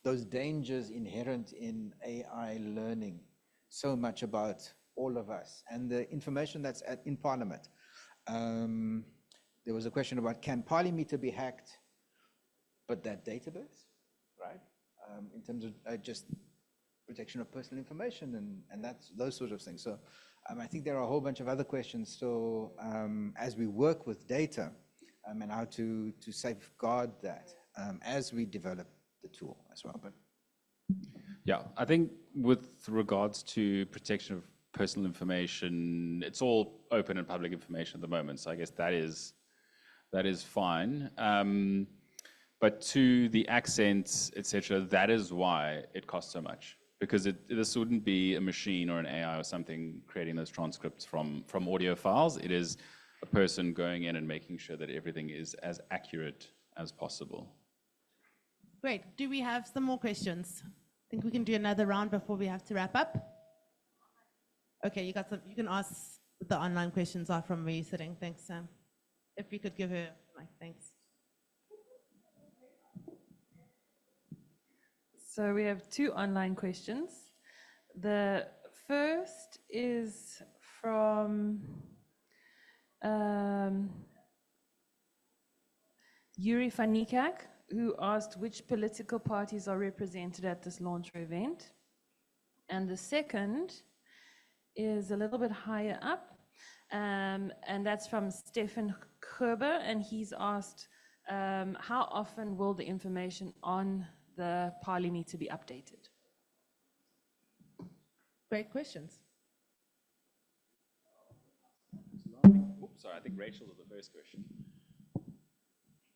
those dangers inherent in AI learning so much about all of us and the information that's in Parliament. There was a question about, can ParliMeter be hacked, but that database, right? In terms of just protection of personal information and that's those sort of things. So I think there are a whole bunch of other questions still as we work with data and how to safeguard that as we develop the tool as well. But yeah, I think with regards to protection of personal information, it's all open and public information at the moment. So I guess that is fine. But to the accents, etc., that is why it costs so much. Because this wouldn't be a machine or an AI or something creating those transcripts from audio files. It is a person going in and making sure that everything is as accurate as possible. Great. Do we have some more questions? I think we can do another round before we have to wrap up. Okay, you got some. You can ask what the online questions are from where you're sitting. Thanks, Sam. If you could give her a mic, thanks. So we have two online questions. The first is from Yuri Fanikak, who asked which political parties are represented at this launch event. And the second is a little bit higher up, and that's from Stefan Gerber, and he's asked how often will the information on the ParliMeter be updated? Great questions. Oops, sorry, I think Rachel's was the first question.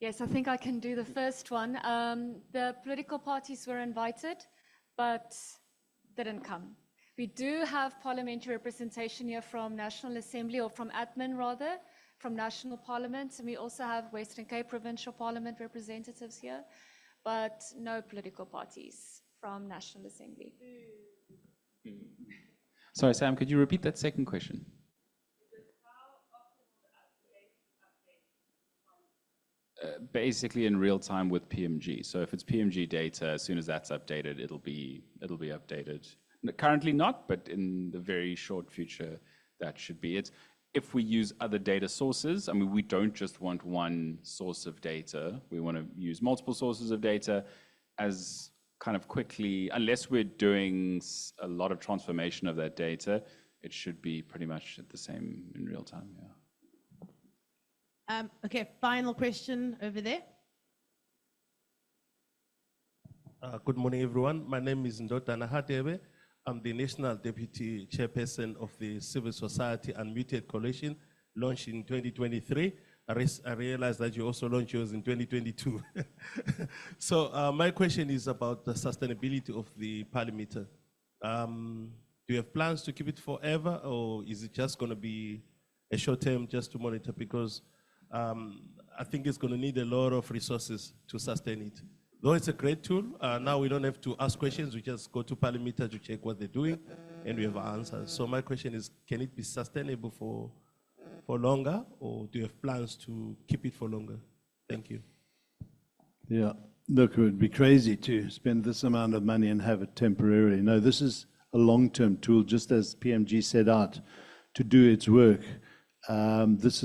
Yes, I think I can do the first one. The political parties were invited, but didn't come. We do have parliamentary representation here from National Assembly, or from admin rather, from National Parliament, and we also have Western Cape Provincial Parliament representatives here, but no political parties from National Assembly. Sorry, Sam, could you repeat that second question? Basically in real time with PMG. So if it's PMG data, as soon as that's updated, it'll be updated. Currently not, but in the very short future, that should be it. If we use other data sources, I mean, we don't just want one source of data. We want to use multiple sources of data as kind of quickly, unless we're doing a lot of transformation of that data, it should be pretty much the same in real time, yeah. Okay, final question over there. Good morning, everyone. My name is Ndotana Hadebe. I'm the National Deputy Chairperson of the Civil Society Unmuted Coalition, launched in 2023. I realize that you also launched yours in 2022. So my question is about the sustainability of the ParliMeter. Do you have plans to keep it forever, or is it just going to be a short term just to monitor? Because I think it's going to need a lot of resources to sustain it. Though it's a great tool, now we don't have to ask questions. We just go to ParliMeter to check what they're doing, and we have answers. So my question is, can it be sustainable for longer, or do you have plans to keep it for longer? Thank you. Yeah, look, it would be crazy to spend this amount of money and have it temporarily. No, this is a long-term tool, just as PMG set out to do its work. This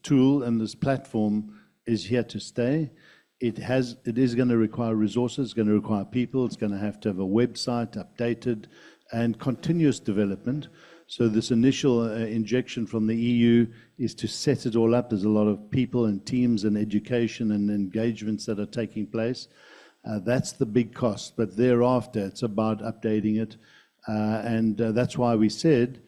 tool and this platform is here to stay. It is going to require resources, it's going to require people, it's going to have a website updated and continuous development. So this initial injection from the EU is to set it all up. There's a lot of people and teams and education and engagements that are taking place. That's the big cost, but thereafter it's about updating it. And that's why we said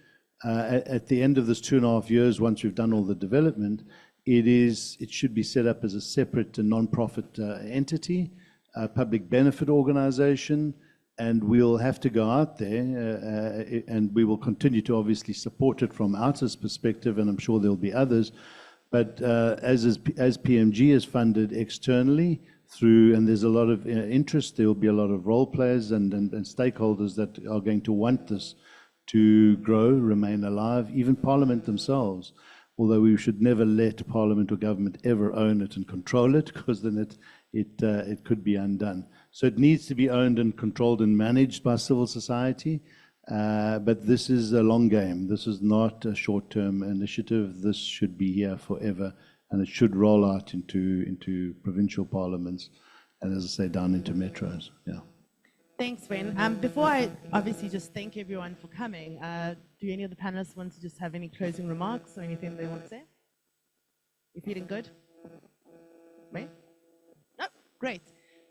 at the end of this 2.5 years, once we've done all the development, it should be set up as a separate non-profit entity, a public benefit organization, and we'll have to go out there and we will continue to obviously support it from OUTA's perspective, and I'm sure there'll be others. But as PMG is funded externally through, and there's a lot of interest, there will be a lot of role players and stakeholders that are going to want this to grow, remain alive, even Parliament themselves. Although we should never let Parliament or government ever own it and control it, because then it could be undone. So it needs to be owned and controlled and managed by civil society. But this is a long game. This is not a short-term initiative. This should be here forever, and it should roll out into provincial parliaments, and as I say, down into metros. Yeah. Thanks, Wayne. Before I obviously just thank everyone for coming, do any of the panelists want to just have any closing remarks or anything they want to say? You feeling good? Wayne? No? Great.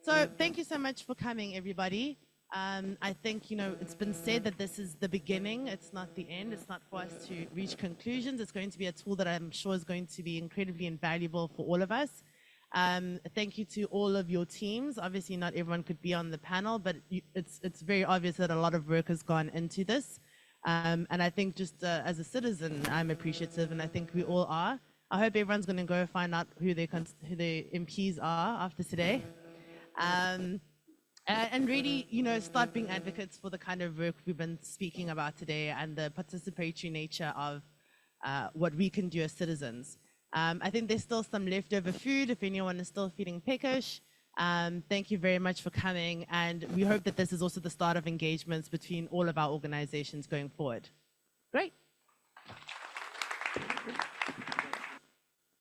So thank you so much for coming, everybody. I think, it's been said that this is the beginning. It's not the end. It's not for us to reach conclusions. It's going to be a tool that I'm sure is going to be incredibly invaluable for all of us. Thank you to all of your teams. Obviously, not everyone could be on the panel, but it's very obvious that a lot of work has gone into this. And I think just as a citizen, I'm appreciative, and I think we all are. I hope everyone's going to go find out who their MPs are after today. And really, start being advocates for the kind of work we've been speaking about today and the participatory nature of what we can do as citizens. I think there's still some leftover food if anyone is still feeling peckish. Thank you very much for coming, and we hope that this is also the start of engagements between all of our organizations going forward. Great.